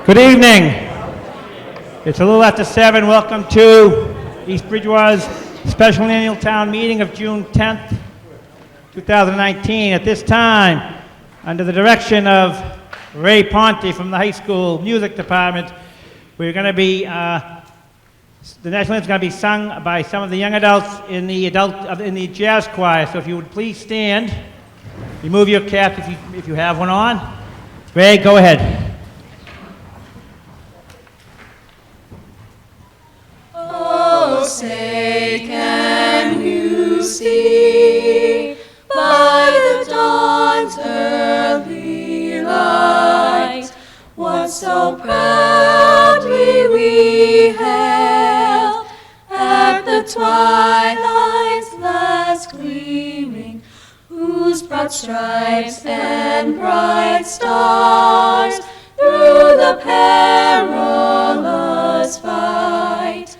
Good evening. It's a little after 7. Welcome to East Bridgewater's special annual town meeting of June 10th, 2019. At this time, under the direction of Ray Ponte from the high school music department, we're going to be, the national anthem is going to be sung by some of the young adults in the jazz choir. So if you would please stand, remove your cap if you have one on. Ray, go ahead. Say, can you see by the dawn's early light what so proudly we hailed at the twilight's last gleaming, whose broad stripes and bright stars through the perilous fight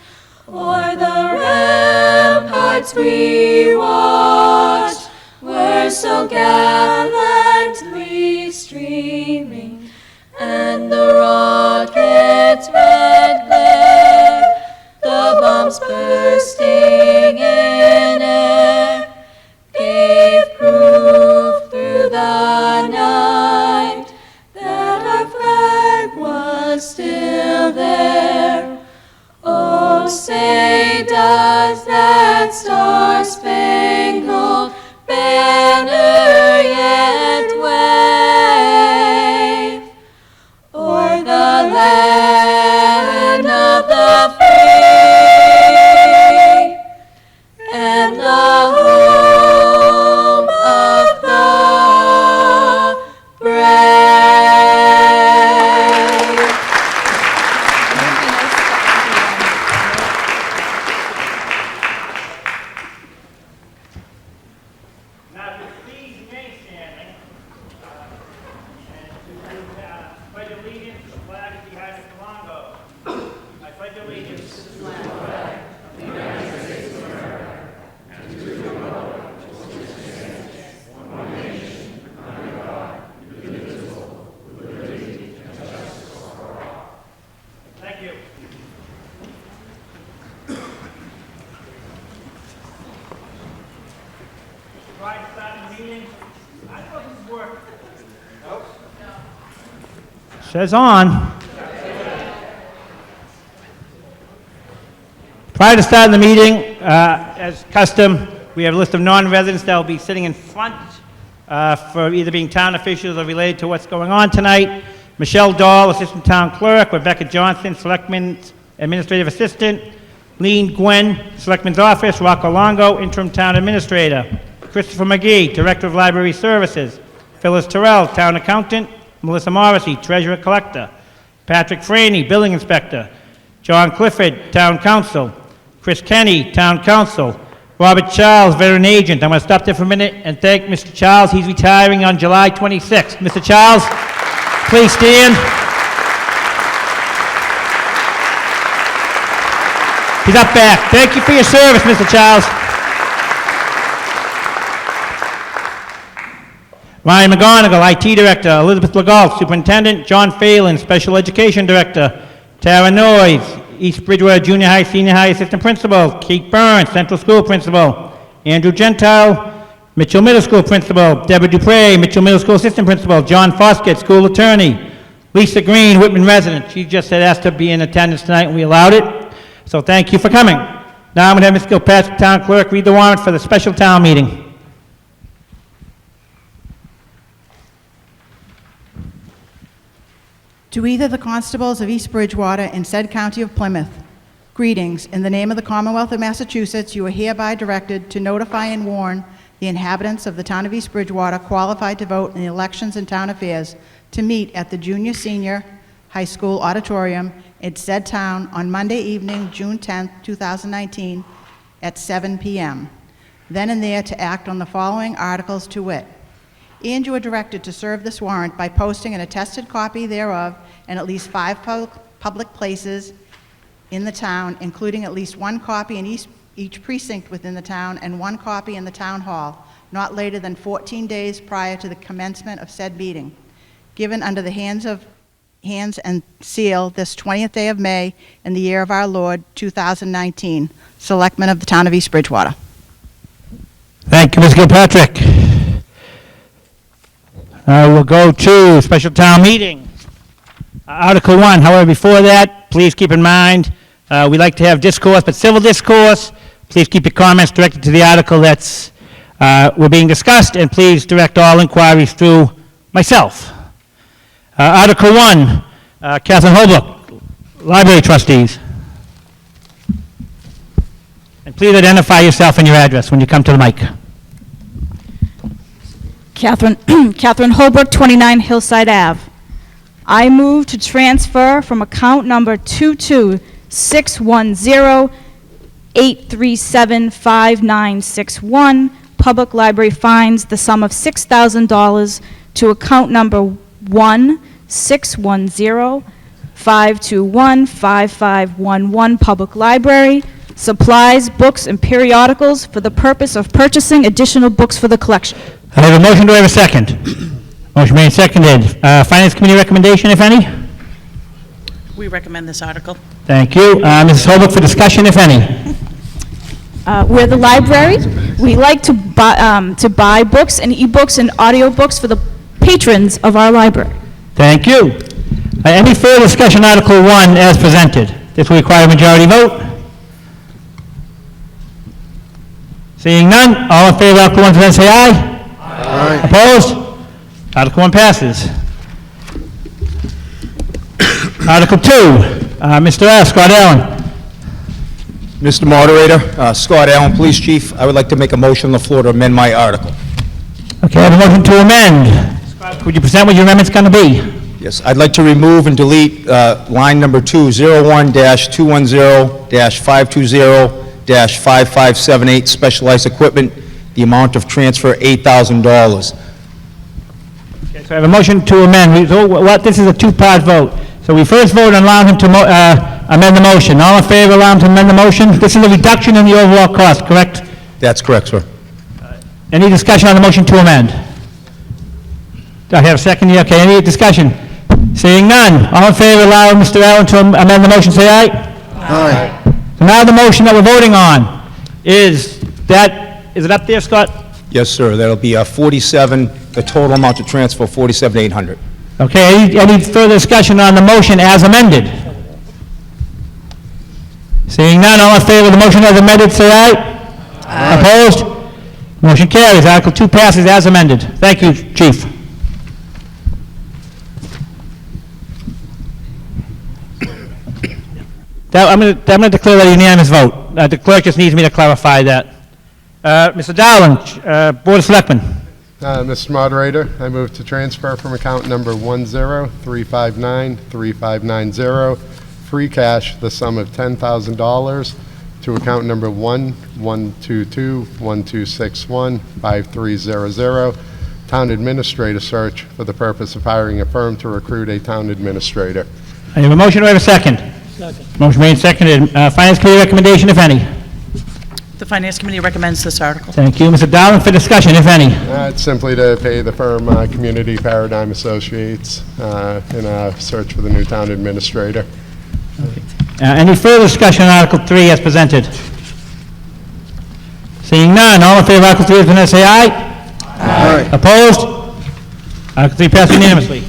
o'er the ramparts we watched were so gallantly streaming, and the rocket's red glare, the bombs bursting in air, gave proof through the night that our flag was still there. Oh, say, does that star-spangled banner yet Prior to starting the meeting, I don't know if this is working. Says on. Prior to starting the meeting, as custom, we have a list of non-residents that will be sitting in front for either being town officials or related to what's going on tonight. Michelle Dahl, Assistant Town Clerk. Rebecca Johnson, Selectman's Administrative Assistant. Lean Gwen, Selectman's Office. Rocco Longo, Interim Town Administrator. Christopher McGee, Director of Library Services. Phyllis Terrell, Town Accountant. Melissa Morrissey, Treasurer Collector. Patrick Franey, Building Inspector. John Clifford, Town Council. Chris Kenny, Town Council. Robert Charles, Veteran Agent. I'm going to stop there for a minute and thank Mr. Charles. He's retiring on July 26th. Mr. Charles, please stand. He's up back. Thank you for your service, Mr. Charles. Ryan McGonigal, IT Director. Elizabeth Legault, Superintendent. John Phelan, Special Education Director. Tara Noyes, East Bridgewater Junior High, Senior High Assistant Principal. Kate Burns, Central School Principal. Andrew Gentile, Mitchell Middle School Principal. Deborah Dupre, Mitchell Middle School Assistant Principal. John Foskett, School Attorney. Lisa Green, Whitman resident. She just had asked to be in attendance tonight, and we allowed it. So thank you for coming. Now I'm going to have Ms. Gilpatrick, Town Clerk, read the warrant for the special town meeting. To either the constables of East Bridgewater in said county of Plymouth, greetings. In the name of the Commonwealth of Massachusetts, you are hereby directed to notify and warn the inhabitants of the town of East Bridgewater qualified to vote in the elections and town affairs to meet at the Junior-Senior High School Auditorium in said town on Monday evening, June 10th, 2019, at 7 p.m. Then and there to act on the following articles to wit. And you are directed to serve this warrant by posting an attested copy thereof in at least 5 public places in the town, including at least 1 copy in each precinct within the town and 1 copy in the town hall, not later than 14 days prior to the commencement of said meeting. Given under the hands and seal this 20th day of May in the year of our Lord, 2019. Selectmen of the town of East Bridgewater. Thank you, Ms. Gilpatrick. We'll go to special town meeting. Article 1, however, before that, please keep in mind, we like to have discourse, but civil discourse. Please keep your comments directed to the article that's we're being discussed, and please direct all inquiries through myself. Article 1, Catherine Holbrook, Library Trustees. And please identify yourself and your address when you come to the mic. Catherine Holbrook, 29 Hillside Ave. I move to transfer from account number 22610-837-5961, Public Library fines, the sum of $6,000 to account number 1-610-521-5511, Public Library, supplies, books, and periodicals for the purpose of purchasing additional books for the collection. I have a motion. Do I have a second? Motion made and seconded. Finance Committee recommendation, if any? We recommend this article. Thank you. Mrs. Holbrook for discussion, if any? We're the library. We like to buy books and e-books and audiobooks for the patrons of our library. Thank you. Any further discussion on Article 1 as presented? This will require a majority vote. Seeing none, all in favor of Article 1 present, say aye. Aye. Opposed? Article 1 passes. Article 2, Mr. S. Scott Allen. Mr. Moderator, Scott Allen, Police Chief, I would like to make a motion on the floor to amend my article. Okay, I have a motion to amend. Scott, would you present what your amendment's going to be? Yes, I'd like to remove and delete line number 2, 01-210-520-5578, specialized equipment, the amount of transfer $8,000. Okay, so I have a motion to amend. This is a two-part vote. So we first vote on allowing him to amend the motion. All in favor of allowing him to amend the motion? This is a reduction in the overall cost, correct? That's correct, sir. Any discussion on the motion to amend? Do I have a second? Okay, any discussion? Seeing none. All in favor of allowing Mr. Allen to amend the motion, say aye. Aye. So now the motion that we're voting on is it up there, Scott? Yes, sir, that'll be 47, the total amount to transfer, 47,800. Okay, any further discussion on the motion as amended? Seeing none, all in favor of the motion as amended, say aye. Aye. Opposed? Motion carries. Article 2 passes as amended. Thank you, Chief. I'm going to declare that a unanimous vote. The clerk just needs me to clarify that. Mr. Dowling, Board of Selectmen. Mr. Moderator, I move to transfer from account number 103593590, free cash, the sum of $10,000 to account number 11261261530, Town Administrator Search, for the purpose of hiring a firm to recruit a town administrator. I have a motion. Do I have a second? Second. Motion made and seconded. Finance Committee recommendation, if any. The Finance Committee recommends this article. Thank you. Mr. Dowling, for discussion, if any. It's simply to pay the firm Community Paradigm Associates in a search for the new town administrator. Any further discussion on Article 3 as presented? Seeing none, all in favor of Article 3 as presented, say aye. Aye. Opposed? Article 3 passed unanimously.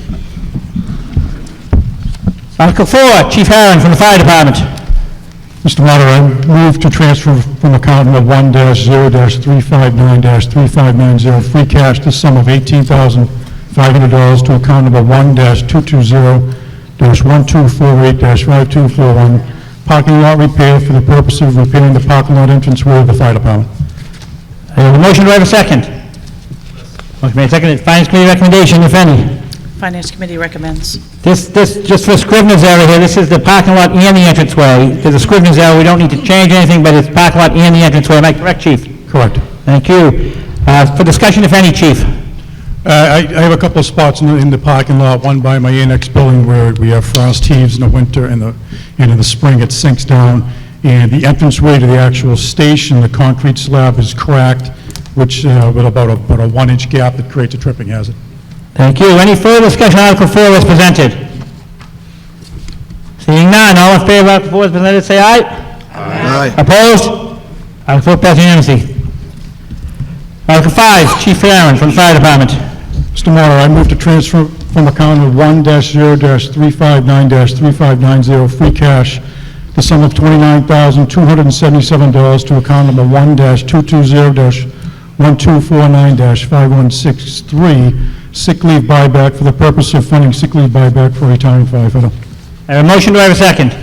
Article 4, Chief Harron from the Fire Department. Mr. Moderator, I move to transfer from account number 1-0-359-3590, free cash, the sum of $18,500 to account number 1-220-1248-5241, parking lot repair for the purpose of repairing the parking lot entranceway of the fire department. I have a motion. Do I have a second? Motion made, seconded. Finance Committee recommendation, if any. Finance Committee recommends. This, just for Scrivener's error here, this is the parking lot and the entranceway. There's a Scrivener's error, we don't need to change anything, but it's parking lot and the entranceway. Am I correct, Chief? Correct. Thank you. For discussion, if any, Chief. I have a couple of spots in the parking lot, one by my annex building where we have frost heaves in the winter, and in the spring it sinks down, and the entranceway to the actual station, the concrete slab is cracked, which with about a 1-inch gap that creates a tripping hazard. Thank you. Any further discussion on Article 4 as presented? Seeing none, all in favor of Article 4 as presented, say aye. Aye. Opposed? Article 4 passes unanimously. Article 5, Chief Farron from the Fire Department. Mr. Moderator, I move to transfer from account of 1-0-359-3590, free cash, the sum of $29,277 to account number 1-220-1249-5163, sick leave buyback for the purpose of funding sick leave buyback for a retiring firefighter. I have a motion. Do I have a second?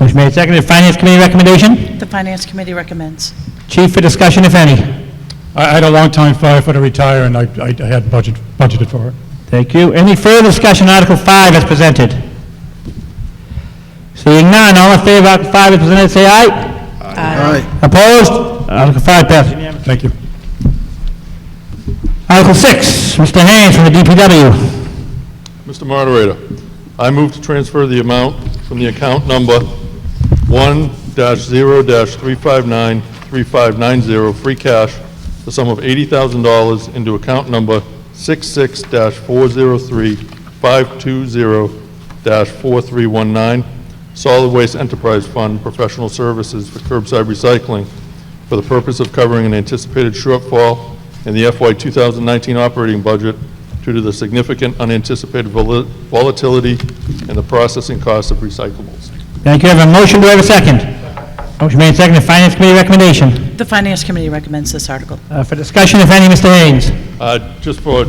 Motion made, seconded. Finance Committee recommendation? The Finance Committee recommends. Chief, for discussion, if any. I had a long-time firefighter retire, and I had budgeted for it. Thank you. Any further discussion on Article 5 as presented? Seeing none, all in favor of Article 5 as presented, say aye. Aye. Opposed? Article 5 passes unanimously. Thank you. Article 6, Mr. Haynes from the DPW. Mr. Moderator, I move to transfer the amount from the account number 1-0-359-3590, free cash, the sum of $80,000 into account number 66-403-520-4319, Solid Waste Enterprise Fund, Professional Services for Curbside Recycling, for the purpose of covering an anticipated shortfall in the FY 2019 operating budget due to the significant unanticipated volatility in the processing costs of recyclables. Thank you. I have a motion. Do I have a second? Motion made and seconded. Finance Committee recommendation. The Finance Committee recommends this article. For discussion, if any, Mr. Haynes. Just for a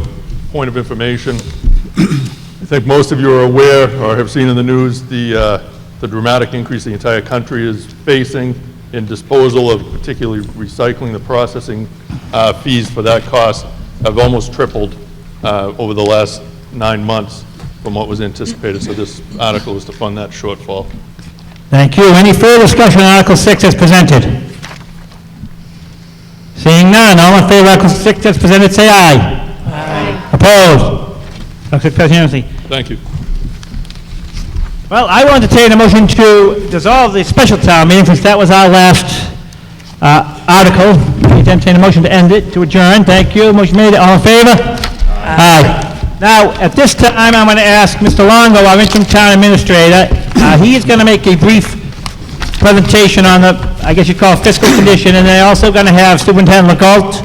point of information, I think most of you are aware or have seen in the news the dramatic increase the entire country is facing in disposal of particularly recycling. The processing fees for that cost have almost tripled over the last 9 months from what was anticipated. So this article is to fund that shortfall. Thank you. Any further discussion on Article 6 as presented? Seeing none, all in favor of Article 6 as presented, say aye. Aye. Opposed? Article 6 passes unanimously. Thank you. Well, I will entertain a motion to dissolve the special town meeting, since that was our last article. I need to entertain a motion to end it, to adjourn. Thank you. Motion made. All in favor? Aye. Now, at this time, I'm going to ask Mr. Longo, our interim town administrator. He is going to make a brief presentation on the, I guess you call it fiscal condition, and they're also going to have Superintendent Legault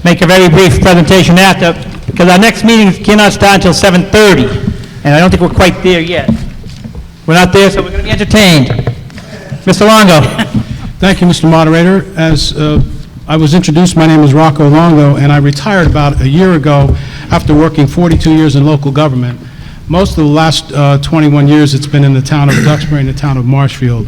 make a very brief presentation after, because our next meeting cannot start until 7:30, and I don't think we're quite there yet. We're not there, so we're going to be entertained. Mr. Longo. Thank you, Mr. Moderator. As I was introduced, my name is Rocco Longo, and I retired about a year ago after working 42 years in local government. Most of the last 21 years, it's been in the town of Duxbury and the town of Marshfield.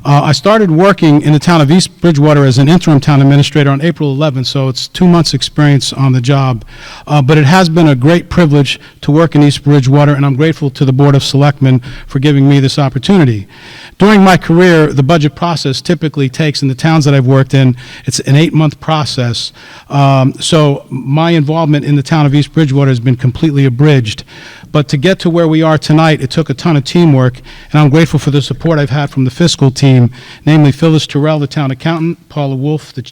I started working in the town of East Bridgewater as an interim town administrator on April 11th, so it's 2 months' experience on the job. But it has been a great privilege to work in East Bridgewater, and I'm grateful to the Board of Selectmen for giving me this opportunity. During my career, the budget process typically takes, in the towns that I've worked in, it's an 8-month process. So my involvement in the town of East Bridgewater has been completely abridged. But to get to where we are tonight, it took a ton of teamwork, and I'm grateful for the support I've had from the fiscal team, namely Phyllis Terrell, the town accountant, Paula Wolf, the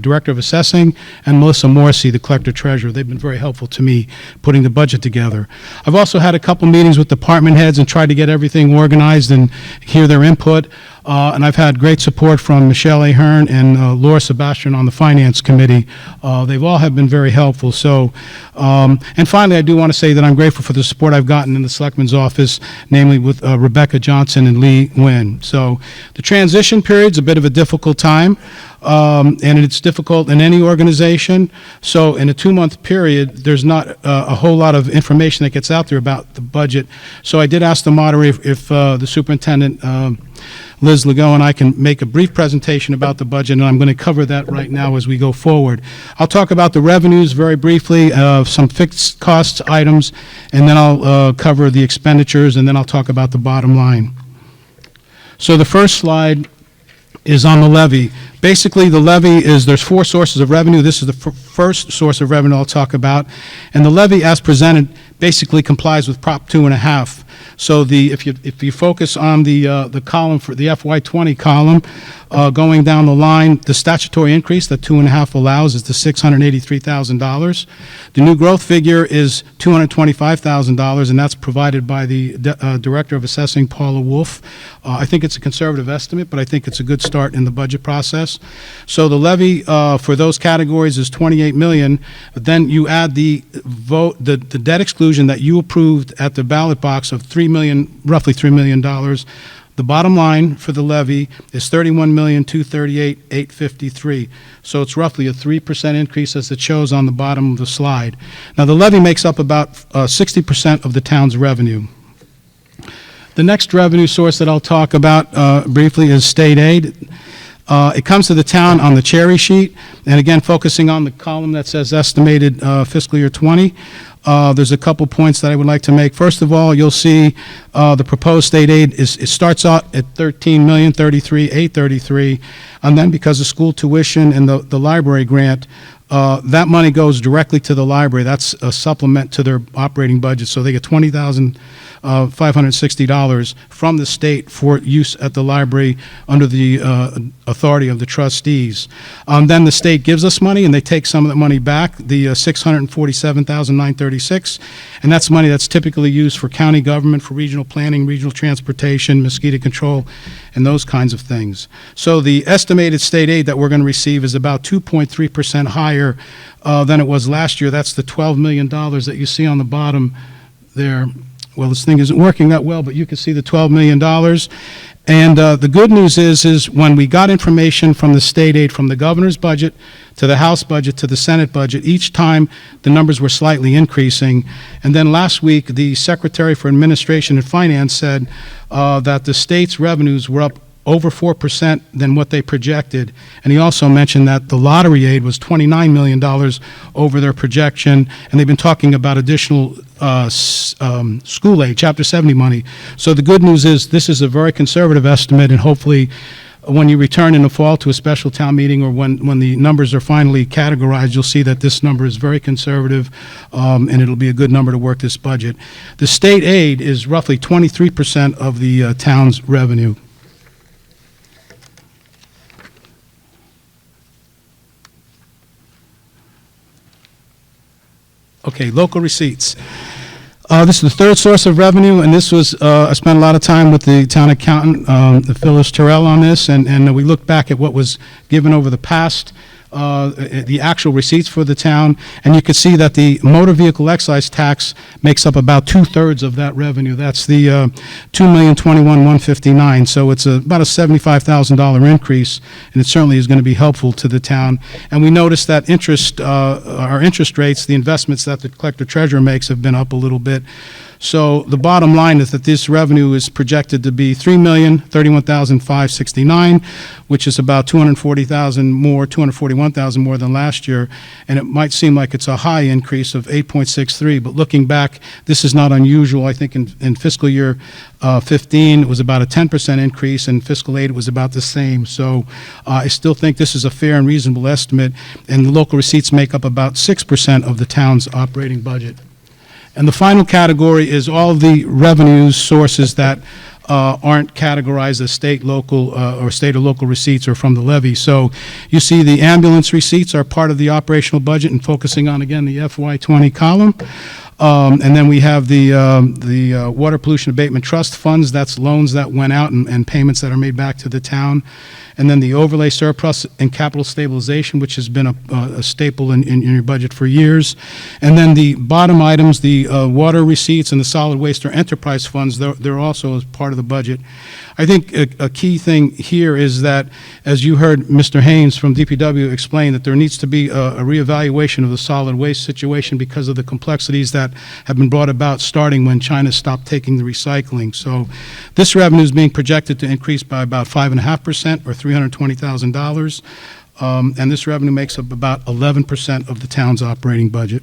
director of assessing, and Melissa Morrissey, the collector treasurer. They've been very helpful to me putting the budget together. I've also had a couple meetings with department heads and tried to get everything organized and hear their input. And I've had great support from Michelle Ahern and Laura Sebastian on the Finance Committee. They've all have been very helpful. So, and finally, I do want to say that I'm grateful for the support I've gotten in the Selectman's office, namely with Rebecca Johnson and Lee Nguyen. So the transition period's a bit of a difficult time, and it's difficult in any organization. So in a 2-month period, there's not a whole lot of information that gets out there about the budget. So I did ask the moderator if the superintendent, Liz Legault, and I can make a brief presentation about the budget, and I'm going to cover that right now as we go forward. I'll talk about the revenues very briefly, some fixed costs items, and then I'll cover the expenditures, and then I'll talk about the bottom line. So the first slide is on the levy. Basically, the levy is, there's 4 sources of revenue. This is the first source of revenue I'll talk about. And the levy, as presented, basically complies with Prop 2.5. So if you focus on the column for the FY20 column, going down the line, the statutory increase that 2.5 allows is the $683,000. The new growth figure is $225,000, and that's provided by the Director of Assessing, Paula Wolf. I think it's a conservative estimate, but I think it's a good start in the budget process. So the levy for those categories is $28 million. But then you add the debt exclusion that you approved at the ballot box of roughly $3 million. The bottom line for the levy is $31,238,853. So it's roughly a 3% increase as it shows on the bottom of the slide. Now the levy makes up about 60% of the town's revenue. The next revenue source that I'll talk about briefly is state aid. It comes to the town on the cherry sheet, and again, focusing on the column that says estimated fiscal year 20. There's a couple points that I would like to make. First of all, you'll see the proposed state aid it starts out at $13,033,833, and then because of school tuition and the library grant, that money goes directly to the library. That's a supplement to their operating budget, so they get $20,560 from the state for use at the library under the authority of the trustees. Then the state gives us money, and they take some of that money back, the $647,936, and that's money that's typically used for county government, for regional planning, regional transportation, mosquito control, and those kinds of things. So the estimated state aid that we're going to receive is about 2.3% higher than it was last year. That's the $12 million that you see on the bottom there. Well, this thing isn't working that well, but you can see the $12 million. And the good news is when we got information from the state aid, from the governor's budget to the House budget to the Senate budget, each time the numbers were slightly increasing. And then last week, the Secretary for Administration and Finance said that the state's revenues were up over 4% than what they projected. And he also mentioned that the lottery aid was $29 million over their projection, and they've been talking about additional school aid, Chapter 70 money. So the good news is this is a very conservative estimate, and hopefully when you return in the fall to a special town meeting or when the numbers are finally categorized, you'll see that this number is very conservative, and it'll be a good number to work this budget. The state aid is roughly 23% of the town's revenue. Okay, local receipts. This is the third source of revenue, and this was, I spent a lot of time with the town accountant, Phyllis Terrell, on this, and we looked back at what was given over the past the actual receipts for the town, and you can see that the motor vehicle excise tax makes up about 2/3 of that revenue. That's the $2,021,159. So it's about a $75,000 increase, and it certainly is going to be helpful to the town. And we noticed that our interest rates, the investments that the collector treasurer makes, have been up a little bit. So the bottom line is that this revenue is projected to be $3,031,569, which is about $241,000 more than last year. And it might seem like it's a high increase of 8.63, but looking back, this is not unusual. I think in fiscal year 15, it was about a 10% increase, and fiscal 8, it was about the same. So I still think this is a fair and reasonable estimate, and the local receipts make up about 6% of the town's operating budget. And the final category is all the revenue sources that aren't categorized as state, local, or state or local receipts or from the levy. So you see the ambulance receipts are part of the operational budget, and focusing on, again, the FY20 column. And then we have the Water Pollution Abatement Trust funds. That's loans that went out and payments that are made back to the town. And then the overlay surplus and capital stabilization, which has been a staple in your budget for years. And then the bottom items, the water receipts and the solid waste or enterprise funds, they're also as part of the budget. I think a key thing here is that, as you heard Mr. Haynes from DPW explain, that there needs to be a reevaluation of the solid waste situation because of the complexities that have been brought about starting when China stopped taking the recycling. So this revenue is being projected to increase by about 5.5% or $320,000. And this revenue makes up about 11% of the town's operating budget.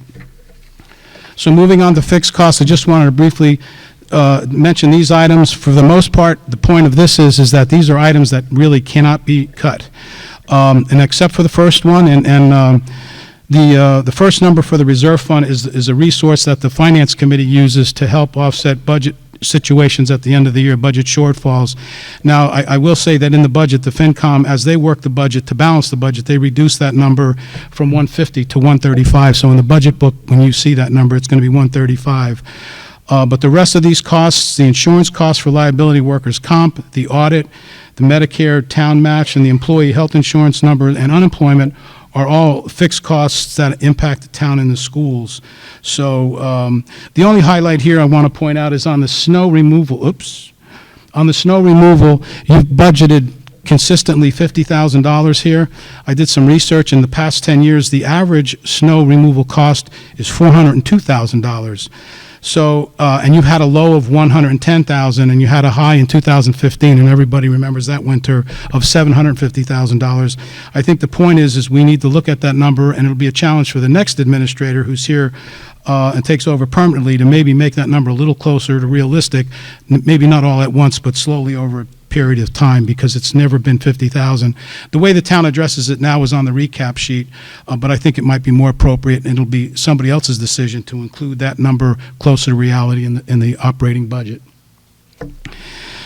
So moving on to fixed costs, I just wanted to briefly mention these items. For the most part, the point of this is that these are items that really cannot be cut. And except for the first one, the first number for the reserve fund is a resource that the Finance Committee uses to help offset budget situations at the end of the year, budget shortfalls. Now, I will say that in the budget, the FinCom, as they work the budget to balance the budget, they reduce that number from 150 to 135. So in the budget book, when you see that number, it's going to be 135. But the rest of these costs, the insurance costs for liability workers' comp, the audit, the Medicare town match, and the employee health insurance number and unemployment are all fixed costs that impact the town and the schools. So the only highlight here I want to point out is on the snow removal. On the snow removal, you've budgeted consistently $50,000 here. I did some research. In the past 10 years, the average snow removal cost is $402,000. So, and you had a low of $110,000, and you had a high in 2015, and everybody remembers that winter of $750,000. I think the point is we need to look at that number, and it'll be a challenge for the next administrator who's here and takes over permanently to maybe make that number a little closer to realistic, maybe not all at once, but slowly over a period of time, because it's never been 50,000. The way the town addresses it now is on the recap sheet, but I think it might be more appropriate, and it'll be somebody else's decision to include that number closer to reality in the operating budget.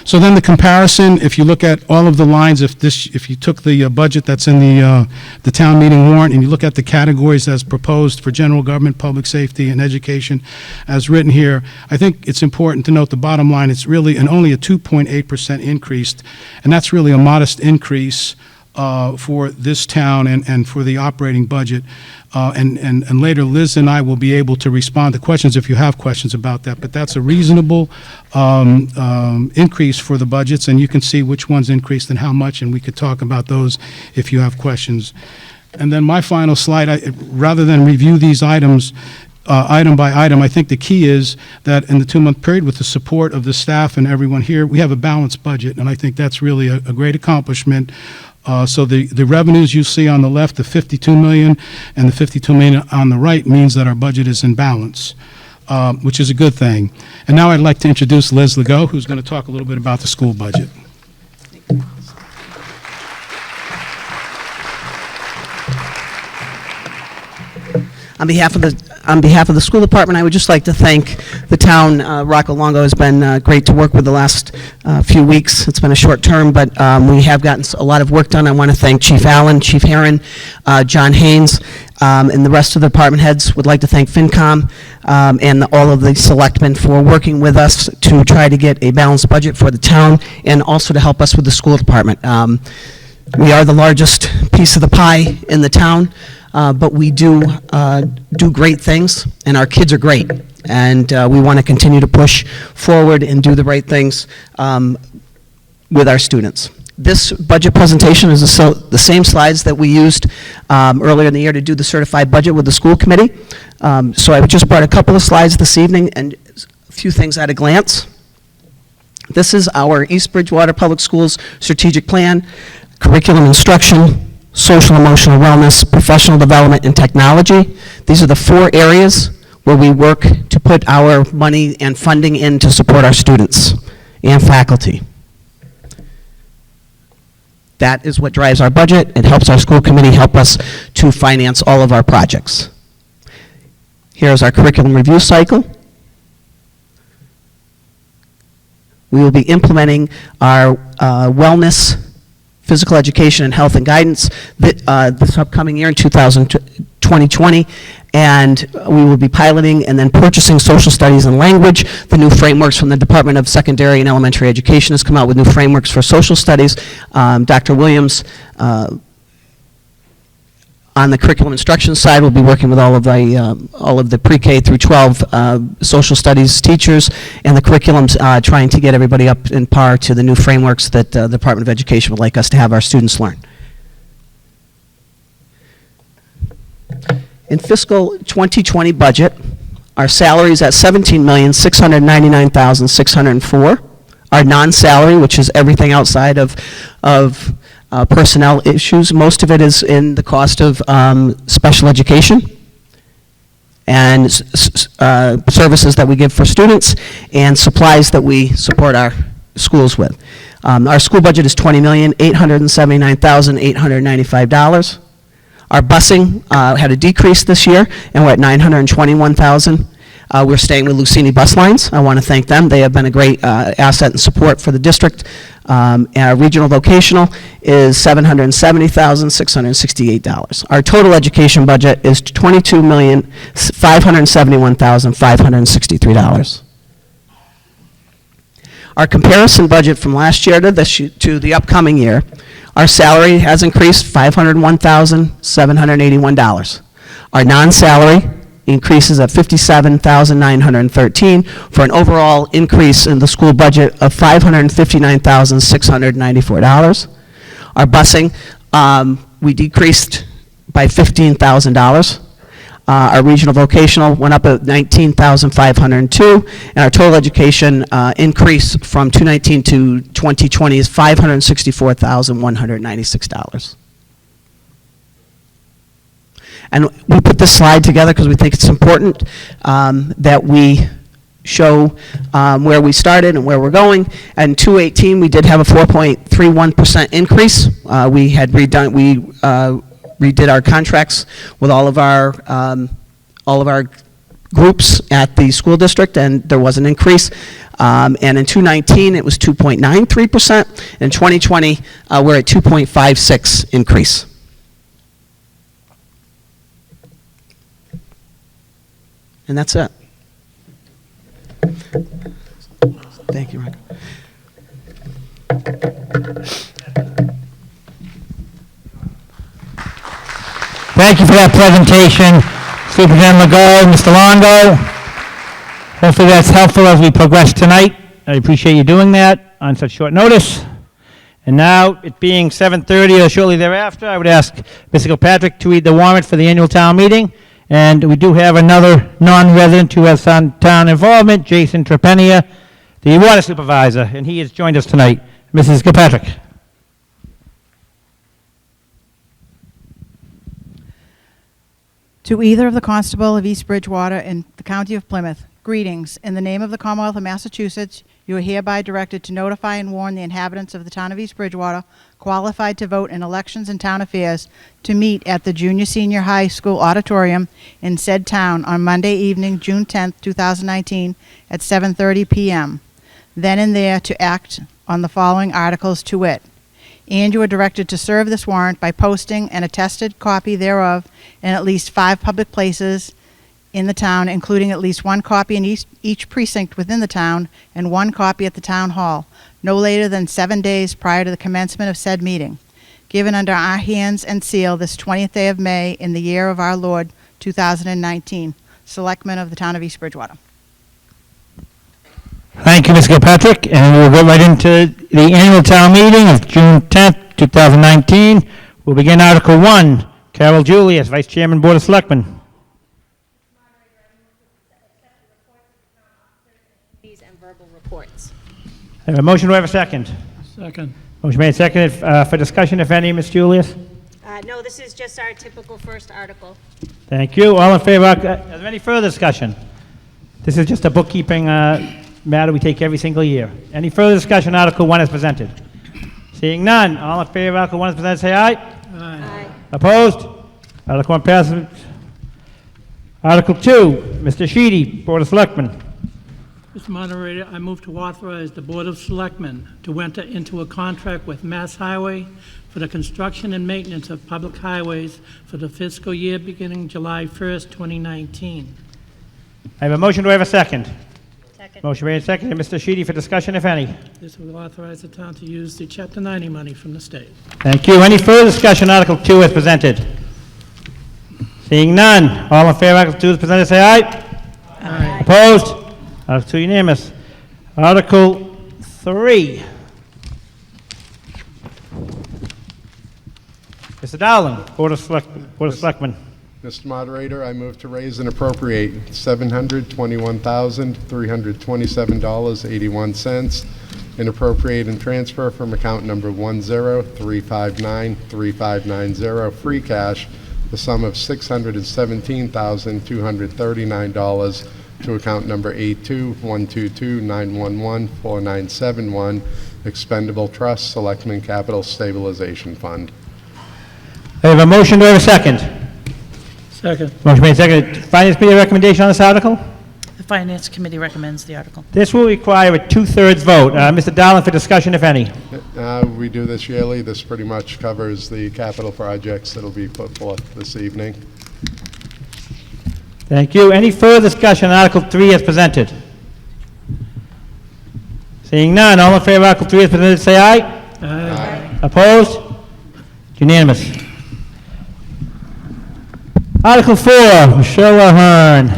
So then the comparison, if you look at all of the lines, if you took the budget that's in the town meeting warrant and you look at the categories as proposed for general government, public safety, and education as written here, I think it's important to note the bottom line. It's really only a 2.8% increase, and that's really a modest increase for this town and for the operating budget. And later, Liz and I will be able to respond to questions if you have questions about that. But that's a reasonable increase for the budgets, and you can see which ones increased and how much, and we could talk about those if you have questions. And then my final slide, rather than review these items item by item, I think the key is that in the 2-month period, with the support of the staff and everyone here, we have a balanced budget, and I think that's really a great accomplishment. So the revenues you see on the left, the $52 million, and the $52 million on the right means that our budget is in balance, which is a good thing. And now I'd like to introduce Liz Legault, who's going to talk a little bit about the school budget. On behalf of the school department, I would just like to thank the town. Rocco Longo has been great to work with the last few weeks. It's been a short term, but we have gotten a lot of work done. I want to thank Chief Allen, Chief Herron, John Haynes, and the rest of the department heads. Would like to thank FinCom and all of the selectmen for working with us to try to get a balanced budget for the town and also to help us with the school department. We are the largest piece of the pie in the town, but we do great things, and our kids are great. And we want to continue to push forward and do the right things with our students. This budget presentation is the same slides that we used earlier in the year to do the certified budget with the school committee. So I just brought a couple of slides this evening and a few things at a glance. This is our East Bridgewater Public Schools strategic plan, curriculum instruction, social emotional wellness, professional development, and technology. These are the 4 areas where we work to put our money and funding in to support our students and faculty. That is what drives our budget. It helps our school committee help us to finance all of our projects. Here's our curriculum review cycle. We will be implementing our wellness, physical education, and health and guidance this upcoming year in 2020, and we will be piloting and then purchasing social studies and language. The new frameworks from the Department of Secondary and Elementary Education has come out with new frameworks for social studies. Dr. Williams, on the curriculum instruction side, will be working with all of the pre-K through 12 social studies teachers, and the curriculums trying to get everybody up in par to the new frameworks that the Department of Education would like us to have our students learn. In fiscal 2020 budget, our salary is at $17,699,604. Our non-salary, which is everything outside of personnel issues, most of it is in the cost of special education and services that we give for students and supplies that we support our schools with. Our school budget is $20,879,895. Our busing had a decrease this year, and we're at $921,000. We're staying with Lucini Bus Lines. I want to thank them. They have been a great asset and support for the district. Our regional vocational is $770,668. Our total education budget is $22,571,563. Our comparison budget from last year to the upcoming year, our salary has increased $501,781. Our non-salary increases at $57,913 for an overall increase in the school budget of $559,694. Our busing, we decreased by $15,000. Our regional vocational went up at $19,502, and our total education increase from 2019 to 2020 is $564,196. And we put this slide together because we think it's important that we show where we started and where we're going. And in 2018, we did have a 4.31% increase. We had redid our contracts with all of our groups at the school district, and there was an increase. And in 2019, it was 2.93%. In 2020, we're at 2.56 increase. And that's it. Thank you, Rick. Thank you for that presentation, Superintendent Legault, Mr. Longo. Hopefully that's helpful as we progress tonight. I appreciate you doing that on such short notice. And now, it being 7:30 or shortly thereafter, I would ask Mr. Kilpatrick to read the warrant for the annual town meeting. And we do have another non-resident who has some town involvement, Jason Trepania, the water supervisor, and he has joined us tonight. Mrs. Kilpatrick. To either of the Constable of East Bridgewater and the County of Plymouth, greetings. In the name of the Commonwealth of Massachusetts, you are hereby directed to notify and warn the inhabitants of the town of East Bridgewater, qualified to vote in elections and town affairs, to meet at the Junior-Senior High School Auditorium in said town on Monday evening, June 10th, 2019, at 7:30 p.m. Then and there to act on the following articles, to wit: and you are directed to serve this warrant by posting an attested copy thereof in at least 5 public places in the town, including at least 1 copy in each precinct within the town and 1 copy at the town hall, no later than 7 days prior to the commencement of said meeting. given under our hands and seal this 20th day of May in the year of our Lord, 2019. Selectmen of the Town of East Bridgewater. Thank you, Ms. Kilpatrick, and we'll go right into the annual town meeting of June 10th, 2019. We'll begin Article 1. Carol Julius, Vice Chairman, Board of Selectmen. And verbal reports. I have a motion, do I have a second? Second. Motion made, seconded, for discussion, if any, Ms. Julius? No, this is just our typical first article. Thank you. All in favor? Is there any further discussion? This is just a bookkeeping matter we take every single year. Any further discussion, Article 1 is presented? Seeing none, all in favor of Article 1 is presented, say aye. Aye. Opposed? Article 1 passes. Article 2, Mr. Sheedy, Board of Selectmen. Mr. Moderator, I move to authorize the Board of Selectmen to enter into a contract with Mass Highway for the construction and maintenance of public highways for the fiscal year beginning July 1st, 2019. I have a motion, do I have a second? Second. Motion made and seconded. Mr. Sheedy, for discussion, if any. This will authorize the town to use the Chapter 90 money from the state. Thank you. Any further discussion, Article 2 is presented? Seeing none, all in favor of Article 2 is presented, say aye. Aye. Opposed? Article 2 unanimous. Article 3. Mr. Dowling, Board of Selectmen. Mr. Moderator, I move to raise and appropriate $721,327.81 and appropriate and transfer from account number 103593590 free cash the sum of $617,239 to account number 821229114971 expendable trust Selectmen Capital Stabilization Fund. I have a motion, do I have a second? Second. Motion made, seconded. Finance Committee recommendation on this article? The Finance Committee recommends the article. This will require a two-thirds vote. Mr. Dowling, for discussion, if any. We do this yearly. This pretty much covers the capital projects that will be put forth this evening. Thank you. Any further discussion on Article 3 as presented? Seeing none, all in favor of Article 3 as presented, say aye. Aye. Opposed? Unanimous. Article 4, Michelle Ahern.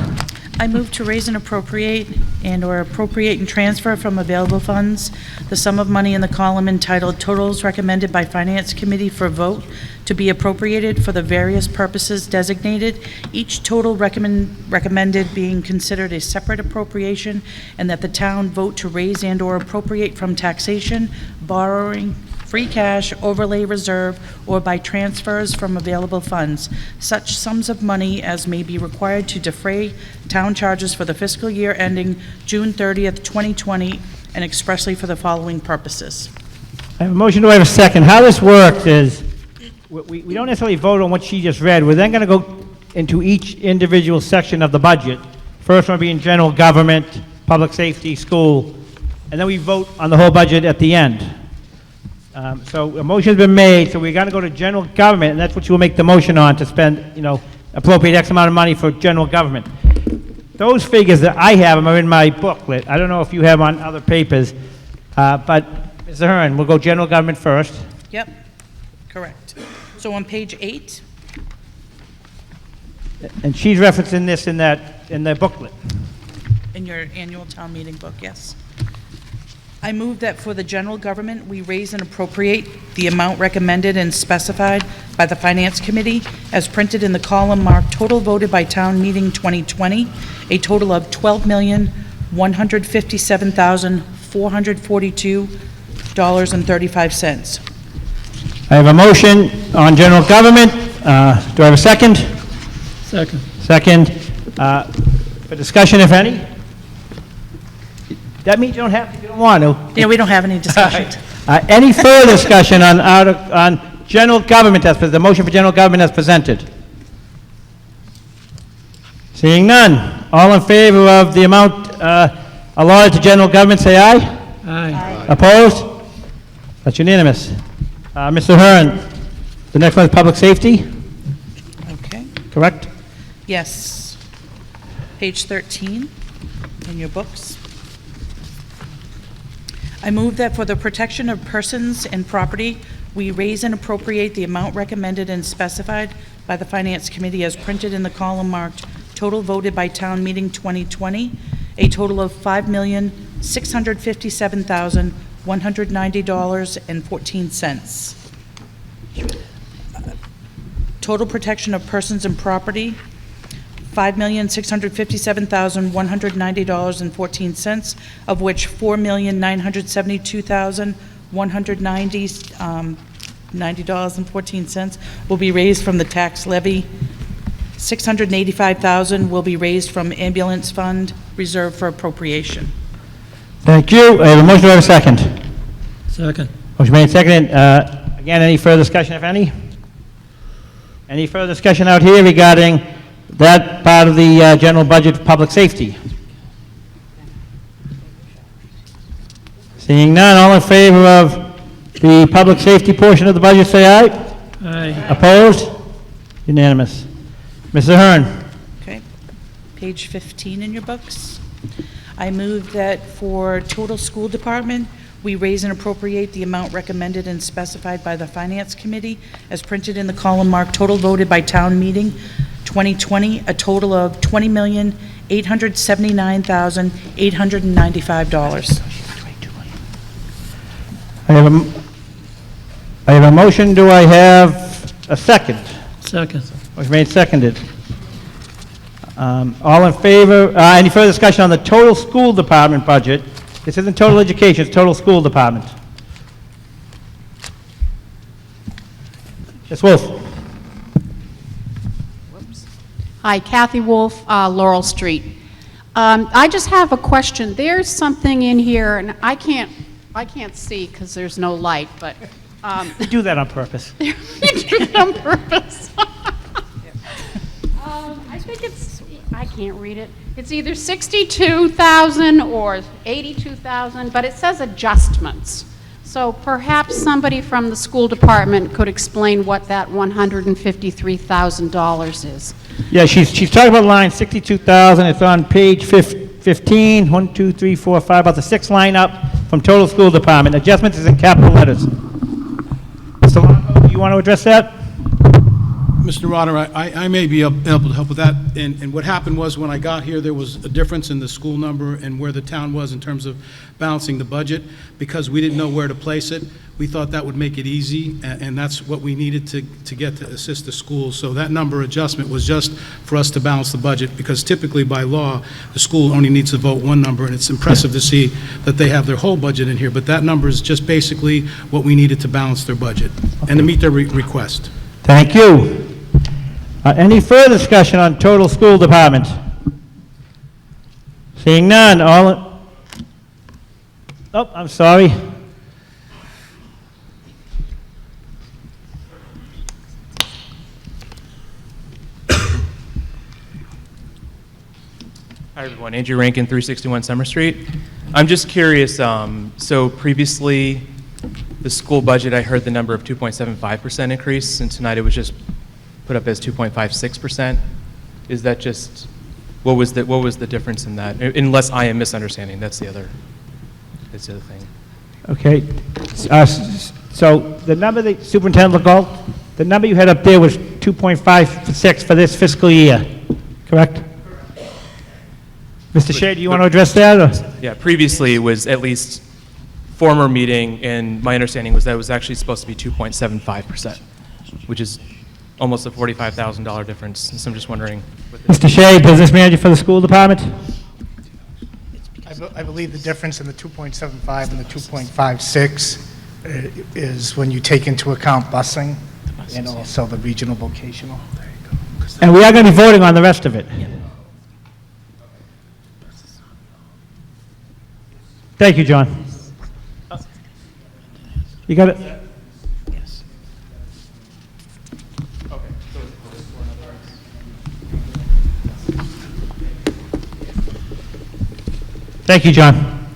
I move to raise and appropriate and/or appropriate and transfer from available funds the sum of money in the column entitled Totals Recommended by Finance Committee for Vote to be appropriated for the various purposes designated, each total recommended being considered a separate appropriation, and that the town vote to raise and/or appropriate from taxation, borrowing, free cash, overlay reserve, or by transfers from available funds, such sums of money as may be required to defray town charges for the fiscal year ending June 30th, 2020, and expressly for the following purposes. I have a motion, do I have a second? How this works is, we don't necessarily vote on what she just read. We're then going to go into each individual section of the budget. First one being general government, public safety, school, and then we vote on the whole budget at the end. So a motion's been made, so we're going to go to general government, and that's what you will make the motion on, to spend, appropriate X amount of money for general government. Those figures that I have them are in my booklet. I don't know if you have on other papers, but Mr. Ahern, we'll go general government first. Yep, correct. So on page 8, And she's referencing this in the booklet. in your annual town meeting book, yes. I move that for the general government, we raise and appropriate the amount recommended and specified by the Finance Committee as printed in the column marked Total Voted by Town Meeting 2020, a total of $12,157,442.35. I have a motion on general government. Do I have a second? Second. Second. For discussion, if any? That means you don't have to, if you don't want to. Yeah, we don't have any discussion. Any further discussion on general government, the motion for general government as presented? Seeing none. All in favor of the amount allotted to general government, say aye. Aye. Opposed? That's unanimous. Mr. Ahern, the next one is public safety, Okay, correct? yes. Page 13 in your books. I move that for the protection of persons and property We raise and appropriate the amount recommended and specified by the Finance Committee as printed in the column marked Total Voted by Town Meeting 2020, a total of $5,657,190.14. Total protection of persons and property, $5,657,190.14, of which $4,972,190.14 will be raised from the tax levy. $685,000 will be raised from ambulance fund reserved for appropriation. Thank you. I have a motion. Do I have a second? Second. Motion made and seconded. Again, any further discussion, if any? Any further discussion out here regarding that part of the general budget for public safety? Seeing none, all in favor of the public safety portion of the budget, say aye. Aye. Opposed? Unanimous. Mr. Hearn. Okay, page 15 in your books. I move that for total school department, we raise and appropriate the amount recommended and specified by the Finance Committee as printed in the column marked Total Voted by Town Meeting 2020, a total of $20,879,895. I have a motion. Do I have a second? Second. Motion made, seconded. All in favor? Any further discussion on the total school department budget? This isn't total education, it's total school department. Ms. Wolf. Hi, Kathy Wolf, Laurel Street. I just have a question. There's something in here, and I can't see because there's no light, but You do that on purpose. you do it on purpose. I think I can't read it. It's either 62,000 or 82,000, but it says adjustments. So perhaps somebody from the school department could explain what that $153,000 is. Yeah, she's talking about line 62,000. It's on page 15. 1, 2, 3, 4, 5, about the sixth line up from total school department. Adjustments is in capital letters. Mr. Longo, you want to address that? Mr. Rotter, I may be able to help with that. And what happened was, when I got here, there was a difference in the school number and where the town was in terms of balancing the budget. Because we didn't know where to place it, we thought that would make it easy, and that's what we needed to get to assist the schools. So that number adjustment was just for us to balance the budget, because typically by law, the school only needs to vote one number, and it's impressive to see that they have their whole budget in here. But that number is just basically what we needed to balance their budget and to meet their request. Thank you. Any further discussion on total school department? Seeing none, oh, I'm sorry. Hi, everyone. Andrew Rankin, 361 Summer Street. I'm just curious, so previously, the school budget, I heard the number of 2.75% increase, and tonight it was just put up as 2.56%. Is that just, what was the difference in that? Unless I am misunderstanding, that's the other thing. Okay. So the number that Superintendent Legault, the number you had up there was 2.56 for this fiscal year, correct? Mr. Shea, do you want to address that? Or? Yeah, previously it was, at least former meeting, and my understanding was that it was actually supposed to be 2.75%, which is almost a $45,000 difference. So I'm just wondering. Mr. Shea, business manager for the school department. I believe the difference in the 2.75 and the 2.56 is when you take into account busing and also the regional vocational. And we are going to be voting on the rest of it. Thank you, John. You got it? Yes. Okay. Thank you, John.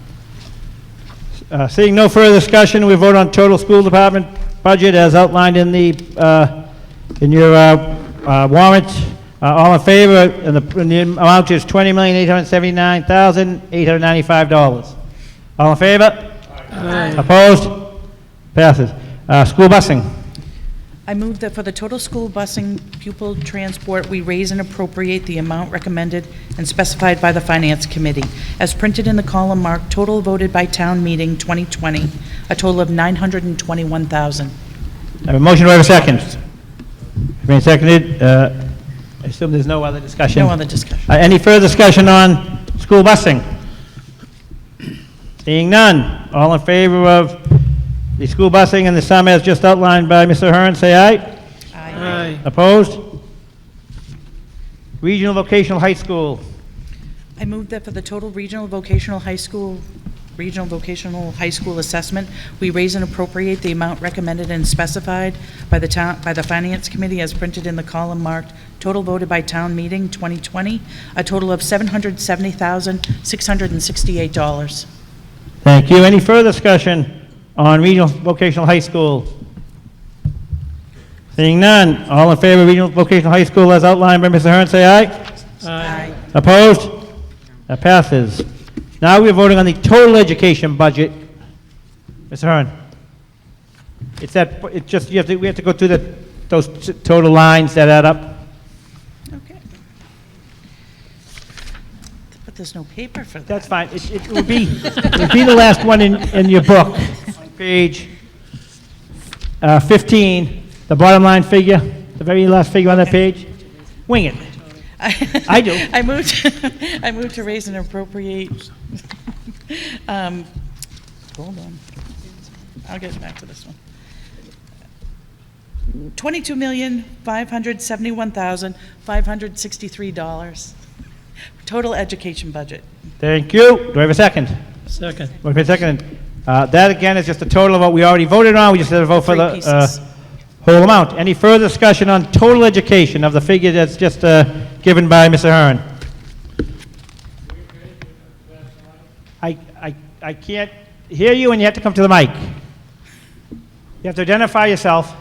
Seeing no further discussion, we vote on total school department budget as outlined in the in your warrant. All in favor? And the amount is $20,879,895. All in favor? Aye. Opposed? Passes. School busing. I move that for the total school busing pupil transport, we raise and appropriate the amount recommended and specified by the Finance Committee, as printed in the column marked total voted by town meeting 2020, a total of $921,000. I have a motion, do I have a second? Been seconded. I assume there's no other discussion? No other discussion. Any further discussion on school busing? Seeing none, all in favor of the school busing in the sum as just outlined by Mr. Hearn, say aye. Aye. Opposed? Regional Vocational High School. I move that for the total regional vocational high school assessment, we raise and appropriate the amount recommended and specified by the Finance Committee as printed in the column marked total voted by town meeting 2020, a total of $770,668. Thank you. Any further discussion on Regional Vocational High School? Seeing none, all in favor of Regional Vocational High School as outlined by Mr. Hearn, say aye. Aye. Opposed? That passes. Now we're voting on the total education budget. Mr. Hearn. It's that, it's just, we have to go through those total lines that add up. Okay. But there's no paper for that. That's fine. It would be the last one in your book, page 15, the bottom line figure, the very last figure on that page. Wing it. I do. I moved to raise and appropriate. Hold on. I'll get back to this one. $22,571,563. Total education budget. Thank you. Do I have a second? Second. Motion made second. That again is just a total of what we already voted on. We just had to vote for Three the pieces. whole amount. Any further discussion on total education of the figure that's just given by Mr. Hearn? I can't hear you, and you have to come to the mic. You have to identify yourself.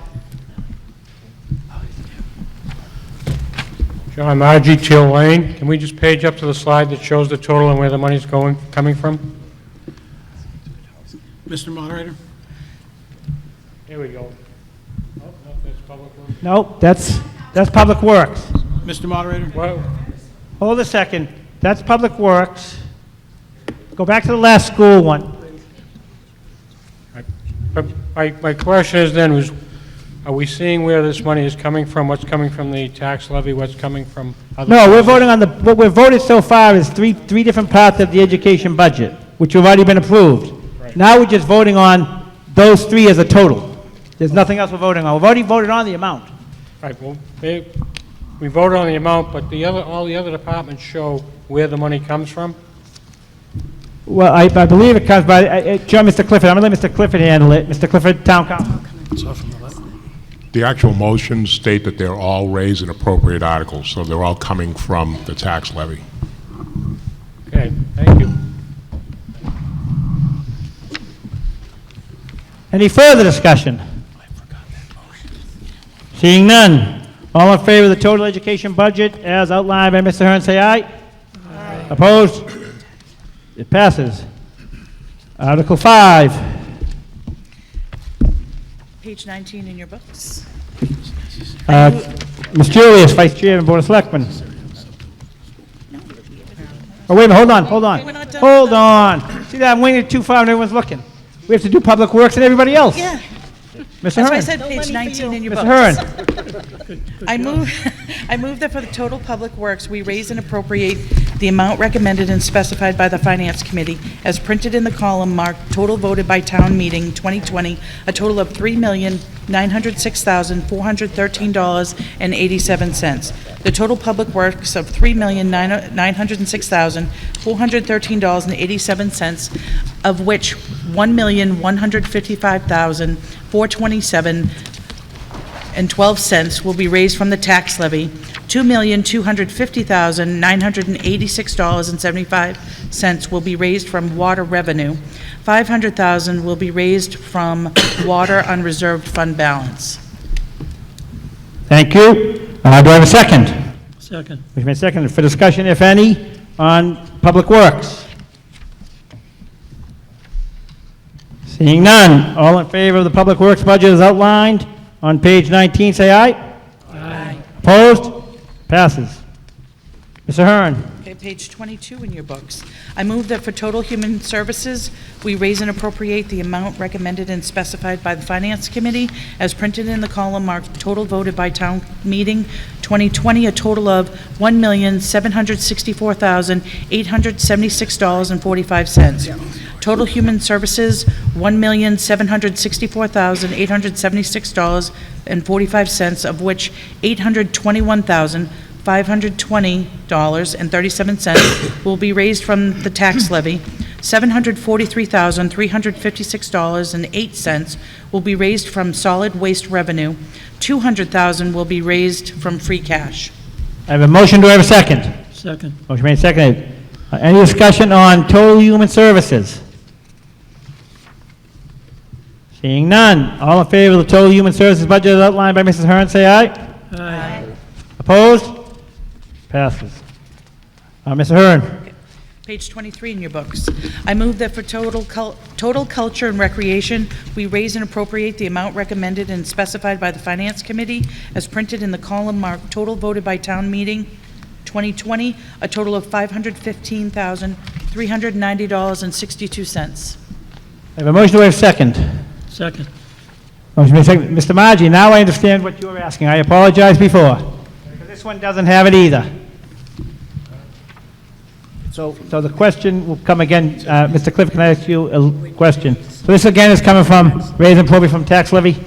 John Margie, Teal Lane. Can we just page up to the slide that shows the total and where the money's coming from? Mr. Moderator? Here we go. Oh, no, that's public works. No, that's Public Works. Mr. Moderator? Well, Hold a second. That's Public Works. Go back to the last school one. but my question is then, are we seeing where this money is coming from? What's coming from the tax levy? What's coming from other? No, we're voting on what we've voted so far is three different parts of the education budget, which have already been approved. Right. Now we're just voting on those three as a total. There's nothing else we're voting on. We've already voted on the amount. Right, well, we voted on the amount, but all the other departments show where the money comes from. Well, I believe it comes by, Mr. Clifford, I'm going to let Mr. Clifford handle it. Mr. Clifford, Town Council. The actual motions state that they're all raised and appropriate articles, so they're all coming from the tax levy. Okay, thank you. Any further discussion? Seeing none. All in favor of the total education budget as outlined by Mr. Hearn, say aye. Aye. Opposed? It passes. Article 5. Page 19 in your books. Ms. Julius, Vice Chair and Board of Selectmen. Oh, wait a minute, hold on. Hold on. See that, I'm waiting too far and everyone's looking. We have to do Public Works and everybody else. Yeah. Mr. That's why I Hearn. said page 19 in your books. Mr. Hearn. I move that for the total Public Works, we raise and appropriate the amount recommended and specified by the Finance Committee as printed in the column marked total voted by town meeting 2020, a total of $3,906,413.87. The total Public Works of $3,906,413.87, of which $1,155,427.12 will be raised from the tax levy, $2,250,986.75 will be raised from water revenue, $500,000 will be raised from water unreserved fund balance. Thank you. Do I have a second? Second. Motion made second. For discussion, if any, on Public Works. Seeing none, all in favor of the Public Works budget as outlined on page 19, say aye. Aye. Opposed? Passes. Mr. Hearn. Okay, page 22 in your books. I move that for total human services, we raise and appropriate the amount recommended and specified by the Finance Committee as printed in the column marked total voted by town meeting 2020, a total of $1,764,876.45. Total human services, $1,764,876.45, of which $821,520.37 will be raised from the tax levy, $743,356.08 will be raised from solid waste revenue, $200,000 will be raised from free cash. I have a motion, do I have a second? Second. Motion made, seconded. Any discussion on total human services? Seeing none, all in favor of the total human services budget as outlined by Mrs. Hearn, say aye. Aye. Opposed? Passes. Mr. Hearn. Page 23 in your books. I move that for total culture and recreation, we raise and appropriate the amount recommended and specified by the Finance Committee as printed in the column marked total voted by town meeting 2020, a total of $515,390.62. I have a motion, do I have a second? Second. Motion made, seconded. Mr. Maggi, now I understand what you were asking. I apologize before. This one doesn't have it either. So the question will come again. Mr. Cliff, can I ask you a question? So this again is coming from raise and appropriate from tax levy?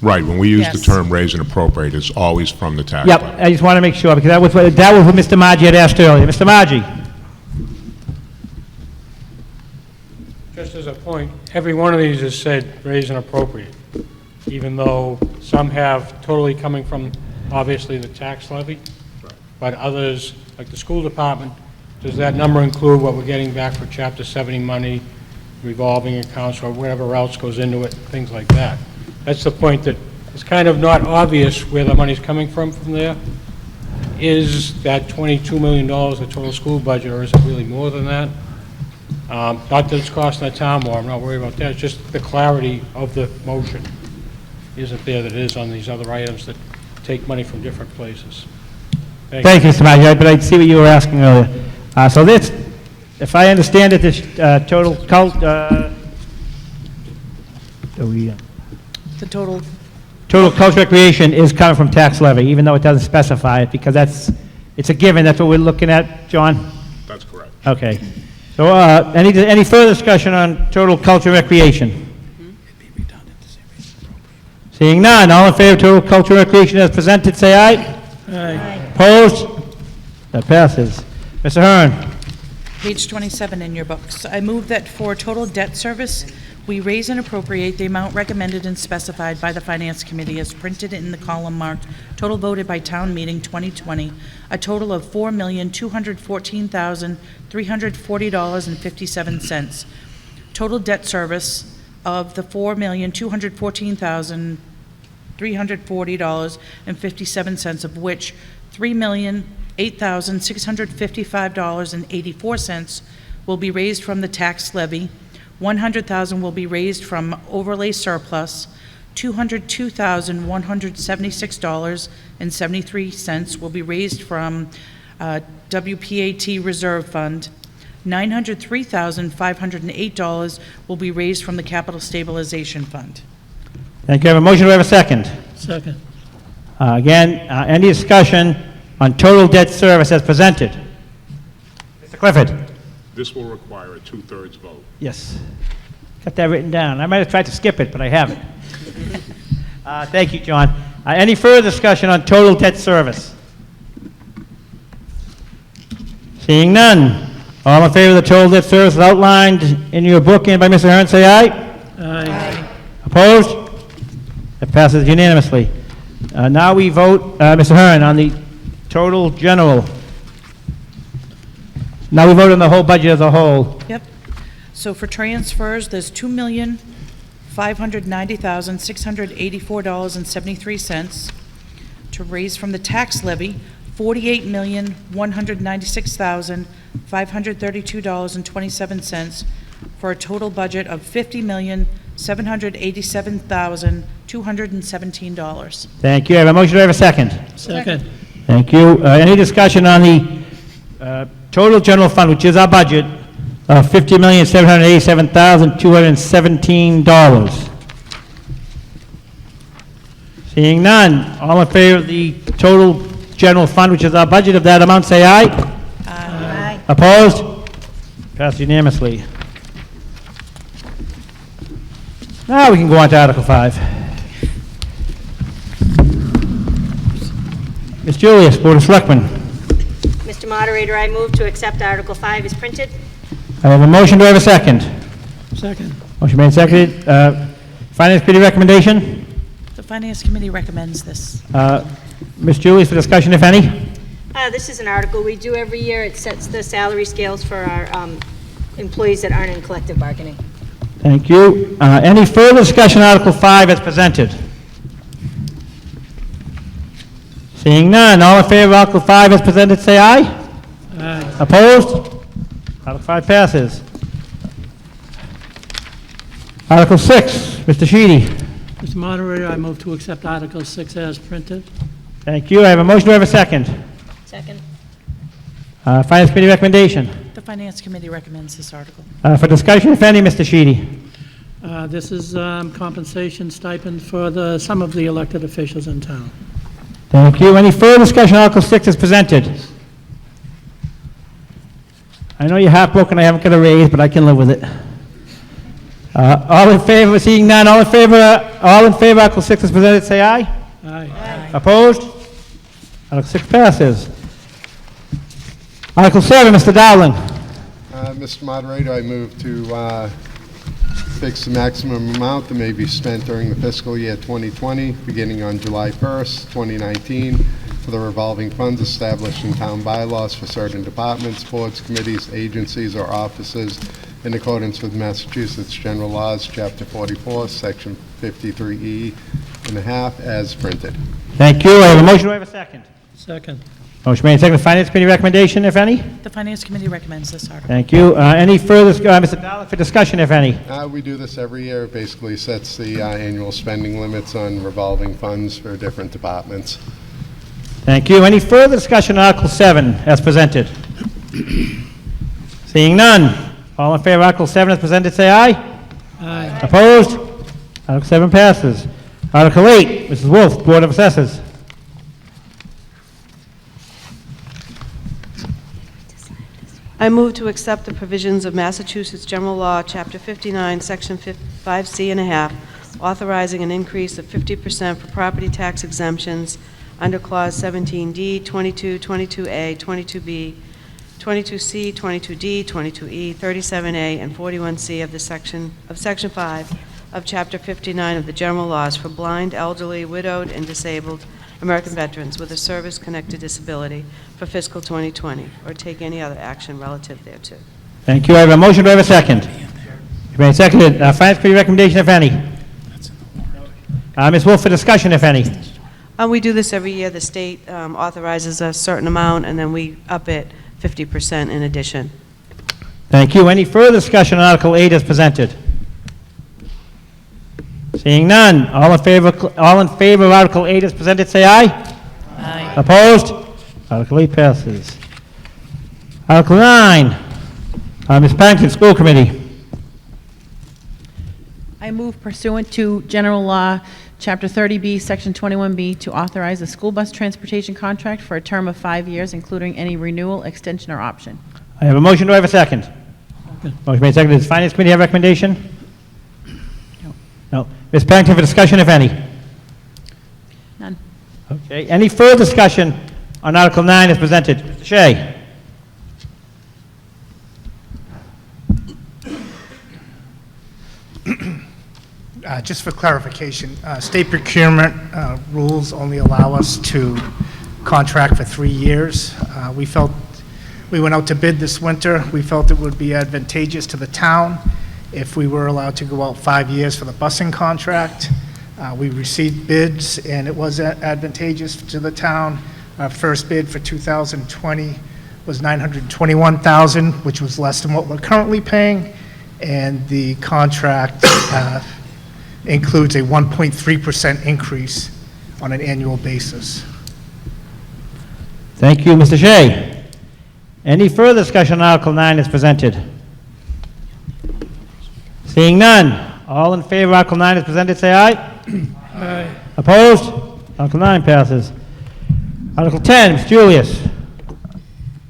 Right, when we use the Yes. term raise and appropriate, it's always from the tax Yep, levy. I just want to make sure, because that was what Mr. Maggi had asked earlier. Mr. Maggi? Just as a point, every one of these is said raise and appropriate, even though some have totally coming from, obviously, the tax levy, but others, like the school department, does that number include what we're getting back for Chapter 70 money, revolving accounts, or whatever else goes into it, things like that? That's the point, that it's kind of not obvious where the money's coming from there. Is that $22 million the total school budget, or is it really more than that? Not that it's costing the town more, I'm not worried about that, it's just the clarity of the motion isn't there that it is on these other items that take money from different places. Thank you, Mr. Maggi, but I see what you were asking earlier. So this, if I understand it, this total The total, culture recreation is coming from tax levy, even though it doesn't specify it, because it's a given, that's what we're looking at, John? That's correct. Okay. So, any further discussion on total culture recreation? Seeing none, all in favor of total culture recreation as presented, say aye. Aye. Opposed? That passes. Mr. Hearn. page 27 in your books. I move that for total debt service, we raise and appropriate the amount recommended and specified by the Finance Committee as printed in the column marked total voted by town meeting 2020, a total of $4,214,340.57. Total debt service of the $4,214,340.57, of which $3,008,655.84 will be raised from the tax levy, $100,000 will be raised from overlay surplus, $202,176.73 will be raised from WPAT Reserve Fund, $903,508 will be raised from the Capital Stabilization Fund. Thank you. I have a motion. Do I have a second? Second. Again, any discussion on total debt service as presented? Mr. Clifford? This will require a two-thirds vote. Yes. Got that written down. I might have tried to skip it, but I haven't. Thank you, John. Any further discussion on total debt service? Seeing none. All in favor of the total debt service outlined in your book and by Mr. Hearn, say aye. Aye. Opposed? That passes unanimously. Now we vote, Mr. Hearn, on the total general. Now we vote on the whole budget as a whole. Yep. So for transfers, there's $2,590,684.73 to raise from the tax levy, $48,196,532.27 for a total budget of $50,787,217. Thank you. I have a motion. Do I have a second? Second. Thank you. Any discussion on the total general fund, which is our budget, of $50,787,217? Seeing none, all in favor of the total general fund, which is our budget of that amount, say aye. Aye. Opposed? Passed unanimously. Now we can go on to Article 5. Ms. Julius, Board of Selectmen. Mr. Moderator, I move to accept Article 5 as printed. I have a motion. Do I have a second? Second. Motion made and seconded. Finance Committee recommendation? The Finance Committee recommends this. Ms. Julius, for discussion, if any? This is an article we do every year. It sets the salary scales for our employees that aren't in collective bargaining. Thank you. Any further discussion on Article 5 as presented? Seeing none, all in favor of Article 5 as presented, say aye. Aye. Opposed? Article 5 passes. Article 6, Mr. Sheedy. Mr. Moderator, I move to accept Article 6 as printed. Thank you. I have a motion. Do I have a second? Second. Finance Committee recommendation. The Finance Committee recommends this article. For discussion, if any, Mr. Sheedy. This is compensation stipend for some of the elected officials in town. Thank you. Any further discussion on Article 6 is presented? I know you're heartbroken I haven't got a raise, but I can live with it. All in favor, seeing none, all in favor Article 6 is presented, say aye. Aye. Opposed? Article 6 passes. Article 7, Mr. Dowling. Mr. Moderator, I move to fix the maximum amount that may be spent during the fiscal year 2020, beginning on July 1st, 2019, for the revolving funds established in town bylaws for certain departments, boards, committees, agencies, or offices in accordance with Massachusetts General Laws, Chapter 44, Section 53E and a half, as printed. Thank you. I have a motion. Do I have a second? Second. Motion made and seconded. Finance Committee recommendation, if any? The Finance Committee recommends this article. Thank you. Any further, Mr. Dowling, for discussion, if any? We do this every year. It basically sets the annual spending limits on revolving funds for different departments. Thank you. Any further discussion on Article 7 as presented? Seeing none, all in favor of Article 7 as presented, say aye. Aye. Opposed? Article 7 passes. Article 8, Mrs. Wolf, Board of Assessors. I move to accept the provisions of Massachusetts General Law, Chapter 59, Section 5C and a half, authorizing an increase of 50% for property tax exemptions under Clause 17D, 22, 22A, 22B, 22C, 22D, 22E, 37A, and 41C of Section 5 of Chapter 59 of the General Laws for blind, elderly, widowed, and disabled American veterans with a service-connected disability for fiscal 2020, or take any other action relative thereto. Thank you. I have a motion. Do I have a second? Made and seconded. Finance Committee recommendation, if any? Ms. Wolf, for discussion, if any? We do this every year. The state authorizes a certain amount, and then we up it 50% in addition. Thank you. Any further discussion on Article 8 as presented? Seeing none, all in favor of Article 8 as presented, say aye. Aye. Opposed? Article 8 passes. Article 9, Ms. Pankton, School Committee. I move pursuant to General Law, Chapter 30B, Section 21B, to authorize a school bus transportation contract for a term of 5 years, including any renewal, extension, or option. I have a motion. Do I have a second? Motion made and seconded. Does Finance Committee have a recommendation? No. Ms. Pankton, for discussion, if any? None. Okay. Any further discussion on Article 9 as presented? Mr. Shea. Just for clarification, state procurement rules only allow us to contract for 3 years. We went out to bid this winter. We felt it would be advantageous to the town if we were allowed to go out 5 years for the busing contract. We received bids, and it was advantageous to the town. Our first bid for 2020 was $921,000, which was less than what we're currently paying. and the contract includes a 1.3% increase on an annual basis. Thank you, Mr. Shea. Any further discussion on Article 9 as presented? Seeing none. All in favor of Article 9 as presented, say aye. Aye. Opposed? Article 9 passes. Article 10, Ms. Julius.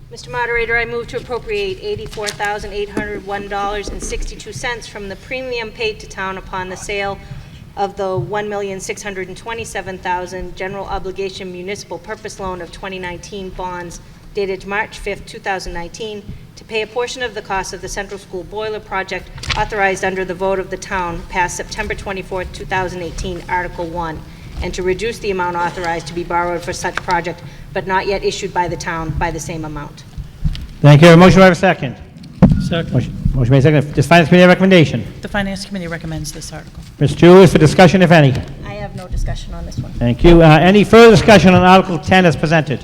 Mr. Moderator, I move to appropriate $84,801.62 from the premium paid to town upon the sale of the $1,627,000 general obligation municipal purpose loan of 2019 bonds dated March 5th, 2019, to pay a portion of the cost of the Central School Boiler Project authorized under the vote of the town passed September 24th, 2018, Article 1, and to reduce the amount authorized to be borrowed for such project, but not yet issued by the town by the same amount. Thank you. Motion, do I have a second? Second. Motion made second. Does Finance Committee have a recommendation? The Finance Committee recommends this article. Ms. Julius for discussion, if any. I have no discussion on this one. Thank you. Any further discussion on Article 10 as presented?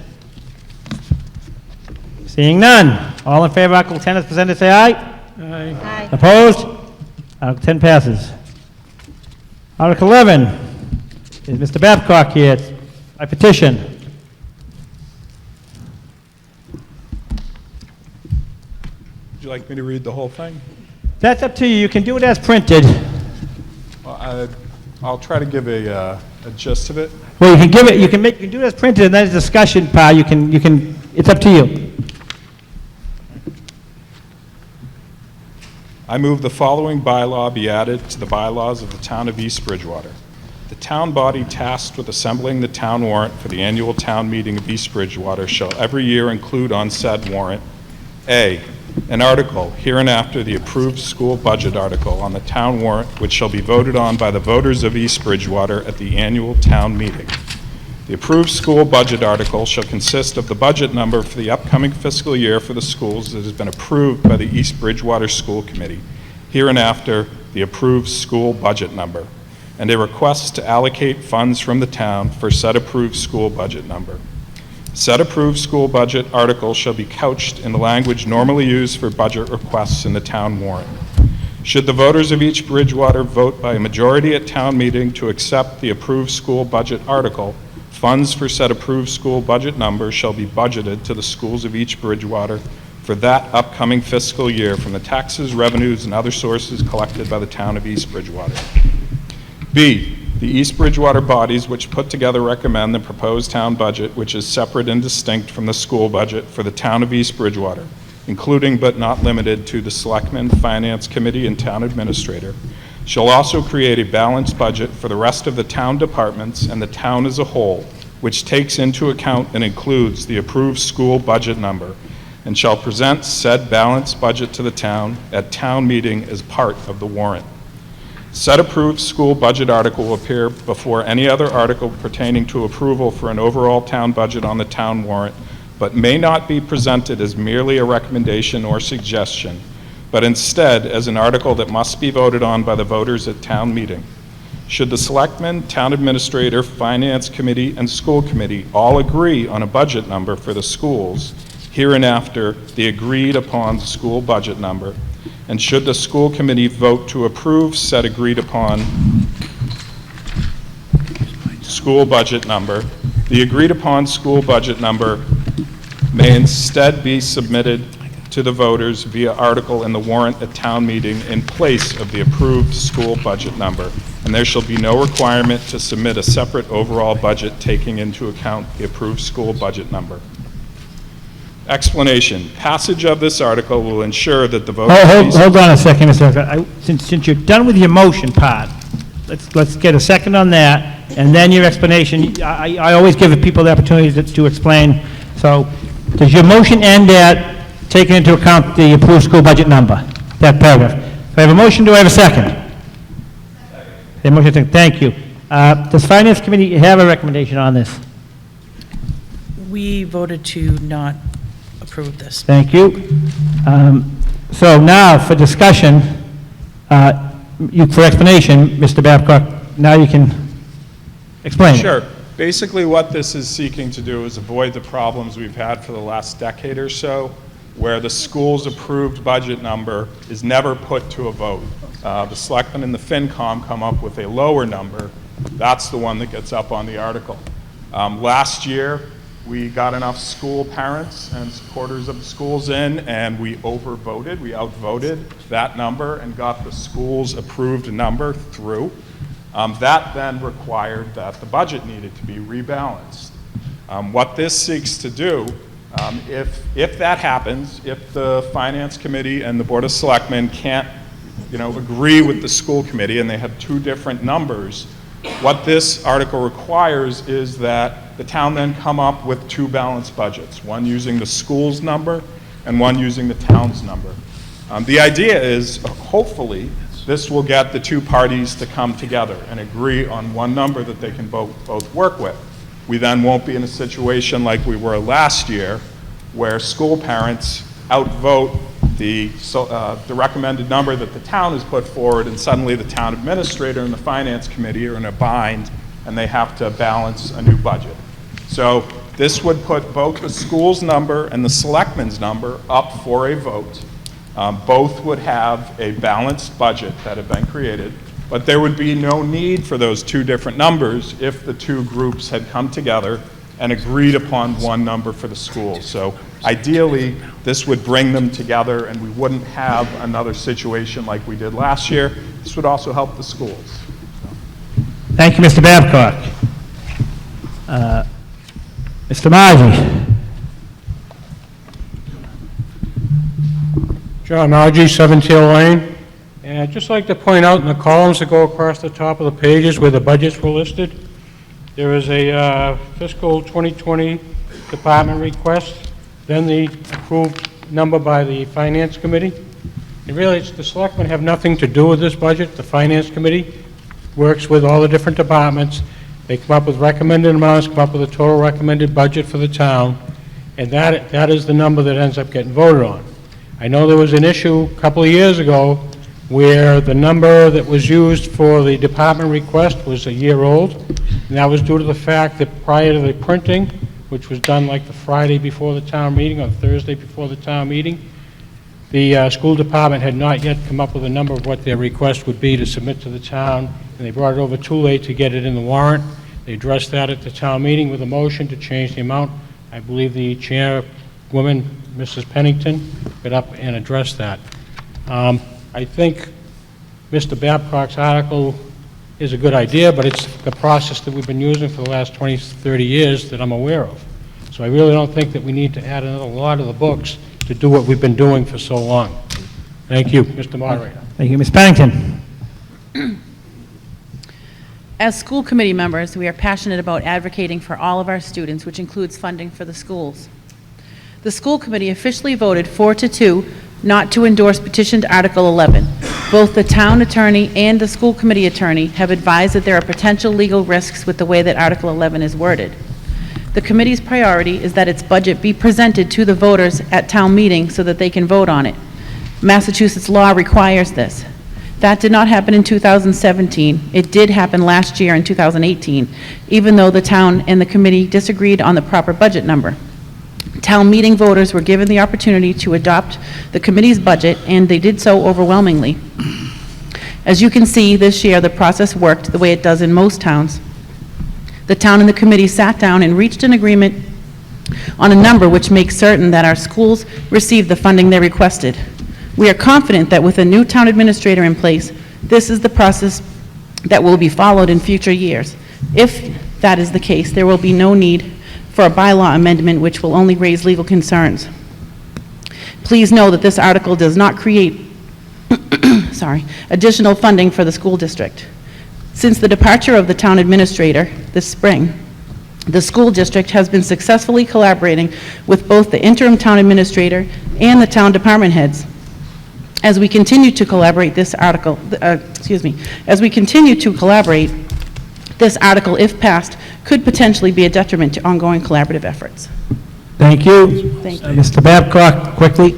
Seeing none. All in favor of Article 10 as presented, say aye. Aye. Aye. Opposed? Article 10 passes. Article 11 is Mr. Babcock here. It's by petition. Would you like me to read the whole thing? That's up to you. You can do it as printed. Well, I'll try to give a gist of it. Well, you can give it, you can do it as printed, and then a discussion part, it's up to you. I move the following bylaw be added to the bylaws of the town of East Bridgewater. The town body tasked with assembling the town warrant for the annual town meeting of East Bridgewater shall every year include on said warrant, A, an article, hereinafter the approved school budget article on the town warrant, which shall be voted on by the voters of East Bridgewater at the annual town meeting. The approved school budget article shall consist of the budget number for the upcoming fiscal year for the schools that has been approved by the East Bridgewater School Committee, hereinafter the approved school budget number, and a request to allocate funds from the town for said approved school budget number. Said approved school budget article shall be couched in the language normally used for budget requests in the town warrant. Should the voters of East Bridgewater vote by a majority at town meeting to accept the approved school budget article, funds for said approved school budget number shall be budgeted to the schools of East Bridgewater for that upcoming fiscal year from the taxes, revenues, and other sources collected by the town of East Bridgewater. B, the East Bridgewater bodies which put together recommend the proposed town budget, which is separate and distinct from the school budget for the town of East Bridgewater, including but not limited to the Selectmen, Finance Committee, and Town Administrator, shall also create a balanced budget for the rest of the town departments and the town as a whole, which takes into account and includes the approved school budget number, and shall present said balanced budget to the town at town meeting as part of the warrant. Said approved school budget article will appear before any other article pertaining to approval for an overall town budget on the town warrant, but may not be presented as merely a recommendation or suggestion, but instead as an article that must be voted on by the voters at town meeting. Should the Selectmen, Town Administrator, Finance Committee, and School Committee all agree on a budget number for the schools, hereinafter the agreed upon school budget number, and should the school committee vote to approve said agreed upon school budget number, the agreed upon school budget number may instead be submitted to the voters via article in the warrant at town meeting in place of the approved school budget number, and there shall be no requirement to submit a separate overall budget taking into account the approved school budget number. Explanation. Passage of this article will ensure that the voters... Hold on a second, Mr. Secretary. Since you're done with your motion part, let's get a second on that, and then your explanation. I always give the people the opportunity to explain. So, does your motion end at taking into account the approved school budget number? That paragraph. If I have a motion, do I have a second? The motion, thank you. Does Finance Committee have a recommendation on this? We voted to not approve this. Thank you. So now for discussion, for explanation, Mr. Babcock, now you can explain. Sure. Basically what this is seeking to do is avoid the problems we've had for the last decade or so, where the school's approved budget number is never put to a vote. The selectmen and the FinCom come up with a lower number. That's the one that gets up on the article. Last year, we got enough school parents and supporters of the schools in, and we overvoted, we outvoted that number and got the school's approved number through. That then required that the budget needed to be rebalanced. What this seeks to do, if that happens, if the Finance Committee and the Board of Selectmen can't, agree with the school committee and they have two different numbers, what this article requires is that the town then come up with two balanced budgets, one using the school's number and one using the town's number. The idea is, hopefully, this will get the two parties to come together and agree on one number that they can both work with. We then won't be in a situation like we were last year, where school parents outvote the recommended number that the town has put forward, and suddenly the town administrator and the finance committee are in a bind and they have to balance a new budget. So this would put both the school's number and the selectmen's number up for a vote. Both would have a balanced budget that had been created, but there would be no need for those two different numbers if the two groups had come together and agreed upon one number for the school. So ideally, this would bring them together and we wouldn't have another situation like we did last year. This would also help the schools. Thank you, Mr. Babcock. Mr. Margie. John Margie, 7 Tail Lane. And I'd just like to point out in the columns that go across the top of the pages where the budgets were listed, there is a fiscal 2020 department request, then the approved number by the Finance Committee. And really, the selectmen have nothing to do with this budget. The Finance Committee works with all the different departments. They come up with recommended amounts, come up with a total recommended budget for the town, and that is the number that ends up getting voted on. I know there was an issue a couple of years ago where the number that was used for the department request was a year old, and that was due to the fact that prior to the printing, which was done like the Friday before the town meeting or Thursday before the town meeting, the school department had not yet come up with a number of what their request would be to submit to the town, and they brought it over too late to get it in the warrant. They addressed that at the town meeting with a motion to change the amount. I believe the chairwoman, Mrs. Pennington, got up and addressed that. I think Mr. Babcock's article is a good idea, but it's the process that we've been using for the last 20, 30 years that I'm aware of. So I really don't think that we need to add another law to the books to do what we've been doing for so long. Thank you, Mr. Moderator. Thank you, Ms. Pennington. As school committee members, we are passionate about advocating for all of our students, which includes funding for the schools. The school committee officially voted 4-2 not to endorse petitioned Article 11. Both the town attorney and the school committee attorney have advised that there are potential legal risks with the way that Article 11 is worded. The committee's priority is that its budget be presented to the voters at town meeting so that they can vote on it. Massachusetts law requires this. That did not happen in 2017. It did happen last year in 2018, even though the town and the committee disagreed on the proper budget number. Town meeting voters were given the opportunity to adopt the committee's budget, and they did so overwhelmingly. As you can see, this year the process worked the way it does in most towns. The town and the committee sat down and reached an agreement on a number which makes certain that our schools receive the funding they requested. We are confident that with a new town administrator in place, this is the process that will be followed in future years. If that is the case, there will be no need for a bylaw amendment which will only raise legal concerns. Please know that this article does not create additional funding for the school district. Since the departure of the town administrator this spring, the school district has been successfully collaborating with both the interim town administrator and the town department heads. As we continue to collaborate, this article, this article, if passed, could potentially be a detriment to ongoing collaborative efforts. Thank you. Thank you. Mr. Babcock, quickly.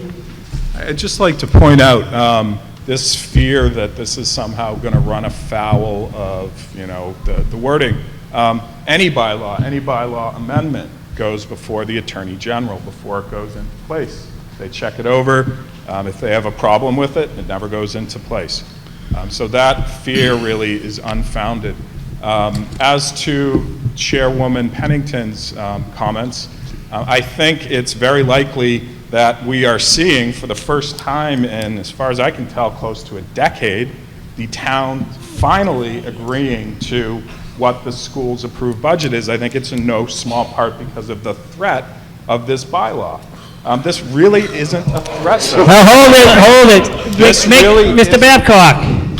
I'd just like to point out this fear that this is somehow going to run afoul of, the wording. Any bylaw amendment goes before the Attorney General before it goes into place. They check it over. If they have a problem with it, it never goes into place. So that fear really is unfounded. As to Chairwoman Pennington's comments, I think it's very likely that we are seeing for the first time in, as far as I can tell, close to a decade, the town finally agreeing to what the school's approved budget is. I think it's in no small part because of the threat of this bylaw. This really isn't a threat. Hold it. Really Mr. is- Babcock,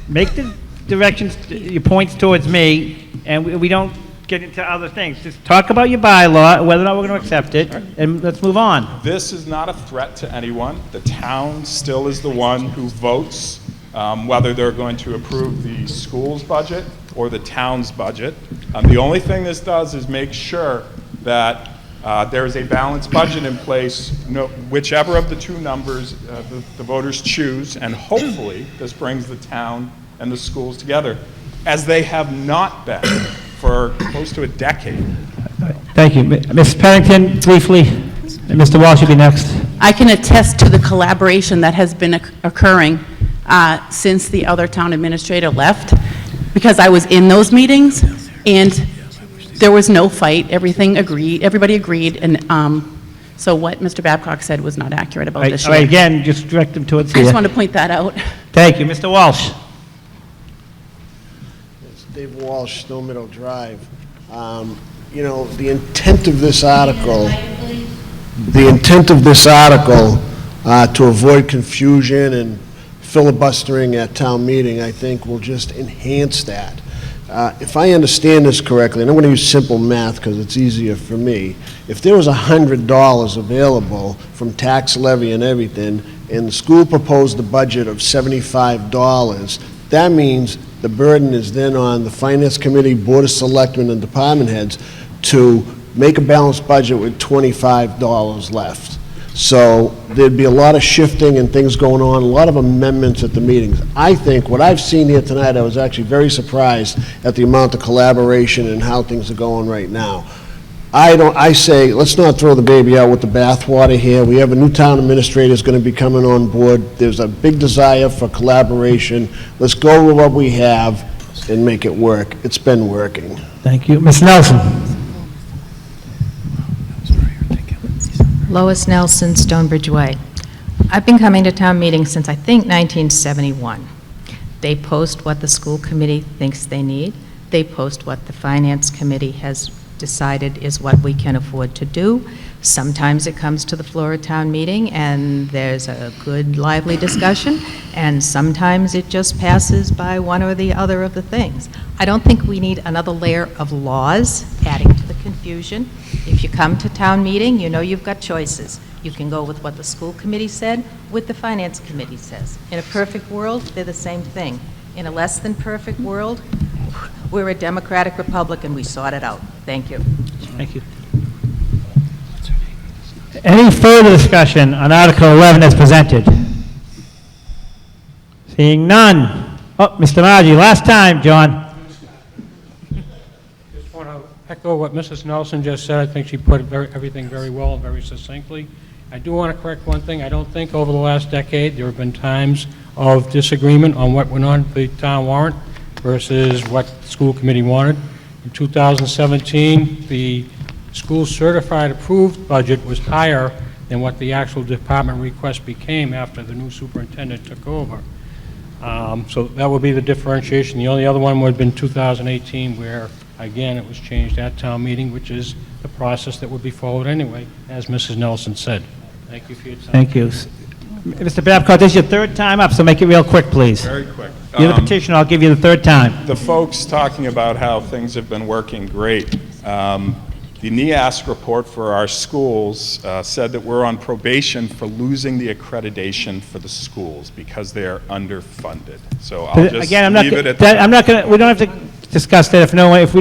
make the directions, your points towards me, and we don't get into other things. Just talk about your bylaw, whether or not we're going to accept it, and let's move on. This is not a threat to anyone. The town still is the one who votes whether they're going to approve the school's budget or the town's budget. The only thing this does is make sure that there is a balanced budget in place, whichever of the two numbers the voters choose, and hopefully this brings the town and the schools together, as they have not been for close to a decade. Thank you. Ms. Pennington, briefly, and Mr. Walsh will be next. I can attest to the collaboration that has been occurring since the other town administrator left, because I was in those meetings, and there was no fight. Everybody agreed, and so what Mr. Babcock said was not accurate about this All year. right, again, just direct them towards I here. just want to point that out. Thank you. Mr. Walsh. Dave Walsh, Snow Meadow Drive. You know, the intent of this article, to avoid confusion and filibustering at town meeting, I think will just enhance that. If I understand this correctly, and I'm going to use simple math because it's easier for me, if there was $100 available from tax levy and everything, and the school proposed a budget of $75, that means the burden is then on the Finance Committee, Board of Selectmen, and department heads to make a balanced budget with $25 left. So there'd be a lot of shifting and things going on, a lot of amendments at the meetings. I think what I've seen here tonight, I was actually very surprised at the amount of collaboration and how things are going right now. I say, let's not throw the baby out with the bathwater here. We have a new town administrator who's going to be coming on board. There's a big desire for collaboration. Let's go with what we have and make it work. It's been working. Thank you. Ms. Nelson. Lois Nelson, Stonebridge Way. I've been coming to town meetings since I think 1971. They post what the school committee thinks they need. They post what the finance committee has decided is what we can afford to do. Sometimes it comes to the floor of town meeting and there's a good lively discussion, and sometimes it just passes by one or the other of the things. I don't think we need another layer of laws adding to the confusion. If you come to town meeting, you know you've got choices. You can go with what the school committee said, what the finance committee says. In a perfect world, they're the same thing. In a less than perfect world, we're a democratic republic and we sort it out. Thank you. Thank you. Any further discussion on Article 11 as presented? Seeing none. Oh, Mr. Margie, last time, John. Just want to echo what Mrs. Nelson just said. I think she put everything very well and very succinctly. I do want to correct one thing. I don't think over the last decade there have been times of disagreement on what went on the town warrant versus what the school committee wanted. In 2017, the school certified approved budget was higher than what the actual department request became after the new superintendent took over. So that would be the differentiation. The only other one would have been 2018, where, again, it was changed at town meeting, which is the process that would be followed anyway, as Mrs. Nelson said. Thank you for your time. Thank you. Mr. Babcock, this is your third time up, so make it real quick, please. Very quick. You're the petitioner, I'll give you the third time. The folks talking about how things have been working great. The NEASC report for our schools said that we're on probation for losing the accreditation for the schools because they are underfunded. So I'll just Again, leave it at that. I'm not going to, we don't have to discuss that we don't have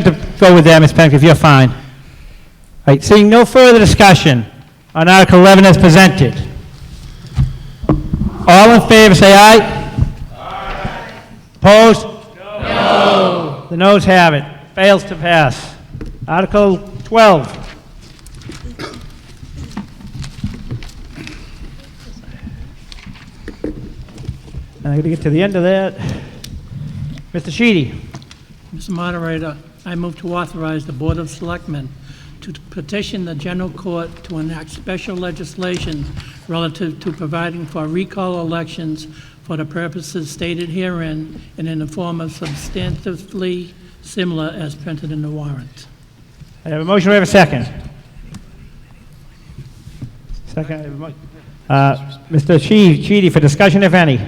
to go with that, Ms. Pennington, if you're fine. All right, seeing no further discussion on Article 11 as presented. All in favor, say aye. Aye. Opposed? No. The noes have it. Fails to pass. Article 12. I'm going to get to the end of that. Mr. Sheedy. Mr. Moderator, I move to authorize the Board of Selectmen to petition the General Court to enact special legislation relative to providing for recall elections for the purposes stated herein and in the form of substantively similar as printed in the warrant. I have a motion. Do I have a second? Second. I have a motion. Mr. Sheedy, for discussion, if any.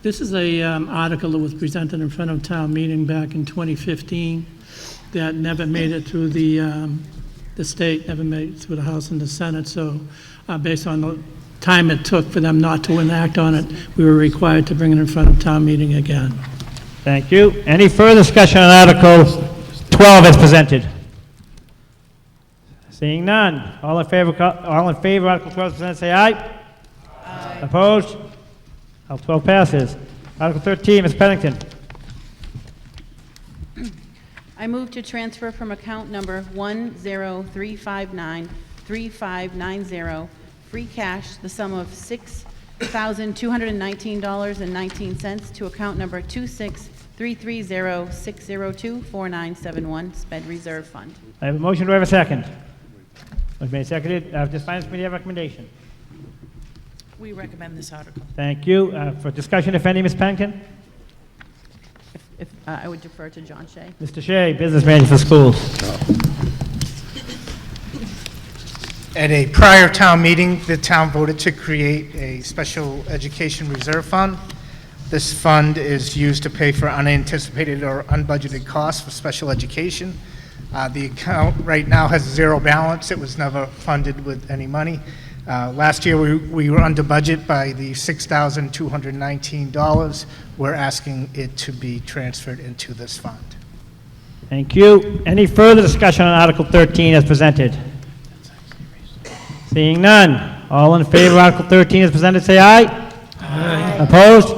This is a article that was presented in front of town meeting back in 2015 that never made it through the state, never made it through the House and the Senate. So based on the time it took for them not to enact on it, we were required to bring it in front of town meeting again. Thank you. Any further discussion on Article 12 as presented? Seeing none. All in favor, Article 12 as presented, say aye. Aye. Opposed? Article 12 passes. Article 13, Ms. Pennington. I move to transfer from account number 103593590, free cash, the sum of $6,219.19 to account number 26330602491, sped reserve fund. I have a motion. Do I have a second? Motion made, seconded. Does Finance Committee have a recommendation? We recommend this article. Thank you. For discussion, if any, Ms. Pennington? I would defer to John Shea. Mr. Shea, Business Manager for Schools. At a prior town meeting, the town voted to create a special education reserve fund. This fund is used to pay for unanticipated or unbudgeted costs for special education. The account right now has zero balance. It was never funded with any money. Last year, we were under budget by the $6,219. We're asking it to be transferred into this fund. Thank you. Any further discussion on Article 13 as presented? Seeing none. All in favor of Article 13 as presented, say aye. Aye. Opposed?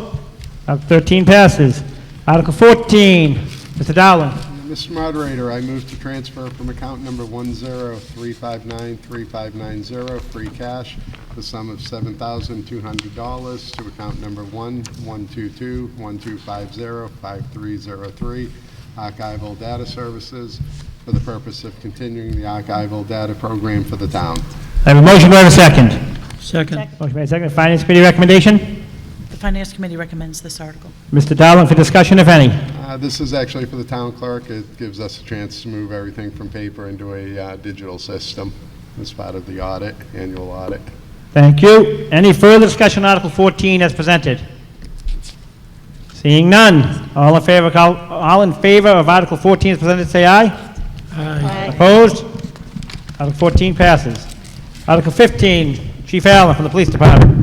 Article 13 passes. Article 14, Mr. Dowling. Mr. Moderator, I move to transfer from account number 103593590, free cash, the sum of $7,200 to account number 112212505303, Archival Data Services, for the purpose of continuing the archival data program for the town. I have a motion. Do I have a second? Second. Motion made, second. Finance Committee recommendation? The Finance Committee recommends this article. Mr. Dowling, for discussion, if any. This is actually for the town clerk. It gives us a chance to move everything from paper into a digital system as part of the audit, annual audit. Thank you. Any further discussion on Article 14 as presented? Seeing none. All in favor of Article 14 as presented, say aye. Aye. Opposed? Article 14 passes. Article 15, Chief Allen from the Police Department.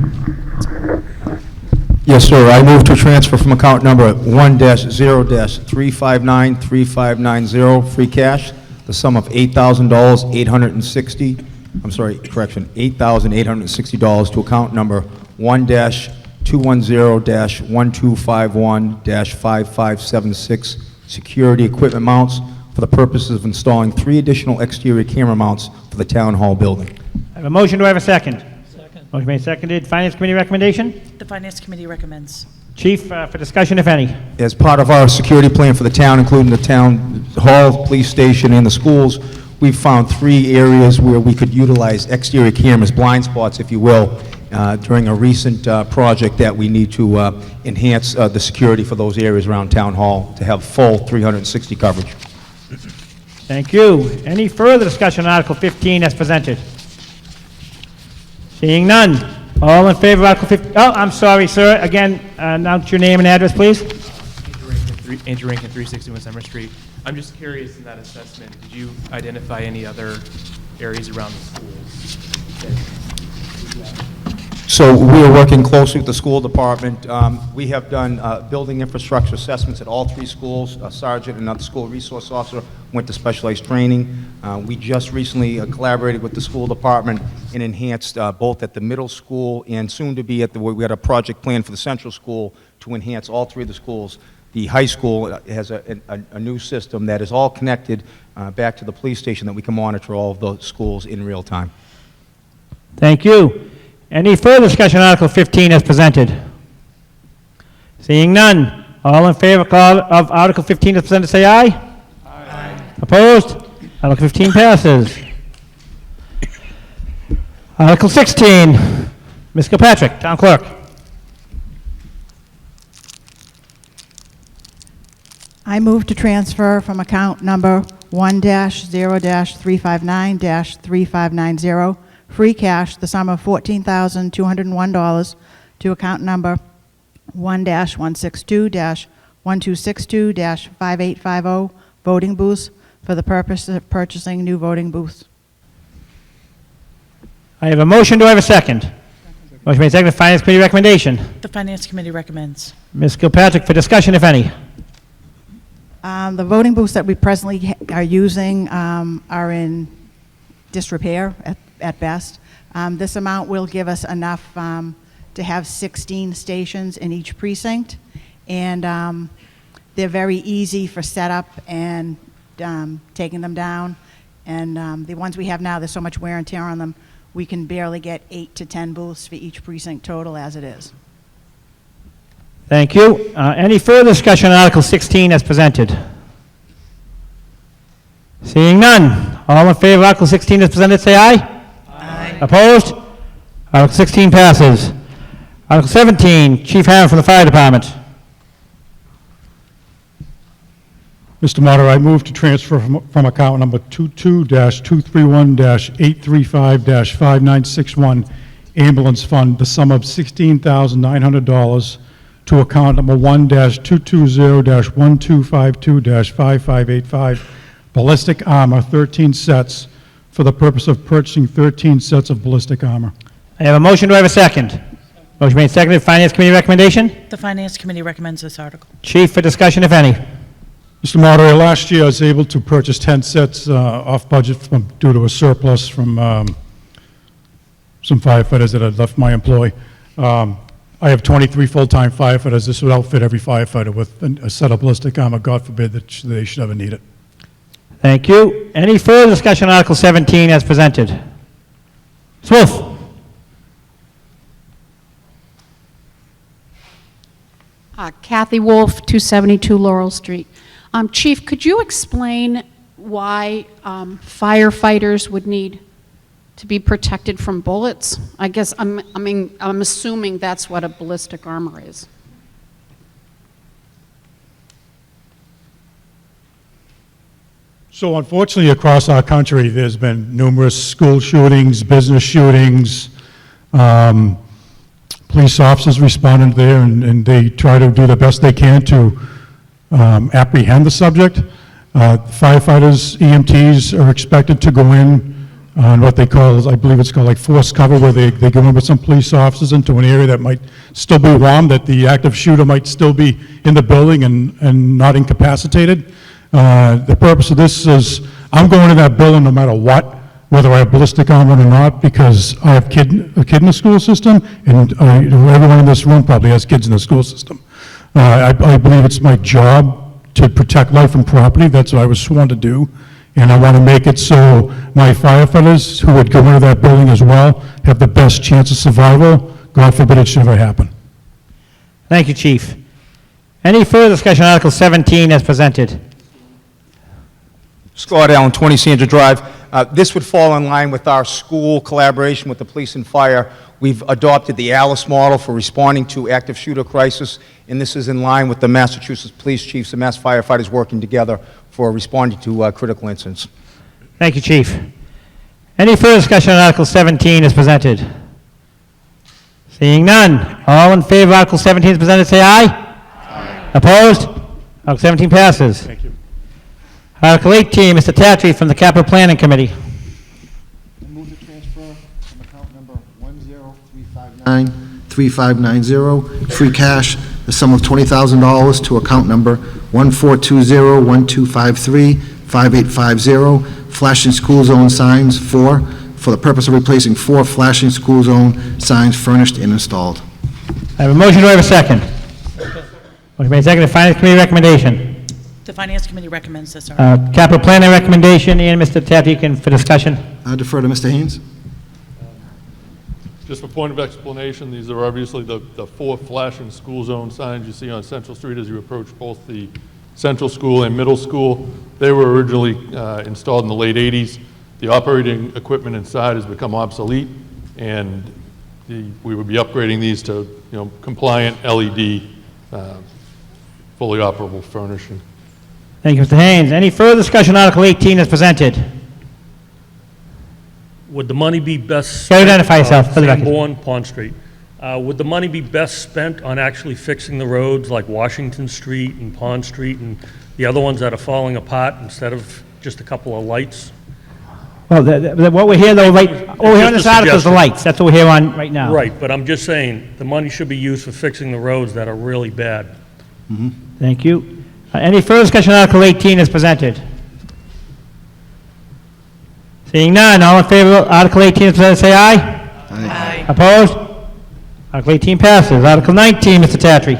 Yes, sir. I move to transfer from account number 1-0-359-3590, free cash, the sum of $8,860 to account number 1-210-1251-5576, security equipment mounts, for the purposes of installing 3 additional exterior camera mounts for the town hall building. I have a motion. Do I have a second? Second. Motion made, seconded. Finance Committee recommendation? The Finance Committee recommends. Chief, for discussion, if any. As part of our security plan for the town, including the town hall, police station, and the schools, we've found 3 areas where we could utilize exterior cameras, blind spots, if you will, during a recent project that we need to enhance the security for those areas around town hall to have full 360 coverage. Thank you. Any further discussion on Article 15 as presented? Seeing none. All in favor of Article 15? Oh, I'm sorry, sir. Again, announce your name and address, please. Andrew Rankin, 361 Summer Street. I'm just curious, in that assessment, did you identify any other areas around the schools? So we are working closely with the school department. We have done building infrastructure assessments at all 3 schools. A sergeant and another school resource officer went to specialized training. We just recently collaborated with the school department and enhanced both at the middle school and soon to be at the, we had a project plan for the central school to enhance all 3 of the schools. The high school has a new system that is all connected back to the police station that we can monitor all of the schools in real time. Thank you. Any further discussion on Article 15 as presented? Seeing none, all in favor of Article 15 as presented, say aye. Aye. Opposed? Article 15 passes. Article 16, Ms. Kilpatrick, Town Clerk. I move to transfer from account number 1-0-359-3590, free cash, the sum of $14,201 to account number 1-162-1262-5850, voting booths, for the purpose of purchasing new voting booths. I have a motion. Do I have a second? Motion made second. Finance Committee recommendation. The Finance Committee recommends. Ms. Kilpatrick for discussion, if any. The voting booths that we presently are using are in disrepair at best. This amount will give us enough to have 16 stations in each precinct, and they're very easy for setup and taking them down. And the ones we have now, there's so much wear and tear on them, we can barely get 8 to 10 booths for each precinct total as it is. Thank you. Any further discussion on Article 16 as presented? Seeing none, all in favor of Article 16 as presented, say aye. Aye. Opposed? Article 16 passes. Article 17, Chief Harron from the Fire Department. Mr. Moderator, I move to transfer from account number 22-231-835-5961 ambulance fund the sum of $16,900 to account number 1-220-1252-5585 ballistic armor, 13 sets, for the purpose of purchasing 13 sets of ballistic armor. I have a motion. Do I have a second? Motion made seconded. Finance Committee recommendation. The Finance Committee recommends this article. Chief for discussion, if any. Mr. Moderator, last year I was able to purchase 10 sets off budget due to a surplus from some firefighters that had left my employ. I have 23 full-time firefighters. This would outfit every firefighter with a set of ballistic armor, God forbid that they should ever need it. Thank you. Any further discussion on Article 17 as presented? Ms. Wolf. Kathy Wolf, 272 Laurel Street. Chief, could you explain why firefighters would need to be protected from bullets? I guess I'm assuming that's what a ballistic armor is. So unfortunately, across our country, there's been numerous school shootings, business shootings. Police officers responded there, and they try to do the best they can to apprehend the subject. Firefighters, EMTs are expected to go in on what they call, I believe it's called like forced cover, where they go in with some police officers into an area that might still be warm, that the active shooter might still be in the building and not incapacitated. The purpose of this is I'm going to that building no matter what, whether I have ballistic armor or not, because I have a kid in the school system, and everyone in this room probably has kids in the school system. I believe it's my job to protect life and property. That's what I was sworn to do. And I want to make it so my firefighters who would go into that building as well have the best chance of survival. God forbid it should ever happen. Thank you, Chief. Any further discussion on Article 17 as presented? Scott Allen, 20 Sandra Drive. This would fall in line with our school collaboration with the police and fire. We've adopted the ALICE model for responding to active shooter crisis, and this is in line with the Massachusetts police chiefs and mass firefighters working together for responding to critical incidents. Thank you, Chief. Any further discussion on Article 17 as presented? Seeing none, all in favor of Article 17 as presented, say aye. Aye. Opposed? Article 17 passes. Thank you. Article 18, Mr. Tatry from the Capital Planning Committee. I move to transfer from account number 10359-3590, free cash, the sum of $20,000 to account number 1420-1253-5850, flashing school zone signs, for the purpose of replacing 4 flashing school zone signs furnished and installed. I have a motion. Do I have a second? Motion made second. Finance Committee recommendation. The Finance Committee recommends this article. Capital Planning recommendation, and Mr. Tatry can for discussion. I defer to Mr. Haynes. Just for point of explanation, these are obviously the 4 flashing school zone signs you see on Central Street as you approach both the Central School and Middle School. They were originally installed in the late 80s. The operating equipment inside has become obsolete, and we would be upgrading these to, compliant LED, fully operable furnishing. Thank you, Mr. Haynes. Any further discussion on Article 18 as presented? Would the money be best Can you spent... identify yourself for the record? Sanborn, Pond Street. Would the money be best spent on actually fixing the roads like Washington Street and Pond Street and the other ones that are falling apart instead of just a couple of lights? Well, what we're here, though, what we're here on this article is the lights. That's what we're here on right now. Right, but I'm just saying, the money should be used for fixing the roads that are really bad. Thank you. Any further discussion on Article 18 as presented? Seeing none, all in favor of Article 18 as presented, say aye. Aye. Opposed? Article 18 passes. Article 19, Mr. Tatry.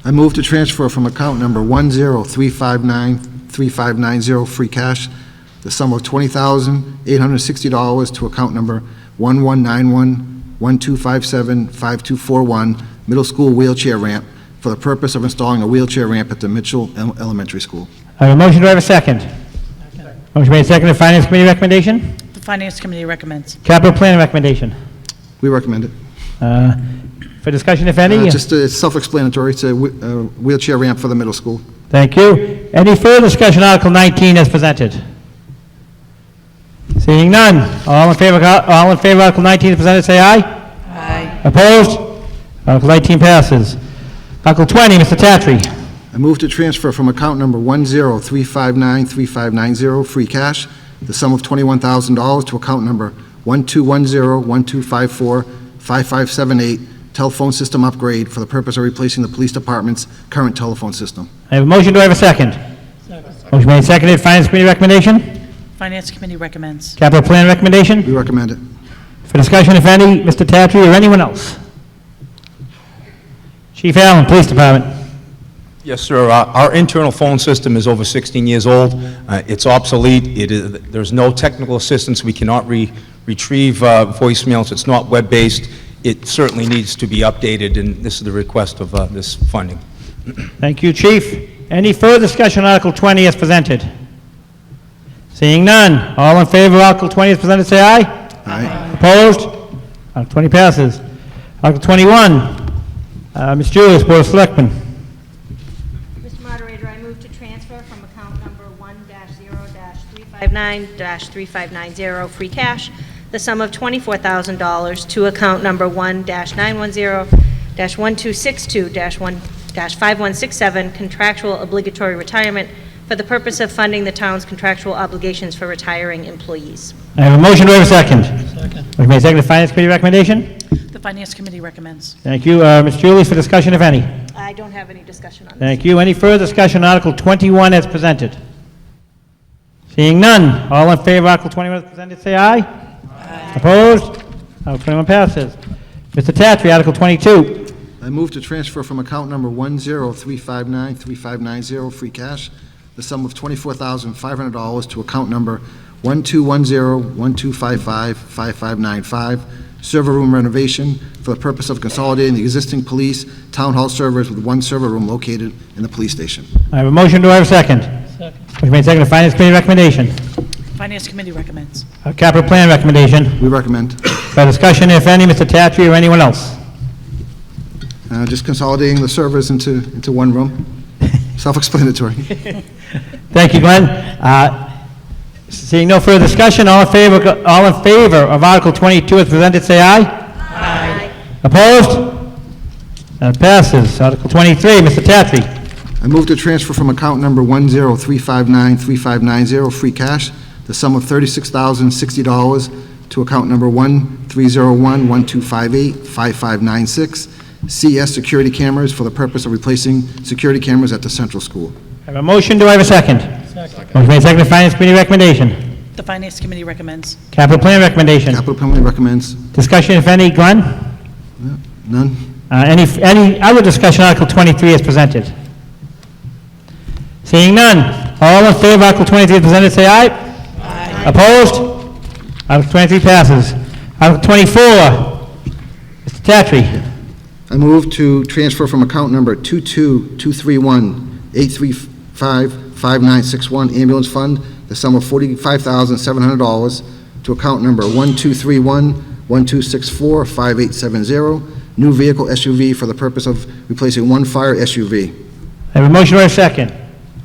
I move to transfer from account number 103593590 free cash the sum of $20,860 to account number 119112575241 middle school wheelchair ramp for the purpose of installing a wheelchair ramp at the Mitchell Elementary School. I have a motion. Do I have a second? Motion made, seconded. Finance Committee recommendation? The Finance Committee recommends. Capital Plan recommendation? We recommend it. For discussion, if any? Just it's self-explanatory. It's a wheelchair ramp for the middle school. Thank you. Any further discussion on Article 19 as presented? Seeing none, all in favor of Article 19 as presented, say aye. Aye. Opposed? Article 19 passes. Article 20, Mr. Tatry. I move to transfer from account number 103593590 free cash the sum of $21,000 to account number 121012545578 telephone system upgrade for the purpose of replacing the police department's current telephone system. I have a motion. Do I have a second? Second. Motion made, seconded. Finance Committee recommendation? Finance Committee recommends. Capital Plan recommendation? We recommend it. For discussion, if any, Mr. Tatry or anyone else? Chief Allen, Police Department. Yes, sir. Our internal phone system is over 16 years old. It's obsolete. There's no technical assistance. We cannot retrieve voicemails. It's not web-based. It certainly needs to be updated, and this is the request of this funding. Thank you, Chief. Any further discussion on Article 20 as presented? Seeing none, all in favor of Article 20 as presented, say aye. Aye. Opposed? Article 20 passes. Article 21, Ms. Julius, Board of Selectmen. Mr. Moderator, I move to transfer from account number 1-0-359-3590 free cash the sum of $24,000 to account number 1-910-1262-5167 contractual obligatory retirement for the purpose of funding the town's contractual obligations for retiring employees. I have a motion. Do I have a second? Second. Motion made, seconded. Finance Committee recommendation? The Finance Committee recommends. Thank you. Ms. Julius, for discussion, if any? I don't have any discussion on this. Thank you. Any further discussion on Article 21 as presented? Seeing none, all in favor of Article 21 as presented, say aye. Aye. Opposed? Article 21 passes. Mr. Tatry, Article 22. I move to transfer from account number 103593590 free cash the sum of $24,500 to account number 1210-1255-5595 server room renovation for the purpose of consolidating the existing police town hall servers with one server room located in the police station. I have a motion. Do I have a second? Second. Motion made, seconded. Finance Committee recommendation? Finance Committee recommends. Capital Plan recommendation? We recommend. For discussion, if any, Mr. Tatry or anyone else? Just consolidating the servers into one room. Self-explanatory. Thank you, Glenn. Seeing no further discussion, all in favor of Article 22 as presented, say aye. Aye. Opposed? That passes. Article 23, Mr. Tatry. I move to transfer from account number 103593590 free cash the sum of $36,060 to account number 130112585596 CS security cameras for the purpose of replacing security cameras at the Central School. I have a motion. Do I have a second? Second. Motion made, seconded. Finance Committee recommendation? The Finance Committee recommends. Capital Plan recommendation? Capital Plan recommends. Discussion, if any, Glenn? None. Any other discussion on Article 23 as presented? Seeing none, all in favor of Article 23 as presented, say aye. Aye. Opposed? Article 23 passes. Article 24, Mr. Tatry. I move to transfer from account number 22231-835-5961 Ambulance Fund the sum of $45,700 to account number 1231-1264-5870, new vehicle SUV for the purpose of replacing one fire SUV. I have a motion or a second?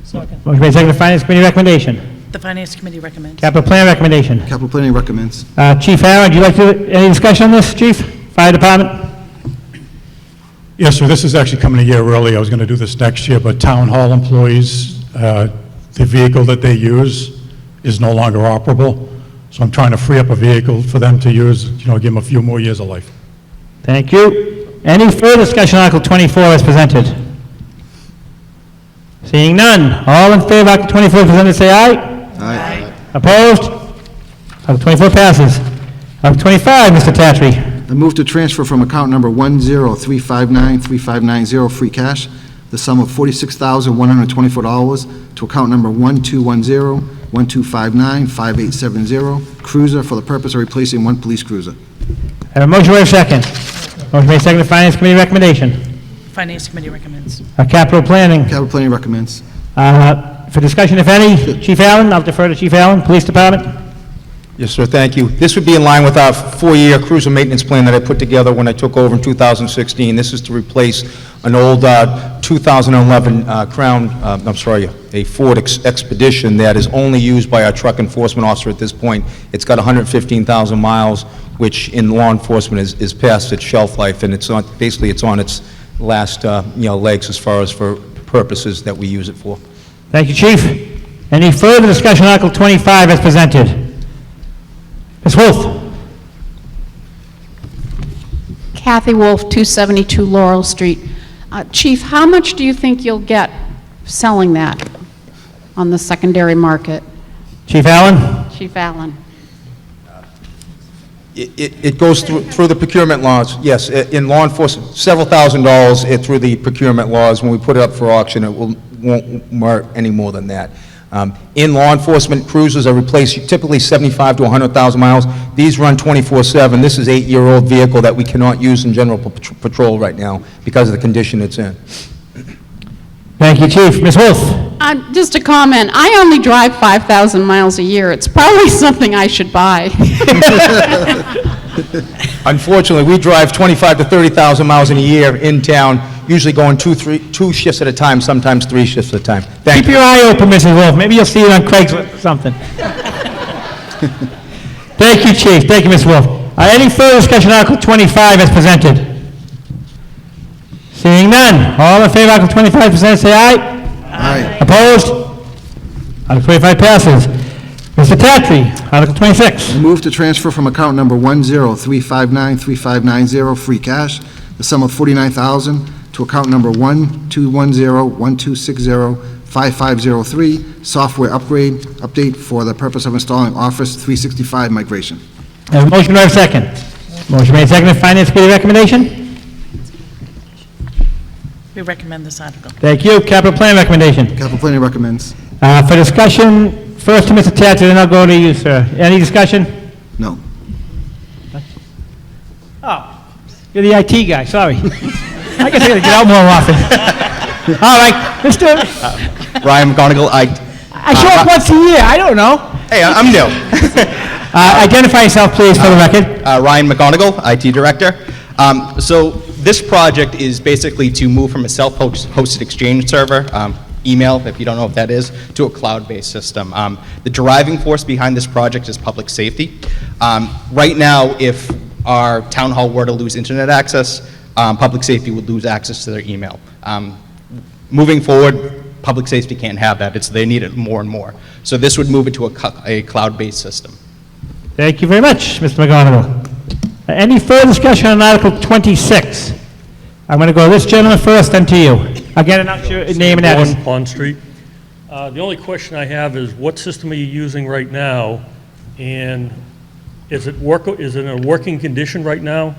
Second. Motion made second, the Finance Committee recommendation. The Finance Committee recommends. Capital Plan recommendation. Capital Planning recommends. Chief Allen, would you like to, any discussion on this, Chief? Fire Department? Yes, sir, this is actually coming a year early. I was going to do this next year, but town hall employees, the vehicle that they use is no longer operable. So I'm trying to free up a vehicle for them to use, give them a few more years of life. Thank you. Any further discussion on Article 24 as presented? Seeing none. All in favor of Article 24 as presented, say aye. Aye. Opposed? Article 24 passes. Article 25, Mr. Tatry. I move to transfer from account number 10359-3590 free cash the sum of $46,124 to account number 1210-1259-5870 cruiser for the purpose of replacing one police cruiser. I have a motion, we have a second. Motion made second, the Finance Committee recommendation. Finance Committee recommends. Capital Planning. Capital Planning recommends. For discussion, if any, Chief Allen, I'll defer to Chief Allen, Police Department. Yes, sir, thank you. This would be in line with our four-year cruiser maintenance plan that I put together when I took over in 2016. This is to replace an old 2011 a Ford Expedition that is only used by our truck enforcement officer at this point. It's got 115,000 miles, which in law enforcement is past its shelf life, and it's on its last legs as far as for purposes that we use it for. Thank you, Chief. Any further discussion on Article 25 as presented? Ms. Wolf. Kathy Wolf, 272 Laurel Street. Chief, how much do you think you'll get selling that on the secondary market? Chief Allen? Chief Allen. It goes through the procurement laws, yes. In law enforcement, several $1,000s through the procurement laws. When we put it up for auction, it won't mark any more than that. In law enforcement, cruisers are replaced typically 75 to 100,000 miles. These run 24/7. This is an 8-year-old vehicle that we cannot use in general patrol right now because of the condition it's in. Thank you, Chief. Ms. Wolf. Just a comment. I only drive 5,000 miles a year. It's probably something I should buy. Unfortunately, we drive 25 to 30,000 miles in a year in town, usually going two shifts at a time, sometimes 3 shifts at a time. Keep your eye open, Mrs. Wolf. Maybe you'll see it on Craigslist or something. Thank you, Chief. Thank you, Ms. Wolf. Any further discussion on Article 25 as presented? Seeing none. All in favor of Article 25 as presented, say aye. Aye. Opposed? Article 25 passes. Mr. Tatry, Article 26. I move to transfer from account number 10359-3590 free cash the sum of $49,000 to account number 1210-1260-5503 software update for the purpose of installing Office 365 migration. I have a motion, do I have a second? Motion made, seconded, Finance Committee recommendation. We recommend this article. Thank you. Capital Plan recommendation. Capital Planning recommends. For discussion, first to Mr. Tatry, then I'll go to you, sir. Any discussion? No. Oh, you're the IT guy, sorry. I guess I gotta get out more often. All right, let's do it. Ryan McGonigal, I show up once a year, I don't know. Hey, I'm new. Identify yourself, please, for the record. Ryan McGonigal, IT Director. So this project is basically to move from a self-hosted Exchange server, email, if you don't know what that is, to a cloud-based system. The driving force behind this project is public safety. Right now, if our town hall were to lose internet access, public safety would lose access to their email. Moving forward, public safety can't have that. They need it more and more. So this would move it to a cloud-based system. Thank you very much, Mr. McGonigal. Any further discussion on Article 26? I'm going to go to this gentleman first, then to you. Again, announce your name and address. Pond Street. The only question I have is, what system are you using right now? And is it in a working condition right now?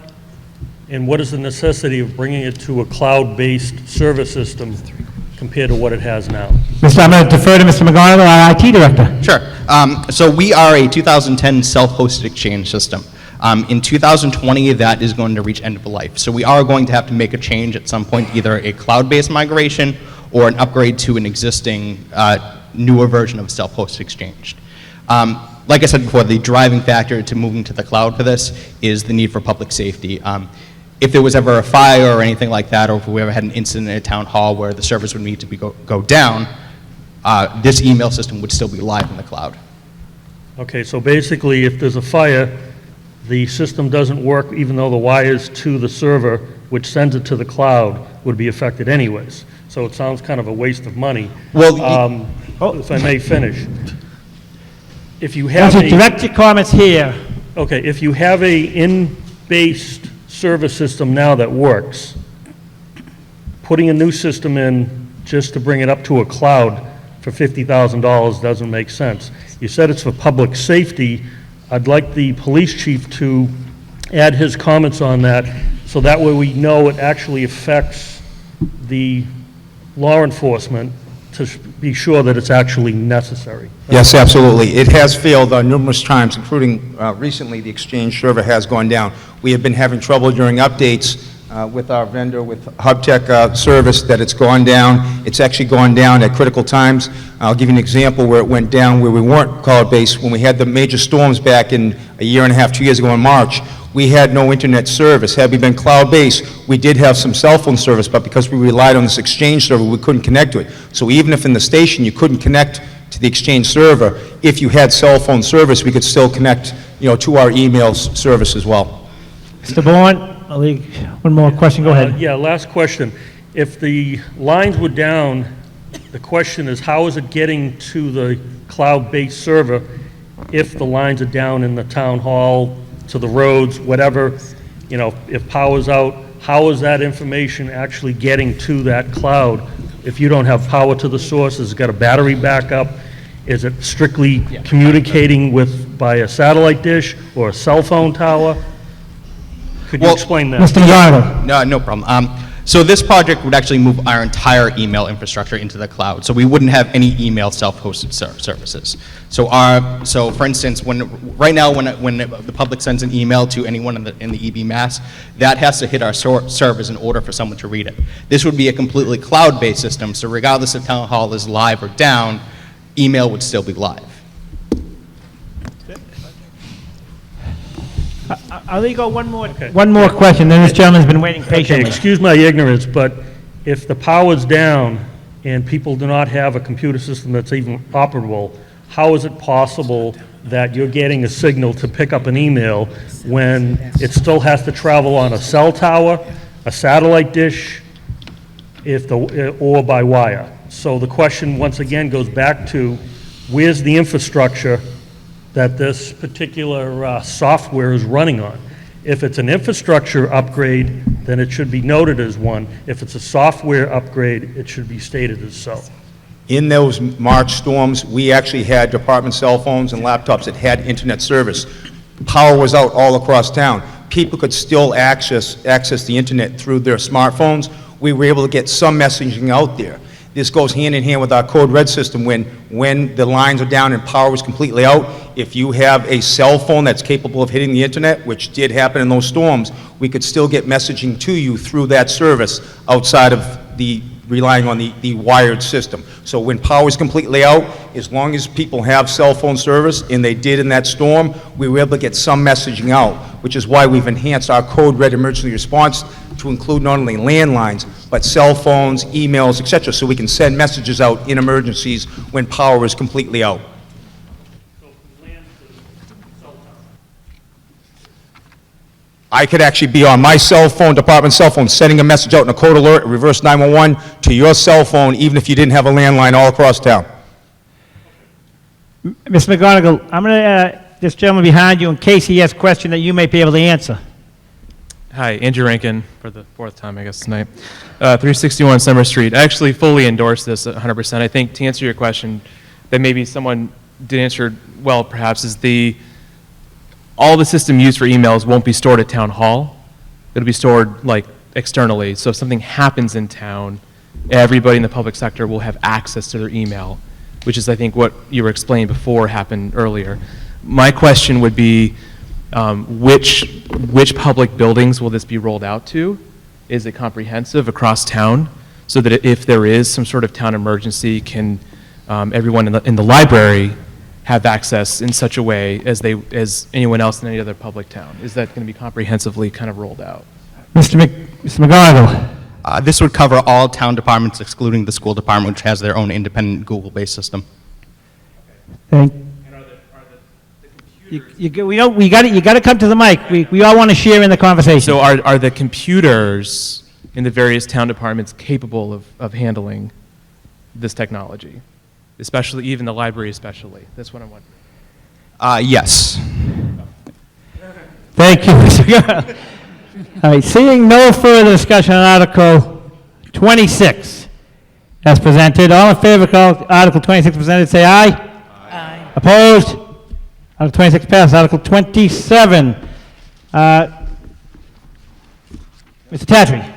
And what is the necessity of bringing it to a cloud-based service system compared to what it has now? I'm going to defer to Mr. McGonigal, our IT Director. Sure. So we are a 2010 self-hosted Exchange system. In 2020, that is going to reach end of life. So we are going to have to make a change at some point, either a cloud-based migration or an upgrade to an existing newer version of self-hosted Exchange. Like I said before, the driving factor to moving to the cloud for this is the need for public safety. If there was ever a fire or anything like that, or if we ever had an incident at a town hall where the servers would need to go down, this email system would still be live in the cloud. Okay, so basically, if there's a fire, the system doesn't work even though the wires to the server, which sends it to the cloud, would be affected anyways. So it sounds kind of a waste of money. Well, if I may finish. If you have Direct your comments here. Okay, if you have a in-based server system now that works, putting a new system in just to bring it up to a cloud for $50,000 doesn't make sense. You said it's for public safety. I'd like the police chief to add his comments on that, so that way we know it actually affects the law enforcement to be sure that it's actually necessary. Yes, absolutely. It has failed numerous times, including recently the Exchange server has gone down. We have been having trouble during updates with our vendor, with HubTech service, that it's gone down. It's actually gone down at critical times. I'll give you an example where it went down where we weren't cloud-based. When we had the major storms back in a year and a half, 2 years ago in March, we had no internet service. Had we been cloud-based, we did have some cell phone service, but because we relied on this Exchange server, we couldn't connect to it. So even if in the station you couldn't connect to the Exchange server, if you had cell phone service, we could still connect, to our email service as well. Mr. Bourne, one more question, go ahead. Yeah, last question. If the lines were down, the question is, how is it getting to the cloud-based server if the lines are down in the town hall, to the roads, whatever, if power's out, how is that information actually getting to that cloud if you don't have power to the source? Has it got a battery backup? Is it strictly communicating by a satellite dish or a cell phone tower? Could you explain that? Mr. McGonigal. No problem. So this project would actually move our entire email infrastructure into the cloud. So we wouldn't have any email self-hosted services. So for instance, right now when the public sends an email to anyone in the EBMAS, that has to hit our servers in order for someone to read it. This would be a completely cloud-based system, so regardless if town hall is live or down, email would still be live. I'll let you go one more question, then this gentleman's been waiting patiently. Okay, excuse my ignorance, but if the power's down and people do not have a computer system that's even operable, how is it possible that you're getting a signal to pick up an email when it still has to travel on a cell tower, a satellite dish, or by wire? So the question, once again, goes back to, where's the infrastructure that this particular software is running on? If it's an infrastructure upgrade, then it should be noted as one. If it's a software upgrade, it should be stated as so. In those March storms, we actually had department cell phones and laptops that had internet service. Power was out all across town. People could still access the internet through their smartphones. We were able to get some messaging out there. This goes hand in hand with our code red system when the lines are down and power is completely out. If you have a cell phone that's capable of hitting the internet, which did happen in those storms, we could still get messaging to you through that service outside of relying on the wired system. So when power is completely out, as long as people have cell phone service, and they did in that storm, we were able to get some messaging out, which is why we've enhanced our code red emergency response to include not only landlines, but cell phones, emails, etc., so we can send messages out in emergencies when power is completely out. I could actually be on my cell phone, department cell phone, sending a message out in a code alert, reverse 911, to your cell phone, even if you didn't have a landline all across town. Ms. McGonigal, I'm going to this gentleman behind you in case he has a question that you may be able to answer. Hi, Andrew Rankin, for the fourth time, I guess, tonight. 361 Summer Street. I actually fully endorse this 100%. I think to answer your question, that maybe someone did answer well, perhaps, is all the system used for emails won't be stored at town hall. It'll be stored externally. So if something happens in town, everybody in the public sector will have access to their email, which is, I think, what you were explaining before happened earlier. My question would be, which public buildings will this be rolled out to? Is it comprehensive across town? So that if there is some sort of town emergency, can everyone in the library have access in such a way as anyone else in any other public town? Is that going to be comprehensively kind of rolled out? Mr. McGonigal. This would cover all town departments excluding the school department, which has their own independent Google-based system. Thank you got to come to the mic. We all want to share in the conversation. So are the computers in the various town departments capable of handling this technology? Especially, even the library especially? That's what I'm wondering. Yes. Thank you, Mr. Garland. All right, seeing no further discussion on Article 26 as presented, all in favor of Article 26 presented, say aye. Aye. Opposed? Article 26 passed. Article 27. Mr. Tatry.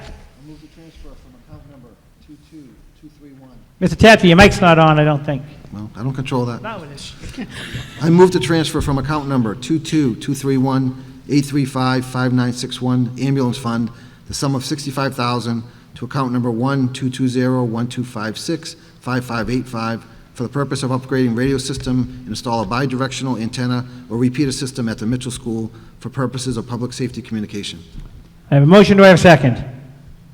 Mr. Tatry, your mic's not on, I don't think. Well, I don't control that. No, it is. I move to transfer from account number 22231-835-5961 Ambulance Fund the sum of $65,000 to account number 1-220-1256-5585 for the purpose of upgrading radio system and install a bidirectional antenna or repeater system at the Mitchell School for purposes of public safety communication. I have a motion, do I have a second?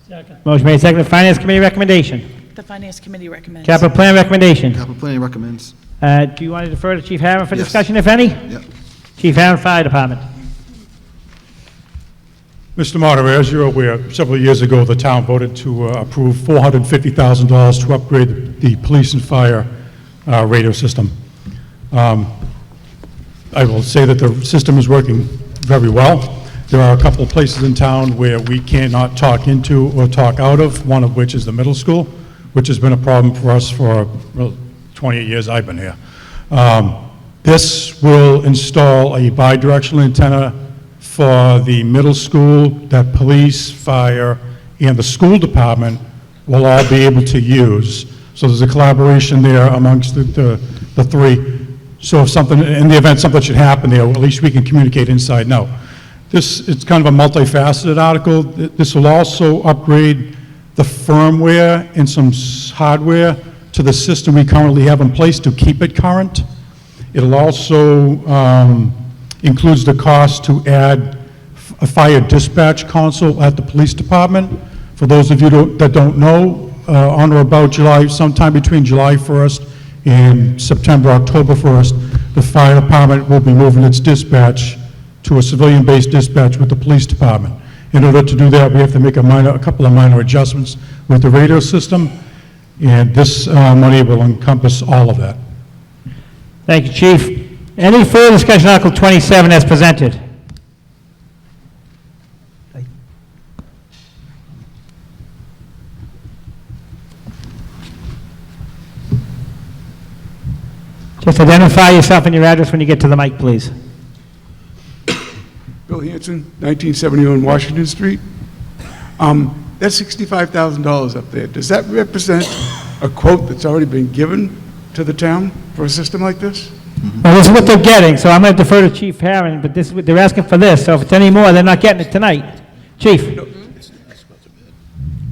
Second. Motion made, seconded. Finance Committee recommendation. The Finance Committee recommends. Capital Plan recommendation. Capital Planning recommends. Do you want to defer to Chief Harron for Yes. discussion, if any? Yep. Chief Harron, Fire Department. Mr. Moderator, as you're aware, several years ago, the town voted to approve $450,000 to upgrade the police and fire radio system. I will say that the system is working very well. There are a couple of places in town where we cannot talk into or talk out of, one of which is the middle school, which has been a problem for us for 28 years I've been here. This will install a bidirectional antenna for the middle school that police, fire, and the school department will all be able to use. So there's a collaboration there amongst the three. So if something, in the event something should happen there, at least we can communicate inside and out. It's kind of a multifaceted article. This will also upgrade the firmware and some hardware to the system we currently have in place to keep it current. It'll also includes the cost to add a fire dispatch console at the police department. For those of you that don't know, on or about sometime between July 1st and October 1st, the fire department will be moving its dispatch to a civilian-based dispatch with the police department. In order to do that, we have to make a couple of minor adjustments with the radio system, and this money will encompass all of that. Thank you, Chief. Any further discussion on Article 27 as presented? Just identify yourself and your address when you get to the mic, please. Bill Hanson, 1971 Washington Street. That's $65,000 up there. Does that represent a quote that's already been given to the town for a system like this? Well, this is what they're getting, so I'm going to defer to Chief Harron, but they're asking for this, so if it's any more, they're not getting it tonight. Chief?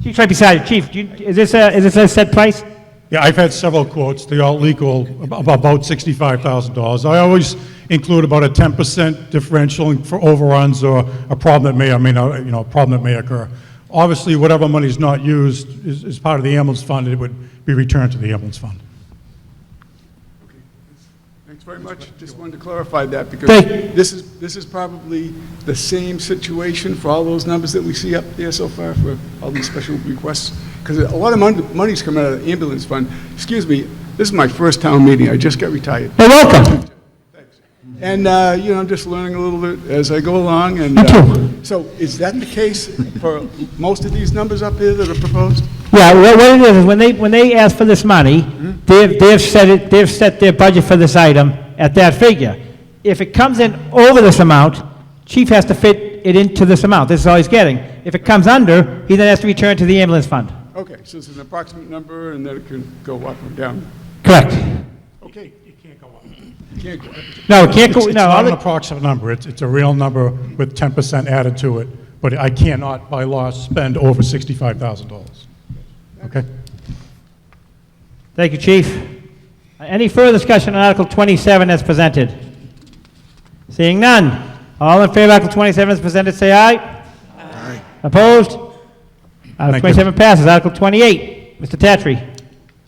Chief's right beside you. Chief, is this a set price? Yeah, I've had several quotes. They all equal about $65,000. I always include about a 10% differential for overruns or a problem that may or may not, a problem that may occur. Obviously, whatever money is not used is part of the ambulance fund. It would be returned to the ambulance fund. Thanks very much. Just wanted to clarify that because this is probably the same situation for all those numbers that we see up there so far for all these special requests. Because a lot of money's coming out of the ambulance fund. Excuse me, this is my first town meeting. I just got retired. You're welcome. And, I'm just learning a little bit as I go along. And so is that the case for most of these numbers up here that are proposed? Yeah, what it is when they ask for this money, they've set their budget for this item at that figure. If it comes in over this amount, Chief has to fit it into this amount. This is all he's getting. If it comes under, he then has to return to the ambulance fund. Okay, so it's an approximate number and then it can go up or down. Correct. Okay. No, it can't go, It's no, not an other- approximate number, it's a real number with 10% added to it, but I cannot, by law, spend over $65,000. Okay? Thank you, Chief. Any further discussion on Article 27 as presented? Seeing none. All in favor of Article 27 as presented, say aye. Aye. Opposed? Article you. 27 passes. Article 28, Mr. Tatry.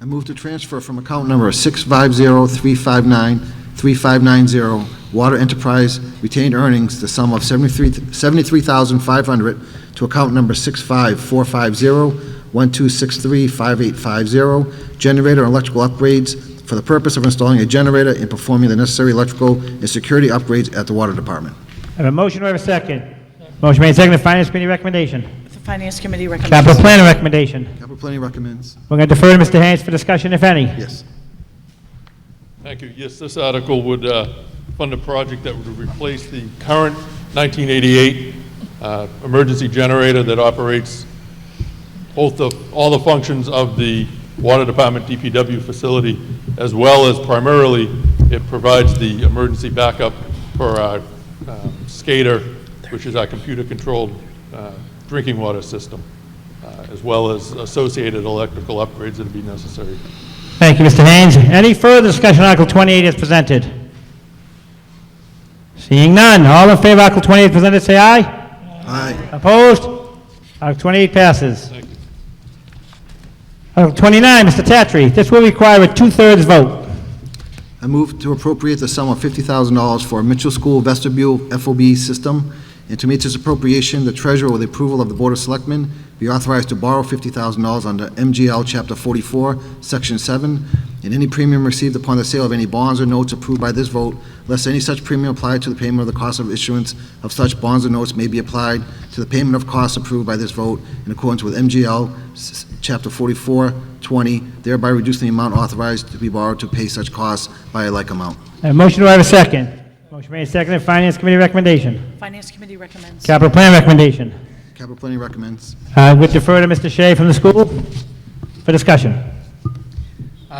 I move to transfer from account number 650-359-3590, Water Enterprise retained earnings, the sum of $73,500 to account number 65450-1263-5850, generator and electrical upgrades for the purpose of installing a generator and performing the necessary electrical and security upgrades at the Water Department. I have a motion, do I have a second? Motion made, seconded, Finance Committee recommendation. The Finance Committee recommends. Capital Planning recommendation. Capital Planning recommends. We're going to defer to Mr. Haynes for discussion, if any. Yes. Thank you. Yes, this article would fund a project that would replace the current 1988 emergency generator that operates all the functions of the Water Department DPW facility, as well as primarily it provides the emergency backup for our SCADA, which is our computer-controlled drinking water system, as well as associated electrical upgrades that would be necessary. Thank you, Mr. Haynes. Any further discussion on Article 28 as presented? Seeing none. All in favor of Article 28 as presented, say aye. Aye. Opposed? Article 28 passes. Thank you. Article 29, Mr. Tatry. This will require a two-thirds vote. I move to appropriate the sum of $50,000 for a Mitchell School vestibule FOB system, and to meet this appropriation, the treasurer, with the approval of the Board of Selectmen, be authorized to borrow $50,000 under MGL Chapter 44, Section 7, and any premium received upon the sale of any bonds or notes approved by this vote, less any such premium applied to the payment of the cost of issuance of such bonds or notes may be applied to the payment of costs approved by this vote in accordance with MGL Chapter 44-20, thereby reducing the amount authorized to be borrowed to pay such costs by a like amount. A motion, do I have a second? Motion made, seconded, Finance Committee recommendation. Finance Committee recommends. Capital Plan recommendation. Capital Planning recommends. Would defer to Mr. Shea from the school for discussion.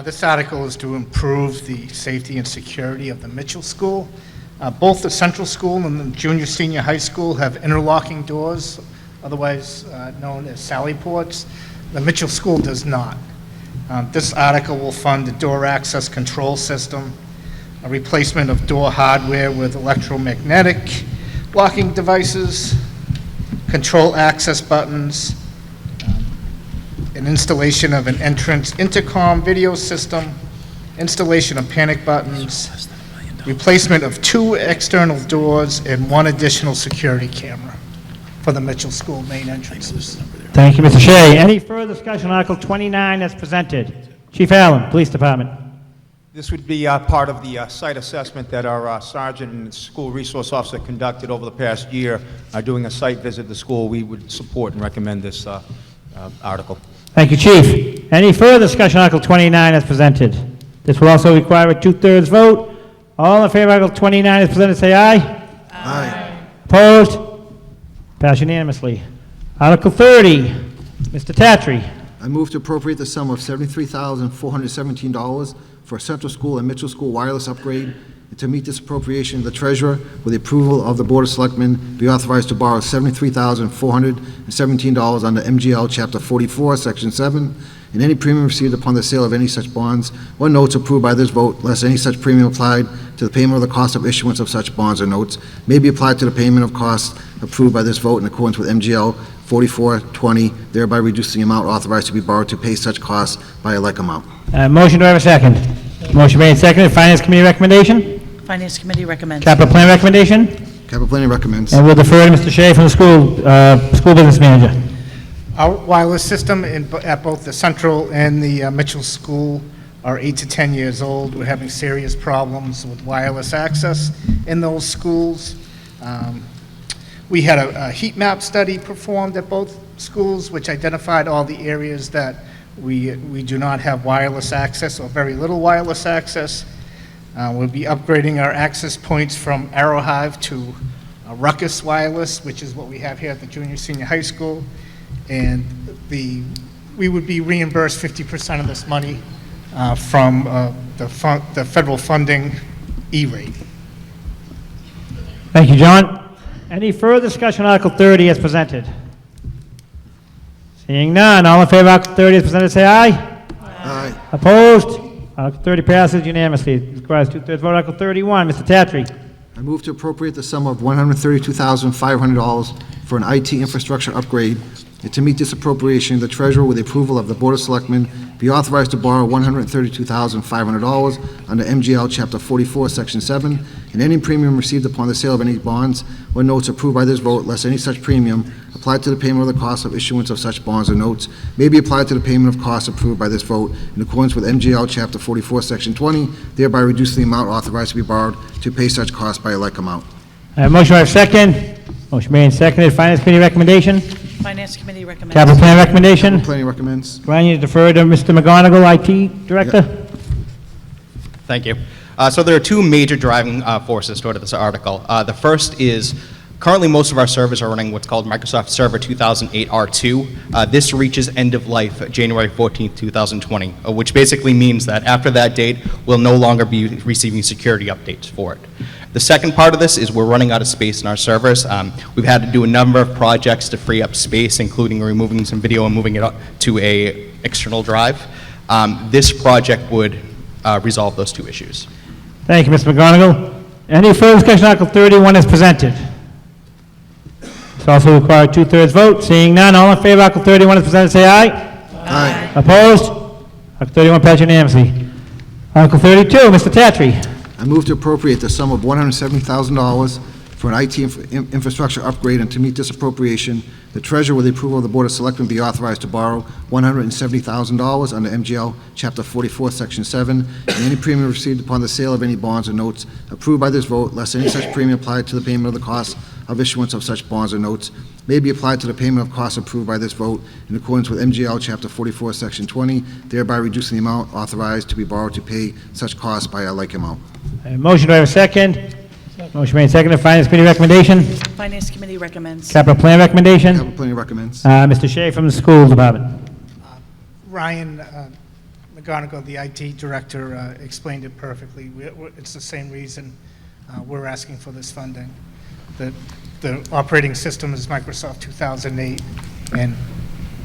This article is to improve the safety and security of the Mitchell School. Both the Central School and the Junior Senior High School have interlocking doors, otherwise known as sally ports. The Mitchell School does not. This article will fund the door access control system, a replacement of door hardware with electromagnetic locking devices, control access buttons, an installation of an entrance intercom video system, installation of panic buttons, replacement of 2 external doors, and 1 additional security camera for the Mitchell School main entrances. Thank you, Mr. Shea. Any further discussion on Article 29 as presented? Chief Allen, Police Department. This would be part of the site assessment that our sergeant and school resource officer conducted over the past year, doing a site visit to the school. We would support and recommend this article. Thank you, Chief. Any further discussion on Article 29 as presented? This will also require a two-thirds vote. All in favor of Article 29 as presented, say aye. Aye. Opposed? Passed unanimously. Article 30, Mr. Tatry. I move to appropriate the sum of $73,417 for a Central School and Mitchell School wireless upgrade, and to meet this appropriation, the treasurer, with the approval of the Board of Selectmen, be authorized to borrow $73,417 under MGL Chapter 44, Section 7, and any premium received upon the sale of any such bonds or notes approved by this vote, less any such premium applied to the payment of the cost of issuance of such bonds or notes, may be applied to the payment of costs approved by this vote in accordance with MGL 44-20, thereby reducing the amount authorized to be borrowed to pay such costs by a like amount. Motion, do I have a second? Motion made and seconded. Finance Committee recommendation? Finance Committee recommends. Capital Plan recommendation? Capital Planning recommends. And we'll defer to Mr. Shea from the school business manager. Our wireless system at both the Central and the Mitchell School are 8 to 10 years old. We're having serious problems with wireless access in those schools. We had a heat map study performed at both schools, which identified all the areas that we do not have wireless access or very little wireless access. We'll be upgrading our access points from Arrowhive to Ruckus Wireless, which is what we have here at the Junior Senior High School. And we would be reimbursed 50% of this money from the federal funding E-rate. Thank you, John. Any further discussion on Article 30 as presented? Seeing none, all in favor of Article 30 as presented, say aye. Aye. Opposed? Article 30 passes unanimously. It requires two-thirds vote. Article 31, Mr. Tatry. I move to appropriate the sum of $132,500 for an IT infrastructure upgrade, and to meet this appropriation, the treasurer, with the approval of the Board of Selectmen, be authorized to borrow $132,500 under MGL Chapter 44, Section 7, and any premium received upon the sale of any bonds or notes approved by this vote, less any such premium applied to the payment of the cost of issuance of such bonds or notes may be applied to the payment of costs approved by this vote in accordance with MGL Chapter 44, Section 20, thereby reducing the amount authorized to be borrowed to pay such costs by a like amount. I have a motion, I have a second. Motion made and seconded. Finance Committee recommendation? Finance Committee recommends. Capital Plan recommendation? Planning recommends. Ryan, you defer to Mr. McGonigal, IT Director? Thank you. So there are two major driving forces toward this article. The first is currently most of our servers are running what's called Microsoft Server 2008 R2. This reaches end of life January 14th, 2020, which basically means that after that date, we'll no longer be receiving security updates for it. The second part of this is we're running out of space in our servers. We've had to do a number of projects to free up space, including removing some video and moving it up to a external drive. This project would resolve those two issues. Thank you, Mr. McGonigal. Any further discussion on Article 31 as presented? It's also required two-thirds vote. Seeing none, all in favor of Article 31 as presented, say aye. Aye. Opposed? Article 31 passes unanimously. Article 32, Mr. Tatry. I move to appropriate the sum of $170,000 for an IT infrastructure upgrade, and to meet this appropriation, the treasurer, with the approval of the Board of Selectmen, be authorized to borrow $170,000 under MGL Chapter 44, Section 7, and any premium received upon the sale of any bonds or notes approved by this vote, less any such premium applied to the payment of the cost of issuance of such bonds or notes may be applied to the payment of costs approved by this vote in accordance with MGL Chapter 44, Section 20, thereby reducing the amount authorized to be borrowed to pay such costs by a like amount. Motion, do I have a second? Motion made and seconded. Finance Committee recommendation? Finance Committee recommends. Capital Plan recommendation? Capital Planning recommends. Mr. Shea from the School Department. Ryan McGonigal, the IT Director, explained it perfectly. It's the same reason we're asking for this funding. The operating system is Microsoft 2008, and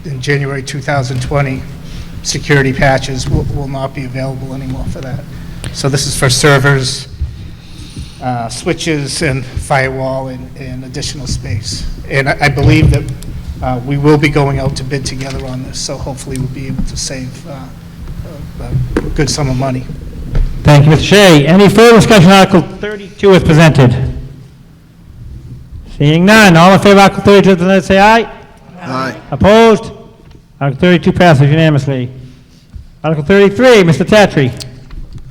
in January 2020, security patches will not be available anymore for that. So this is for servers, switches, and firewall, and additional space. And I believe that we will be going out to bid together on this, so hopefully we'll be able to save a good sum of money. Thank you, Mr. Shea. Any further discussion on Article 32 as presented? Seeing none, all in favor of Article 32 as presented, say aye. Aye. Opposed? Article 32 passes unanimously. Article 33, Mr. Tatry.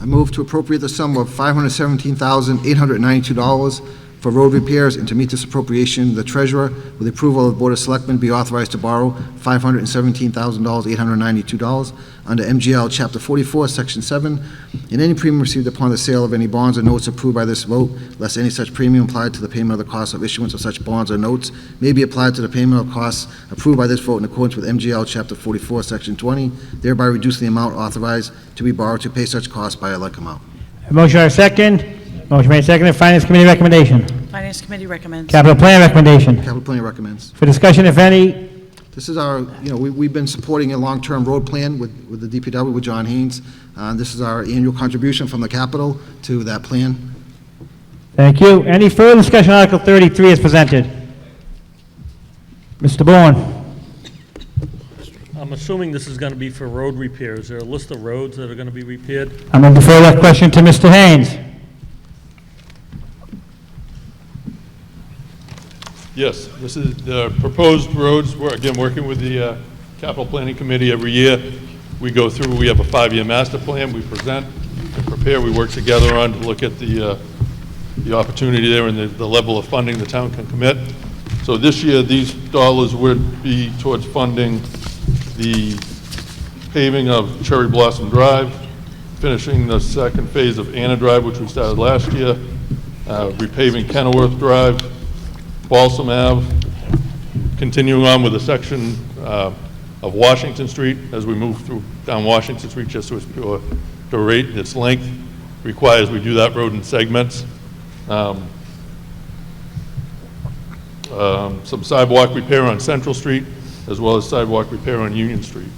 I move to appropriate the sum of $517,892 for road repairs, and to meet this appropriation, the treasurer, with the approval of the Board of Selectmen, be authorized to borrow $517,892 under MGL Chapter 44, Section 7, and any premium received upon the sale of any bonds or notes approved by this vote, less any such premium applied to the payment of the cost of issuance of such bonds or notes may be applied to the payment of costs approved by this vote in accordance with MGL Chapter 44, Section 20, thereby reducing the amount authorized to be borrowed to pay such costs by a like amount. Motion, I have a second. Motion made and seconded. Finance Committee recommendation? Finance Committee recommends. Capital Plan recommendation? Capital Planning recommends. For discussion, if any? This is our, we've been supporting a long-term road plan with the DPW, with John Haynes. This is our annual contribution from the capital to that plan. Thank you. Any further discussion on Article 33 as presented? Mr. Bourne. I'm assuming this is going to be for road repairs. Is there a list of roads that are going to be repaired? I'm going to defer that question to Mr. Haynes. Yes, this is the proposed roads. We're, again, working with the Capital Planning Committee every year. We go through, we have a 5-year master plan, we present and prepare, we work together on to look at the opportunity there and the level of funding the town can commit. So this year, these dollars would be towards funding the paving of Cherry Blossom Drive, finishing the second phase of Anna Drive, which we started last year, repaving Kenilworth Drive, Balsam Ave, continuing on with the section of Washington Street. As we move through down Washington Street, just so it's pure rate, its length requires we do that road in segments. Some sidewalk repair on Central Street, as well as sidewalk repair on Union Street.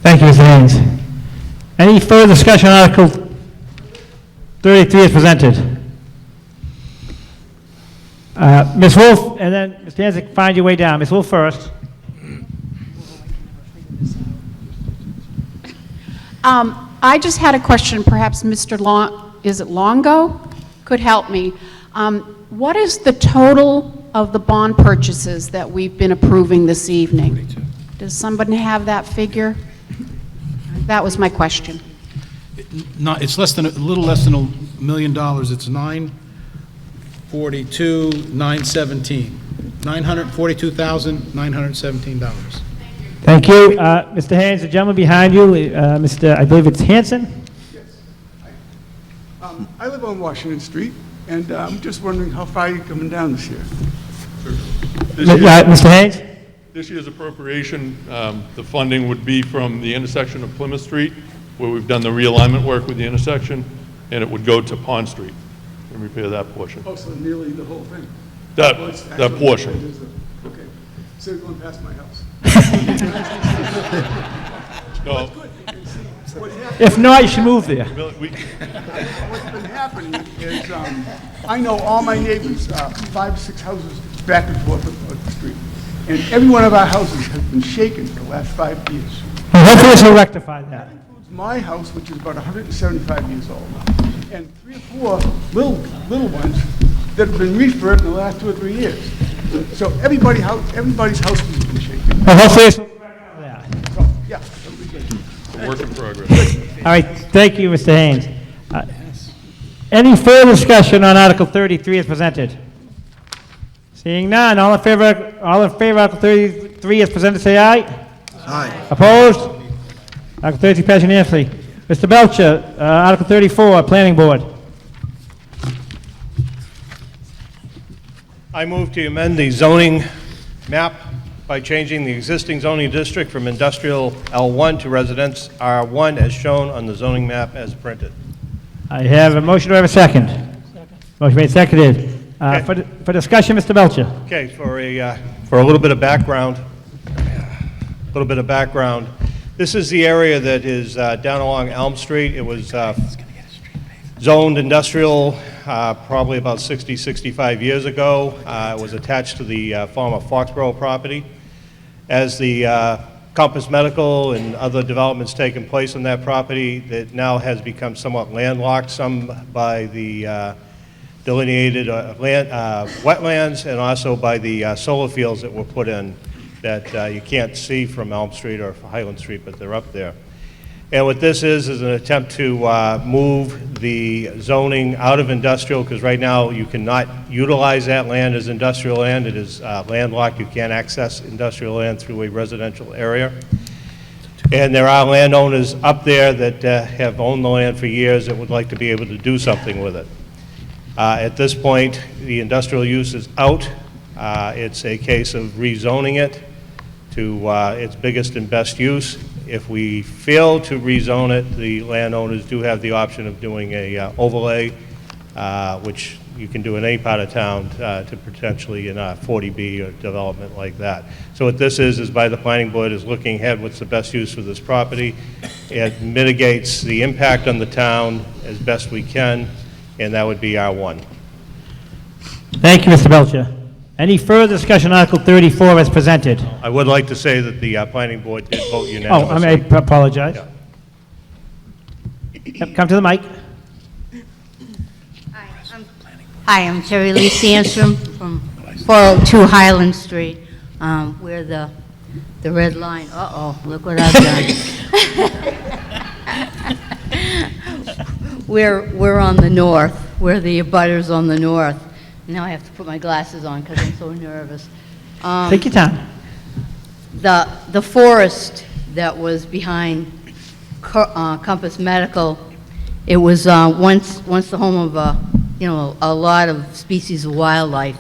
Thank you, Mr. Haynes. Any further discussion on Article 33 as presented? Ms. Wolf, and then Mr. Hanson, find your way down. Ms. Wolf first. I just had a question, perhaps Mr. Longo could help me. What is the total of the bond purchases that we've been approving this evening? Does somebody have that figure? That was my question. It's a little less than $1 million. It's 942,917. $942,917. Thank you. Mr. Haynes, the gentleman behind you, I believe it's Hanson? I live on Washington Street, and I'm just wondering how far you're coming down this year. Mr. Haynes? This year's appropriation, the funding would be from the intersection of Plymouth Street, where we've done the realignment work with the intersection, and it would go to Pond Street and repair that portion. Oh, so nearly the whole thing? That portion. Okay. So you're going past my house? No. If not, you should move there. What's been happening is I know all my neighbors, 5 or 6 houses back and forth on the street. And every one of our houses has been shaken for the last 5 years. Well, hopefully this will rectify that. My house, which is about 175 years old, and 3 or 4 little ones that have been refurbed in the last 2 or 3 years. So everybody's house has been shaken. Well, hopefully this will rectify that. So, yeah, that'll be good. Work in progress. All right, thank you, Mr. Haynes. Any further discussion on Article 33 as presented? Seeing none, all in favor of Article 33 as presented, say aye. Aye. Opposed? Article 33 passes unanimously. Mr. Belcher, Article 34, Planning Board. I move to amend the zoning map by changing the existing zoning district from industrial L1 to residence R1 as shown on the zoning map as printed. I have a motion. Do I have a second? Motion made, seconded. For discussion, Mr. Belcher. Okay, for a little bit of background, this is the area that is down along Elm Street. It was zoned industrial probably about 60, 65 years ago. It was attached to the former Foxborough property. As the Compass Medical and other developments taken place on that property, that now has become somewhat landlocked, some by the delineated wetlands and also by the solar fields that were put in that you can't see from Elm Street or Highland Street, but they're up there. And what this is an attempt to move the zoning out of industrial, because right now you cannot utilize that land as industrial land. It is landlocked. You can't access industrial land through a residential area. And there are landowners up there that have owned the land for years that would like to be able to do something with it. At this point, the industrial use is out. It's a case of rezoning it to its biggest and best use. If we fail to rezone it, the landowners do have the option of doing a overlay, which you can do in any part of town to potentially in a 40B or development like that. So what this is by the planning board is looking ahead what's the best use for this property. It mitigates the impact on the town as best we can, and that would be R1. Thank you, Mr. Belcher. Any further discussion on Article 34 as presented? I would like to say that the planning board did vote unanimously. I apologize. Yep, come to the mic. Hi, I'm Terry Lee Sandstrom from 402 Highland Street, where the red line, look what I've done. We're on the north, we're the abutters on the north. Now I have to put my glasses on because I'm so nervous. Take your time. The forest that was behind Compass Medical, it was once the home of a lot of species of wildlife.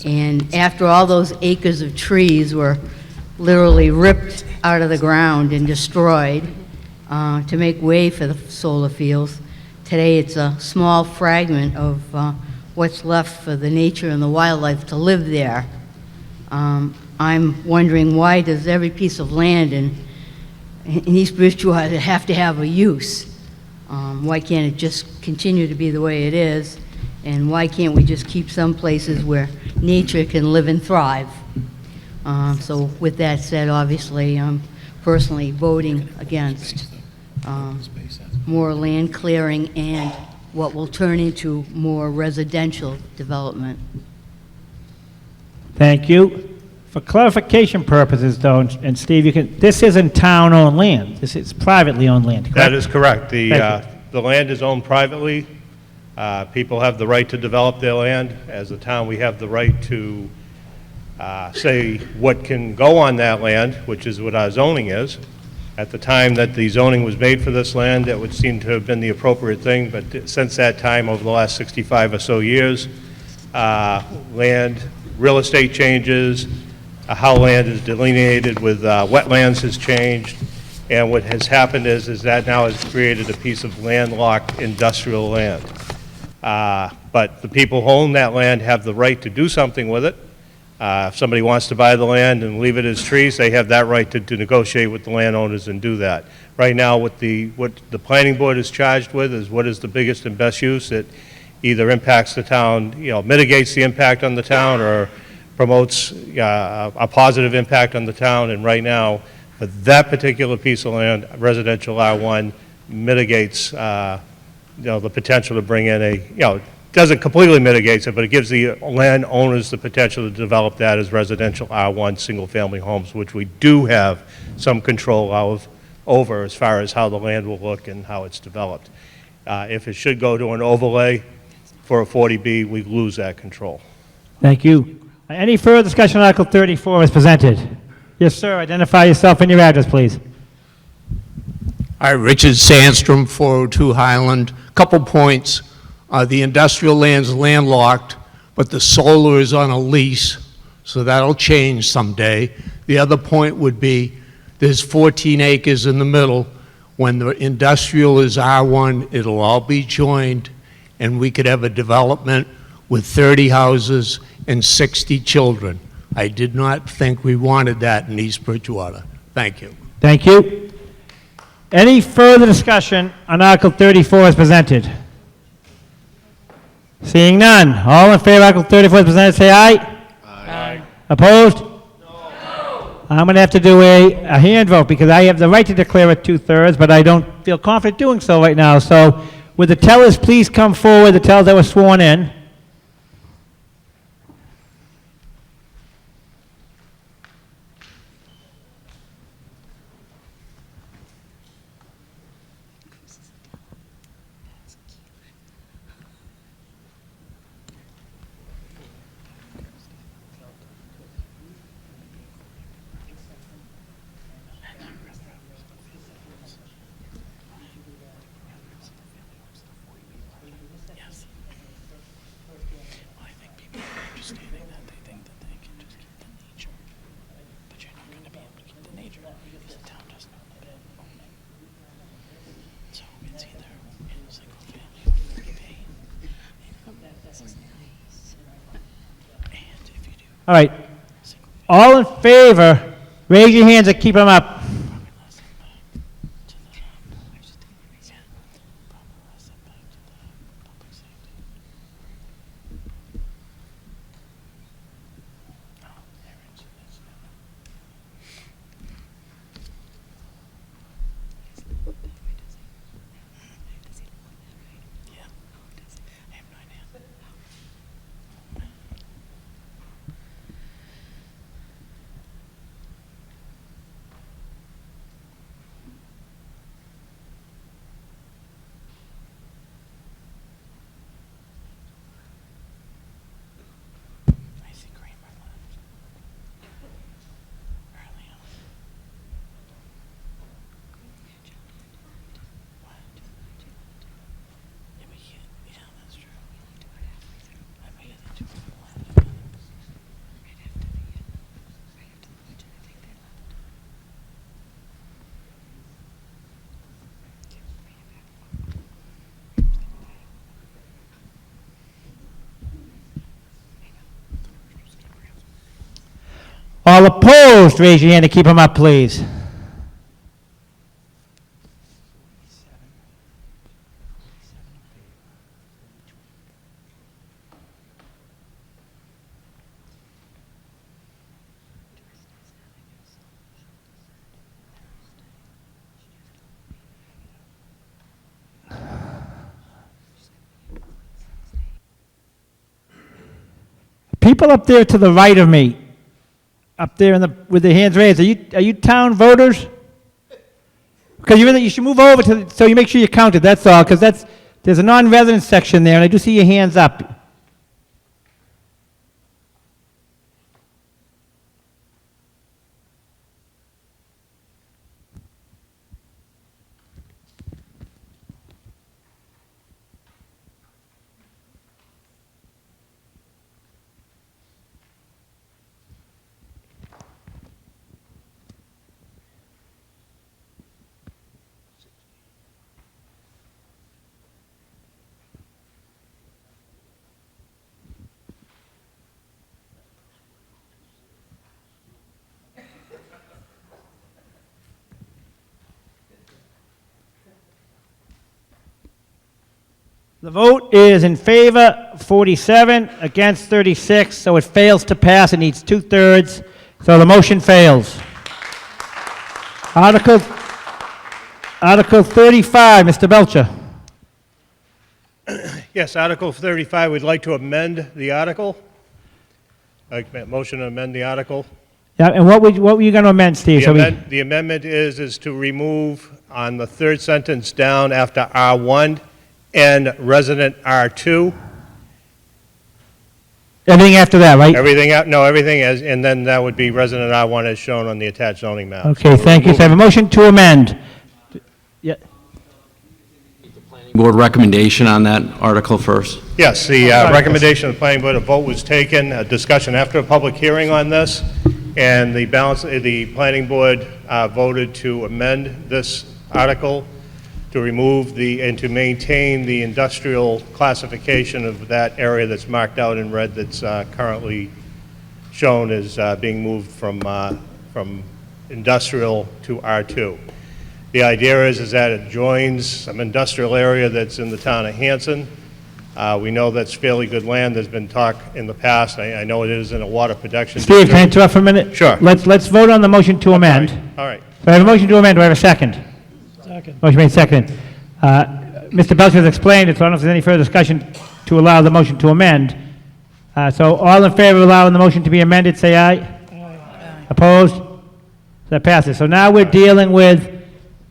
And after all those acres of trees were literally ripped out of the ground and destroyed to make way for the solar fields. Today, it's a small fragment of what's left for the nature and the wildlife to live there. I'm wondering, why does every piece of land in East Bridgewater have to have a use? Why can't it just continue to be the way it is? And why can't we just keep some places where nature can live and thrive? So with that said, obviously, I'm personally voting against more land clearing and what will turn into more residential development. Thank you. For clarification purposes, though, and Steve, this isn't town-owned land. This is privately owned land, correct? That is correct. Thank The land is owned privately. People have the right to develop their land. As a town, we have the right to say what can go on that land, which is what our zoning is. At the time that the zoning was made for this land, that would seem to have been the appropriate thing, but since that time, over the last 65 or so years, real estate changes, how land is delineated with wetlands has changed, and what has happened is that now has created a piece of landlocked industrial land. But the people who own that land have the right to do something with it. If somebody wants to buy the land and leave it as trees, they have that right to negotiate with the landowners and do that. Right now, what the planning board is charged with is what is the biggest and best use. It either impacts the town, mitigates the impact on the town, or promotes a positive impact on the town. And right now, for that particular piece of land, residential R1 mitigates the potential to bring in doesn't completely mitigate it, but it gives the landowners the potential to develop that as residential R1 single-family homes, which we do have some control over as far as how the land will look and how it's developed. If it should go to an overlay for a 40B, we lose that control. Thank you. Any further discussion on Article 34 as presented? Yes, sir. Identify yourself and your address, please. Hi, Richard Sandstrom, 402 Highland. Couple points. The industrial land's landlocked, but the solar is on a lease, so that'll change someday. The other point would be there's 14 acres in the middle. When the industrial is R1, it'll all be joined, and we could have a development with 30 houses and 60 children. I did not think we wanted that in East Bridgewater. Thank you. Thank you. Any further discussion on Article 34 as presented? Seeing none. All in favor of Article 34 as presented, say aye. Aye. Opposed? No. I'm going to have to do a hand vote because I have the right to declare it 2/3, but I don't feel confident doing so right now. So would the tellers please come forward, the tellers that were sworn in? All right. All in favor, raise your hands and keep them up. All opposed, raise your hand to keep them up, please. People up there to the right of me, up there with their hands raised, are you town voters? Because you should move over so you make sure you're counted, that's all, because there's a non-resident section there, and I do see your hands up. The vote is in favor, 47, against 36, so it fails to pass. It needs 2/3, so the motion fails. Article 35, Mr. Belcher. Yes, Article 35, we'd like to amend the article. Motion to amend the article. Yeah, and what were you going to amend, Steve? The amendment is to remove on the third sentence down after R1 and resident R2. Everything after that, right? Everything as, and then that would be resident R1 as shown on the attached zoning map. Okay, thank you. So I have a motion to amend. Yeah. Board recommendation on that article first. Yes, the recommendation of the planning board, a vote was taken, a discussion after a public hearing on this, and the planning board voted to amend this article to remove and to maintain the industrial classification of that area that's marked out in red that's currently shown as being moved from industrial to R2. The idea is that it joins some industrial area that's in the town of Hanson. We know that's fairly good land. There's been talk in the past. I know it is in a water protection Steve, district. can I interrupt for a minute? Sure. Let's vote on the motion to amend. All right. So I have a motion to amend. Do I have a second? Second. Motion made second. Mr. Belcher has explained it, so I don't know if there's any further discussion to allow the motion to amend. So all in favor of allowing the motion to be amended, say aye. Aye. Opposed? That passes. So now we're dealing with,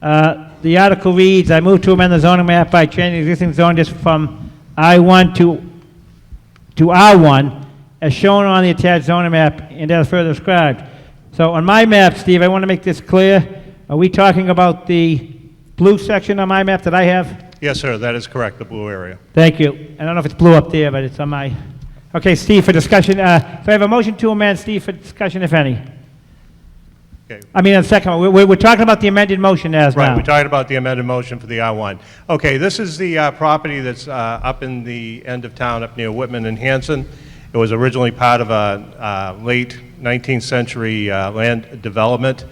the article reads, I move to amend the zoning map by changing the existing zone district from I-1 to R1, as shown on the attached zoning map and as further described. So on my map, Steve, I want to make this clear. Are we talking about the blue section on my map that I have? Yes, sir, that is correct, the blue area. Thank you. I don't know if it's blue up there, but it's on my... Okay, Steve, for discussion. So I have a motion to amend, Steve, for discussion, if any. Okay. I mean, on the second one. We're talking about the amended motion as Right, now. we're talking about the amended motion for the R1. Okay, this is the property that's up in the end of town, up near Whitman and Hanson. It was originally part of a late 19th century land development.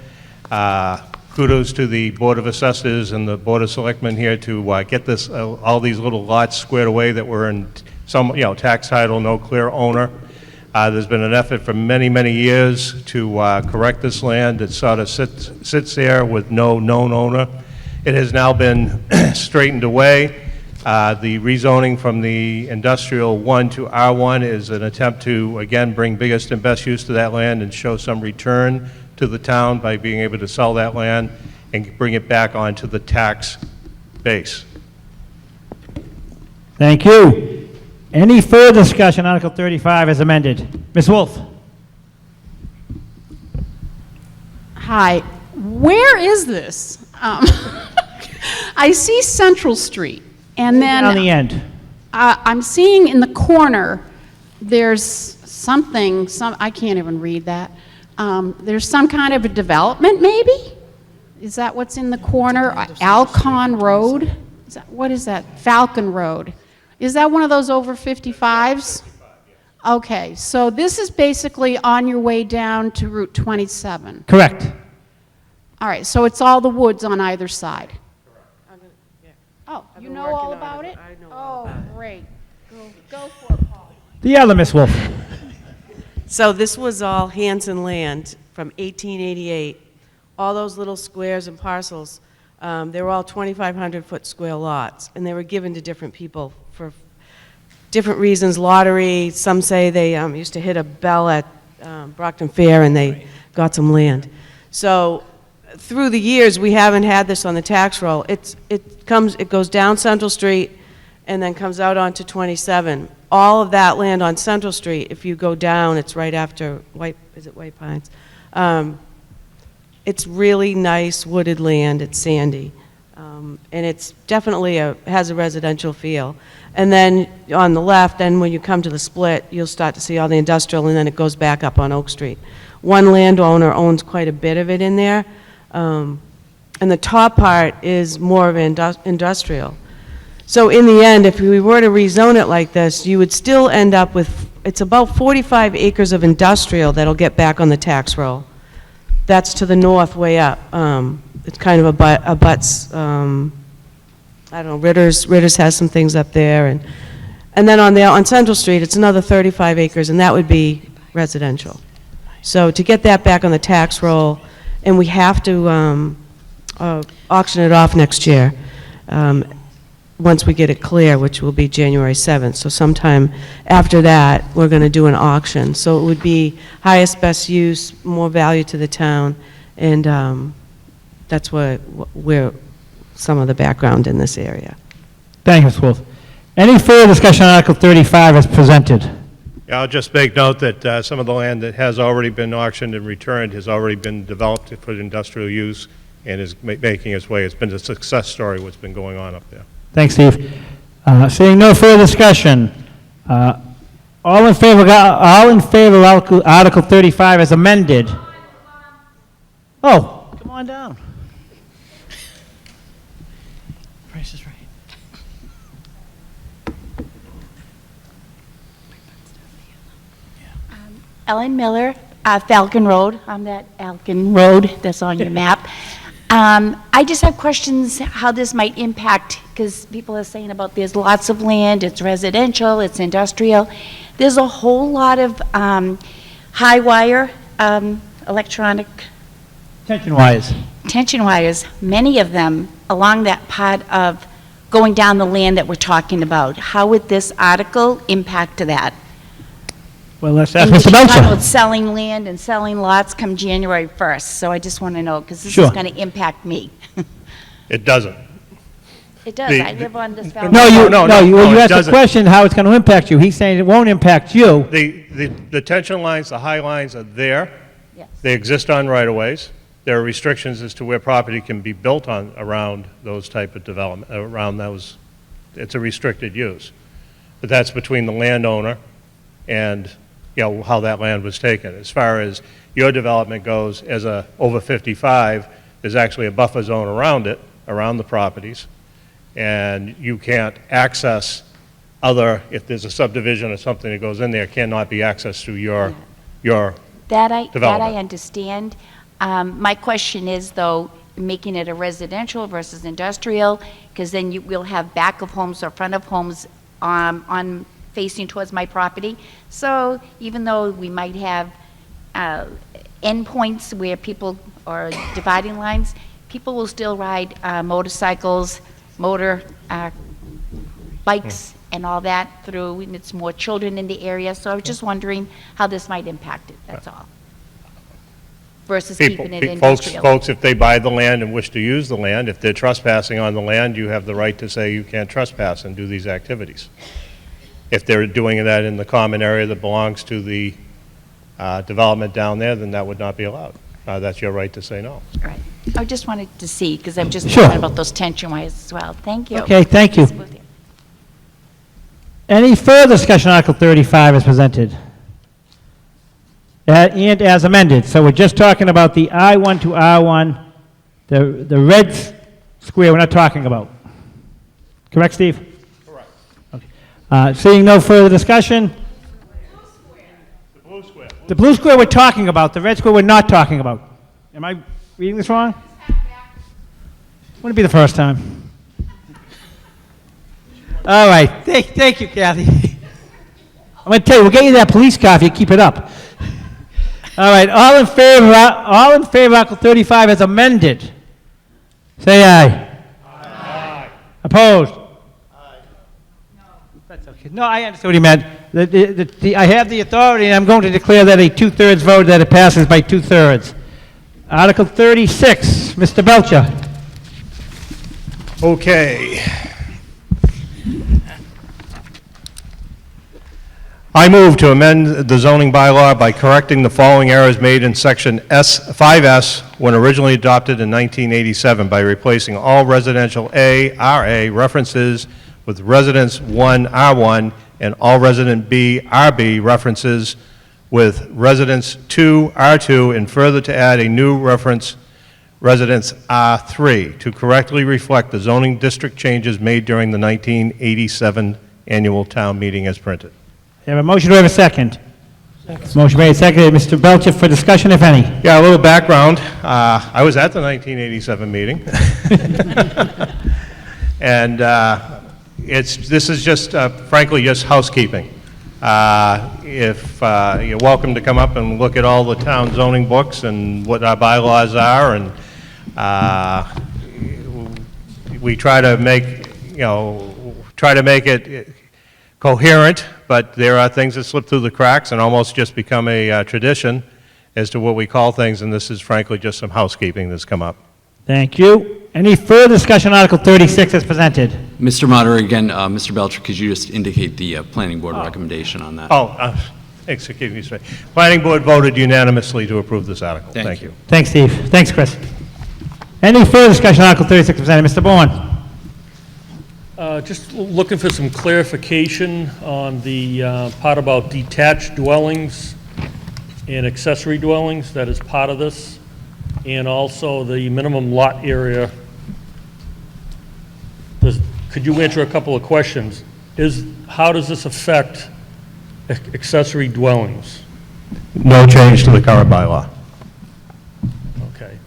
Kudos to the Board of Assessors and the Board of Selectmen here to get this, all these little lots squared away that were in some, tax title, no clear owner. There's been an effort for many, many years to correct this land. It sort of sits there with no known owner. It has now been straightened away. The rezoning from the industrial 1 to R1 is an attempt to, again, bring biggest and best use to that land and show some return to the town by being able to sell that land and bring it back onto the tax base. Thank you. Any further discussion on Article 35 as amended? Ms. Wolf? Hi, where is this? I see Central Street, and then... On the end. I'm seeing in the corner, there's something, I can't even read that. There's some kind of a development, maybe? Is that what's in the corner? Alcon Road? What is that? Falcon Road. Is that one of those over 55s? Okay, so this is basically on your way down to Route 27. Correct. All right, so it's all the woods on either side. Oh, you know all about it? Oh, great. Go for it, Paul. The other Miss Wolf. So this was all Hanson land from 1888. All those little squares and parcels, they were all 2,500-foot square lots, and they were given to different people for different reasons, lottery. Some say they used to hit a bell at Brockton Fair and they got some land. So through the years, we haven't had this on the tax roll. It goes down Central Street and then comes out onto 27. All of that land on Central Street, if you go down, it's right after White Pines? It's really nice wooded land. It's sandy. And it's definitely has a residential feel. And then on the left, then when you come to the split, you'll start to see all the industrial, and then it goes back up on Oak Street. One landowner owns quite a bit of it in there. And the top part is more of industrial. So in the end, if we were to rezone it like this, you would still end up with, it's about 45 acres of industrial that'll get back on the tax roll. That's to the north, way up. It's kind of abuts, I don't know, Ritter's has some things up there. And then on Central Street, it's another 35 acres, and that would be residential. So to get that back on the tax roll, and we have to auction it off next year, once we get it clear, which will be January 7th. So sometime after that, we're going to do an auction. So it would be highest, best use, more value to the town, and that's where some of the background in this area. Thank you, Ms. Wolf. Any further discussion on Article 35 as presented? Yeah, I'll just make note that some of the land that has already been auctioned and returned has already been developed for industrial use and is making its way. It's been a success story what's been going on up there. Thanks, Steve. Seeing no further discussion, all in favor of Article 35 as amended? Oh, come on down. Price is right. Ellen Miller, Falcon Road. I'm that Falcon Road that's on your map. I just have questions how this might impact, because people are saying about there's lots of land, it's residential, it's industrial. There's a whole lot of high wire, electronic Tension wires. tension wires, many of them along that part of going down the land that we're talking about. How would this article impact to that? Well, let's ask And Mr. you're talking Belcher. about selling land and selling lots come January 1st, so I just want to know, because this Sure. is going to impact me. It doesn't. It does, I live on this Falcon No, you, Road. no, you it asked the doesn't. question how it's going to impact you. He's saying it won't impact you. The tension lines, the high lines are there. Yes. They exist on right-of-ways. There are restrictions as to where property can be built on, around those type of development, around those, it's a restricted use. But that's between the landowner and, you know, how that land was taken. As far as your development goes, as a over 55, there's actually a buffer zone around it, around the properties, and you can't access if there's a subdivision or something that goes in there, cannot be accessed through your That I development. understand. My question is, though, making it a residential versus industrial, because then you will have back of homes or front of homes on facing towards my property. So even though we might have endpoints where people, or dividing lines, people will still ride motorcycles, bikes, and all that through, and it's more children in the area. So I was just wondering how this might impact it, that's all. Versus keeping it industrial. Folks, if they buy the land and wish to use the land, if they're trespassing on the land, you have the right to say you can't trespass and do these activities. If they're doing that in the common area that belongs to the development down there, then that would not be allowed. That's your right to say no. Right. I just wanted to see, because I'm just Sure. thinking about those tension wires as well. Thank you. Okay, thank you. Any further discussion on Article 35 as presented? And as amended. So we're just talking about the I-1 to R1, the red square we're not talking about. Correct, Steve? Correct. Okay. Seeing no further discussion, The blue square we're talking about, the red square we're not talking about. Am I reading this wrong? Wouldn't it be the first time? All right, thank you, Kathy. I'm going to tell you, we'll get you that police car if you keep it up. All right, all in favor of Article 35 as amended? Say aye. Aye. Opposed? Aye. No. That's okay. No, I understand what he meant. I have the authority, and I'm going to declare that a two-thirds vote, that it passes by two-thirds. Article 36, Mr. Belcher. Okay. I move to amend the zoning bylaw by correcting the following errors made in section 5S when originally adopted in 1987 by replacing all residential A, RA references with residence 1, R1, and all resident B, RB references with residence 2, R2, and further to add a new reference residence R3 to correctly reflect the zoning district changes made during the 1987 annual town meeting as printed. You have a motion, do we have a second? Second. Motion made, seconded. Mr. Belcher for discussion, if any. Yeah, a little background. I was at the 1987 meeting. And this is just, frankly, just housekeeping. If you're welcome to come up and look at all the town zoning books and what our bylaws are, and we try to make, it coherent, but there are things that slip through the cracks and almost just become a tradition as to what we call things, and this is frankly just some housekeeping that's come up. Thank you. Any further discussion on Article 36 as presented? Mr. Moderator, again, Mr. Belcher, could you just indicate the planning board recommendation on that? Excuse me, sir. Planning board voted unanimously to approve this article. Thank you. Thanks, Steve. Thanks, Chris. Any further discussion on Article 36 presented? Mr. Bourne. Just looking for some clarification on the part about detached dwellings and accessory dwellings that is part of this, and also the minimum lot area. Could you answer a couple of questions? How does this affect accessory dwellings? No change to the current bylaw. Okay.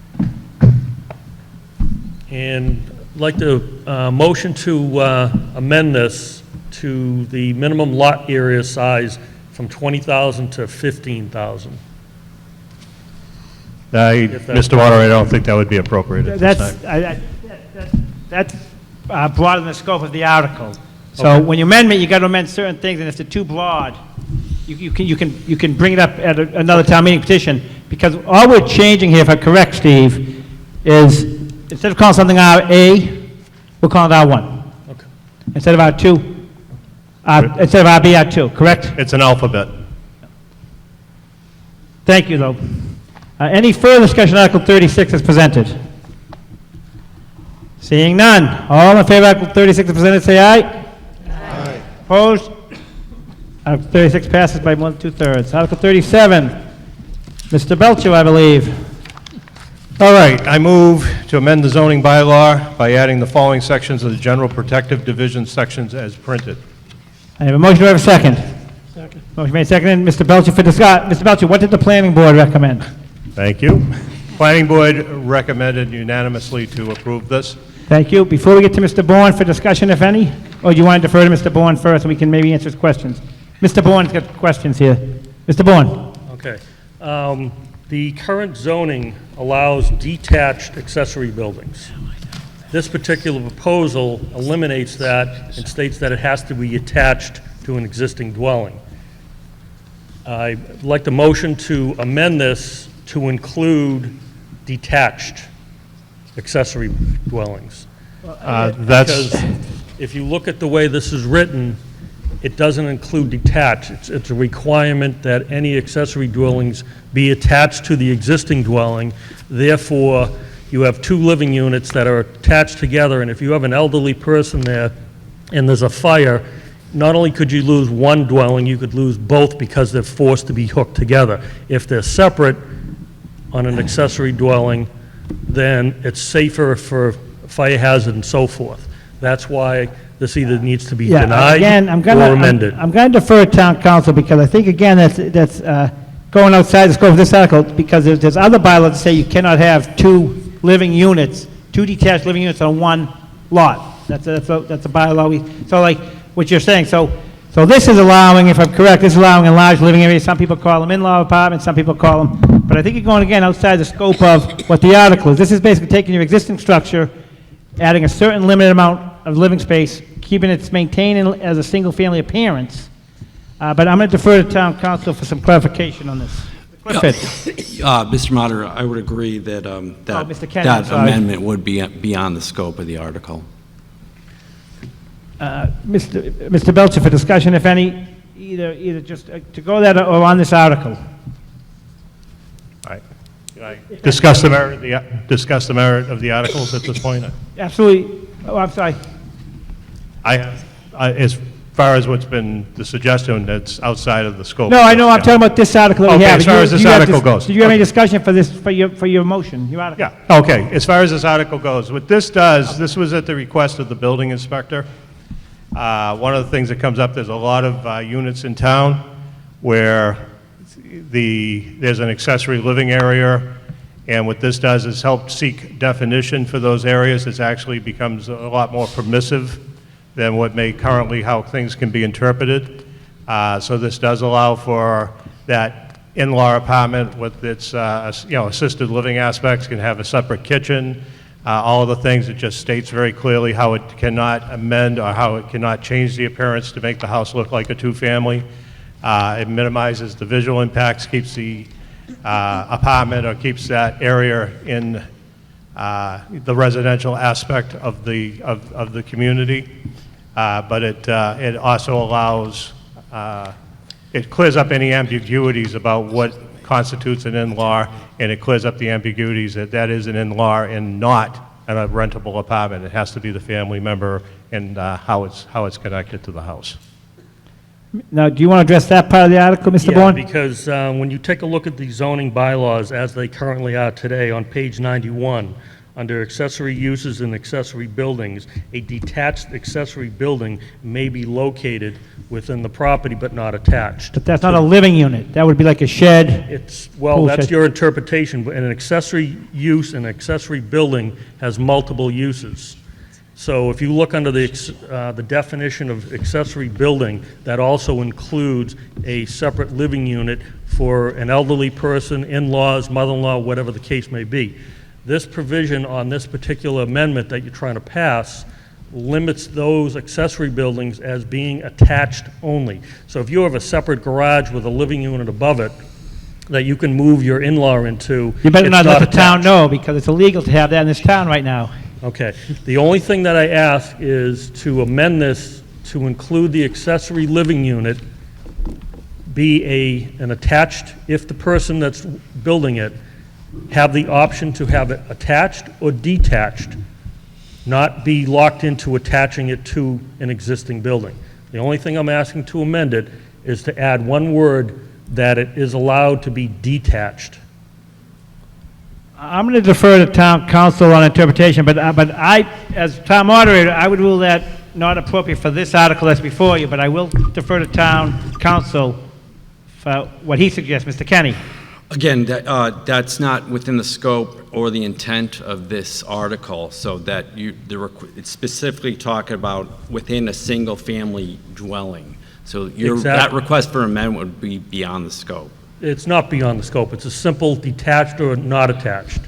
And I'd like to motion to amend this to the minimum lot area size from 20,000 to 15,000. Mr. Moderator, I don't think that would be appropriate at this time. That's broader than the scope of the article. So when you amend it, you got to amend certain things, and if they're too broad, you can bring it up at another town meeting petition, because all we're changing here, if I'm correct, Steve, is instead of calling something RA, we'll call it R1. Okay. Instead of R2, instead of RB, R2, correct? It's an alphabet. Thank you, though. Any further discussion on Article 36 as presented? Seeing none. All in favor of Article 36 as presented, say aye. Aye. Opposed? Article 36 passes by more than two-thirds. Article 37, Mr. Belcher, I believe. All right, I move to amend the zoning bylaw by adding the following sections of the General Protective Division sections as printed. I have a motion, do I have a second? Second. Motion made, seconded. Mr. Belcher for discussion. Mr. Belcher, what did the planning board recommend? Thank you. Planning board recommended unanimously to approve this. Thank you. Before we get to Mr. Bourne for discussion, if any, or do you want to defer to Mr. Bourne first, and we can maybe answer his questions? Mr. Bourne's got questions here. Mr. Bourne. Okay. The current zoning allows detached accessory buildings. This particular proposal eliminates that and states that it has to be attached to an existing dwelling. I'd like the motion to amend this to include detached accessory dwellings. Because if you look at the way this is written, it doesn't include detached. It's a requirement that any accessory dwellings be attached to the existing dwelling. Therefore, you have two living units that are attached together, and if you have an elderly person there and there's a fire, not only could you lose one dwelling, you could lose both because they're forced to be hooked together. If they're separate on an accessory dwelling, then it's safer for fire hazard and so forth. That's why this either needs to be denied again, or amended. I'm going to defer to town council, because I think, again, that's going outside the scope of this article, because there's other bylaws that say you cannot have two living units, two detached living units on one lot. That's a bylaw. So like what you're saying, so this is allowing, if I'm correct, this is allowing enlarged living areas. Some people call them in-law apartments, some people call them, but I think you're going again outside the scope of what the article is. This is basically taking your existing structure, adding a certain limited amount of living space, keeping it maintained as a single-family appearance. But I'm going to defer to town council for some clarification on this. Clifford. Mr. Moderator, I would agree that Mr. Kenny, I'm that sorry. amendment would be beyond the scope of the article. Mr. Belcher, for discussion, if any, either just to go that or on this article. All right. Can I discuss the merit of the articles at this point? Absolutely. Oh, I'm sorry. As far as what's been the suggestion, that's outside of the scope. No, I know, I'm talking about this article that we Okay, have. as far as this article goes. Did you have any discussion for this, for your motion, your article? Yeah, okay. As far as this article goes, what this does, this was at the request of the building inspector. One of the things that comes up, there's a lot of units in town where there's an accessory living area, and what this does is help seek definition for those areas. It actually becomes a lot more permissive than what may currently, how things can be interpreted. So this does allow for that in-law apartment with its assisted living aspects, can have a separate kitchen, all of the things. It just states very clearly how it cannot amend or how it cannot change the appearance to make the house look like a two-family. It minimizes the visual impacts, keeps the apartment or keeps that area in the residential aspect of the community. But it also allows, it clears up any ambiguities about what constitutes an in-law, and it clears up the ambiguities that is an in-law and not a rentable apartment. It has to be the family member and how it's connected to the house. Now, do you want to address that part of the article, Mr. Bourne? Because when you take a look at the zoning bylaws as they currently are today on page 91, under accessory uses and accessory buildings, a detached accessory building may be located within the property but not attached. But that's not a living unit. That would be like a shed. Well, Pool that's shed. your interpretation, but an accessory use, an accessory building has multiple uses. So if you look under the definition of accessory building, that also includes a separate living unit for an elderly person, in-laws, mother-in-law, whatever the case may be. This provision on this particular amendment that you're trying to pass limits those accessory buildings as being attached only. So if you have a separate garage with a living unit above it that you can move your in-law into, You better it's not let the town attached. know, because it's illegal to have that in this town right now. Okay. The only thing that I ask is to amend this to include the accessory living unit be an attached, if the person that's building it have the option to have it attached or detached, not be locked into attaching it to an existing building. The only thing I'm asking to amend it is to add one word, that it is allowed to be detached. I'm going to defer to town council on interpretation, but I, as town moderator, I would rule that not appropriate for this article that's before you, but I will defer to town council for what he suggests. Mr. Kenny? Again, that's not within the scope or the intent of this article, so that it's specifically talking about within a single-family dwelling. So that request for amendment would be beyond the scope. It's not beyond the scope. It's a simple detached or not attached.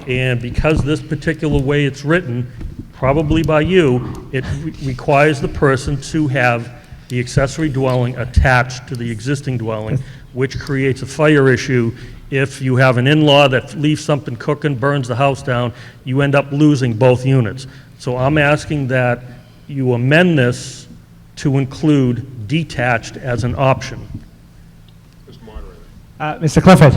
And because this particular way it's written, probably by you, it requires the person to have the accessory dwelling attached to the existing dwelling, which creates a fire issue. If you have an in-law that leaves something cooking, burns the house down, you end up losing both units. So I'm asking that you amend to include detached as an option. Mr. Clifford?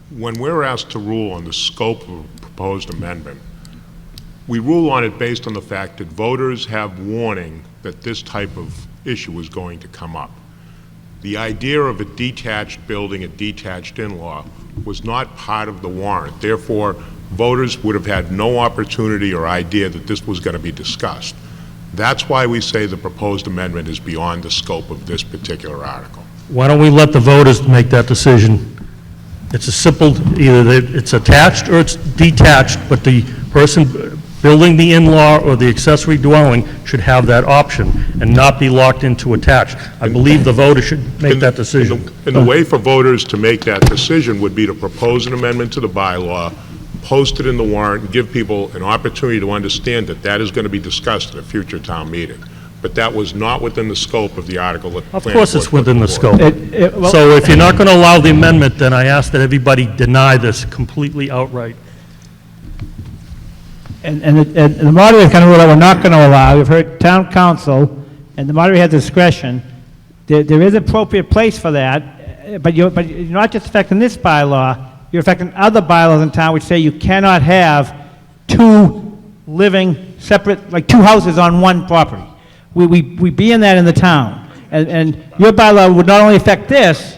When we're asked to rule on the scope of a proposed amendment, we rule on it based on the fact that voters have warning that this type of issue is going to come up. The idea of a detached building, a detached in-law, was not part of the warrant. Therefore, voters would have had no opportunity or idea that this was going to be discussed. That's why we say the proposed amendment is beyond the scope of this particular article. Why don't we let the voters make that decision? It's a simple, it's attached or it's detached, but the person building the in-law or the accessory dwelling should have that option and not be locked into attached. I believe the voter should make that decision. And the way for voters to make that decision would be to propose an amendment to the bylaw, post it in the warrant, and give people an opportunity to understand that that is going to be discussed at a future town meeting. But that was not within the scope of the article that the Of planning course it's board put within the forward. scope. So if you're not going to allow the amendment, then I ask that everybody deny this completely outright. And the moderator kind of ruled that we're not going to allow. We've heard town council, and the moderator has discretion. There is appropriate place for that, but you're not just affecting this bylaw, you're affecting other bylaws in town which say you cannot have two living separate, like two houses on one property. We be in that in the town. And your bylaw would not only affect this,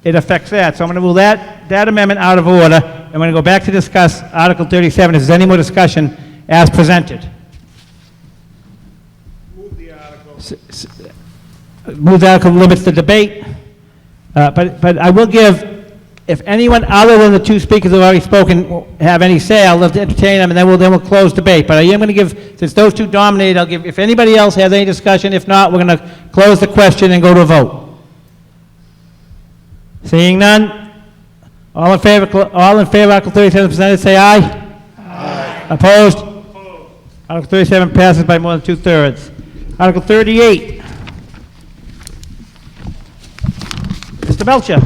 it affects that. So I'm going to rule that amendment out of order. I'm going to go back to discuss Article 37. If there's any more discussion as presented. Move the article. Move the article limits the debate. But I will give, if anyone other than the two speakers who have already spoken have any say, I'll entertain them, and then we'll close debate. But I am going to give, since those two dominate, I'll give, if anybody else has any discussion. If not, we're going to close the question and go to a vote. Seeing none, all in favor of Article 37 presented, say aye. Aye. Opposed? Article 37 passes by more than two-thirds. Article 38. Mr. Belcher.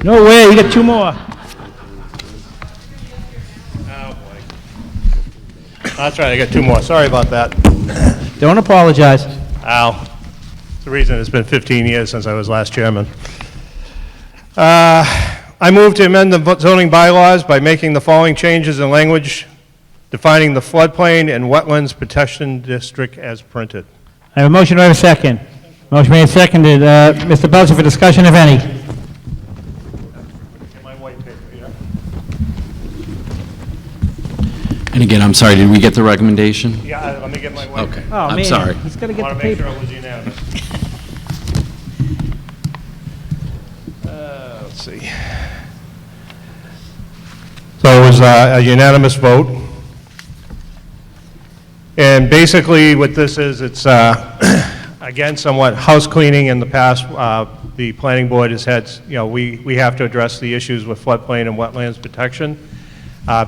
No way, you got two more. Oh, boy. That's right, I got two more. Sorry about that. Don't apologize. Al, it's the reason it's been 15 years since I was last chairman. I move to amend the zoning bylaws by making the following changes in language, defining the floodplain and wetlands protection district as printed. I have a motion, do I have a second? Motion made and seconded. Mr. Belcher, for discussion, if any. And again, I'm sorry, did we get the recommendation? Yeah, let me get my white. Okay, Oh, I'm man, sorry. he's got to get Want the to make paper. sure it was unanimous. Let's see. So it was a unanimous vote. And basically what this is, it's, again, somewhat house cleaning. In the past, the planning board has had, we have to address the issues with floodplain and wetlands protection.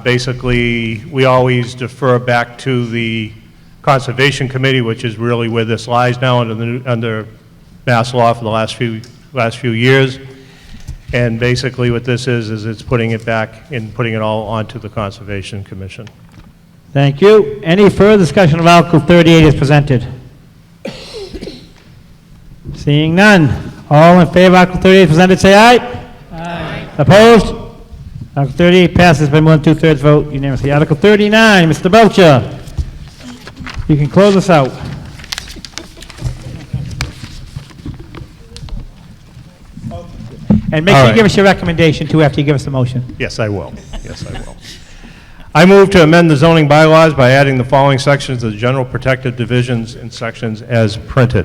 Basically, we always defer back to the Conservation Committee, which is really where this lies now under Mass law for the last few years. And basically what this is it's putting it back and putting it all onto the Conservation Commission. Thank you. Any further discussion of Article 38 as presented? Seeing none. All in favor of Article 38 as presented, say aye. Aye. Opposed? Article 38 passes by more than two-thirds vote unanimously. Article 39, Mr. Belcher. You can close us out. And make sure you give us your recommendation, too, after you give us the motion. Yes, I will. Yes, I will. I move to amend the zoning bylaws by adding the following sections to the general protective divisions and sections as printed.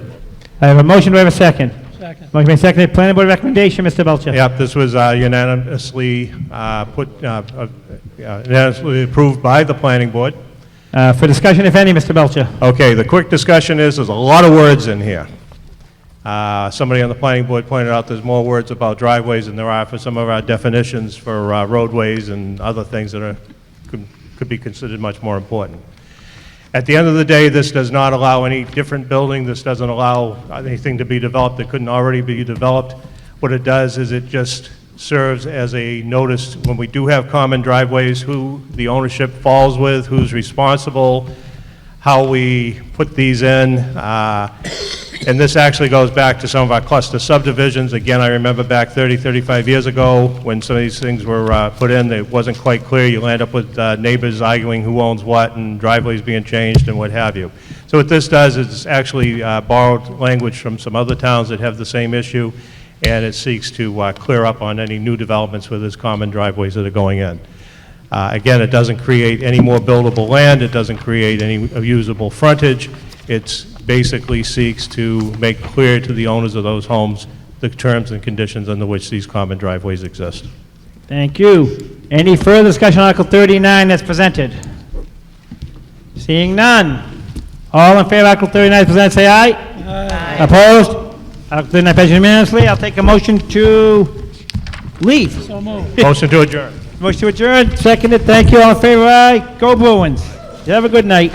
I have a motion, do I have a second? Second. Motion made, seconded. Planning board recommendation, Mr. Belcher. Yep, this was unanimously unanimously approved by the planning board. For discussion, if any, Mr. Belcher. Okay, the quick discussion is there's a lot of words in here. Somebody on the planning board pointed out there's more words about driveways than there are for some of our definitions for roadways and other things that could be considered much more important. At the end of the day, this does not allow any different building. This doesn't allow anything to be developed that couldn't already be developed. What it does is it just serves as a notice when we do have common driveways, who the ownership falls with, who's responsible, how we put these in. And this actually goes back to some of our cluster subdivisions. Again, I remember back 30, 35 years ago when some of these things were put in, it wasn't quite clear. You land up with neighbors arguing who owns what and driveways being changed and what have you. So what this does is actually borrowed language from some other towns that have the same issue, and it seeks to clear up on any new developments where there's common driveways that are going in. Again, it doesn't create any more buildable land. It doesn't create any usable frontage. It's basically seeks to make clear to the owners of those homes the terms and conditions under which these common driveways exist. Thank you. Any further discussion on Article 39 that's presented? Seeing none. All in favor of Article 39 as presented, say aye. Aye. Opposed? Article 39 passes unanimously. I'll take a motion to leave. So moved. Motion to adjourn. Motion to adjourn, seconded. Thank you. All in favor, aye. Go Bruins. You have a good night.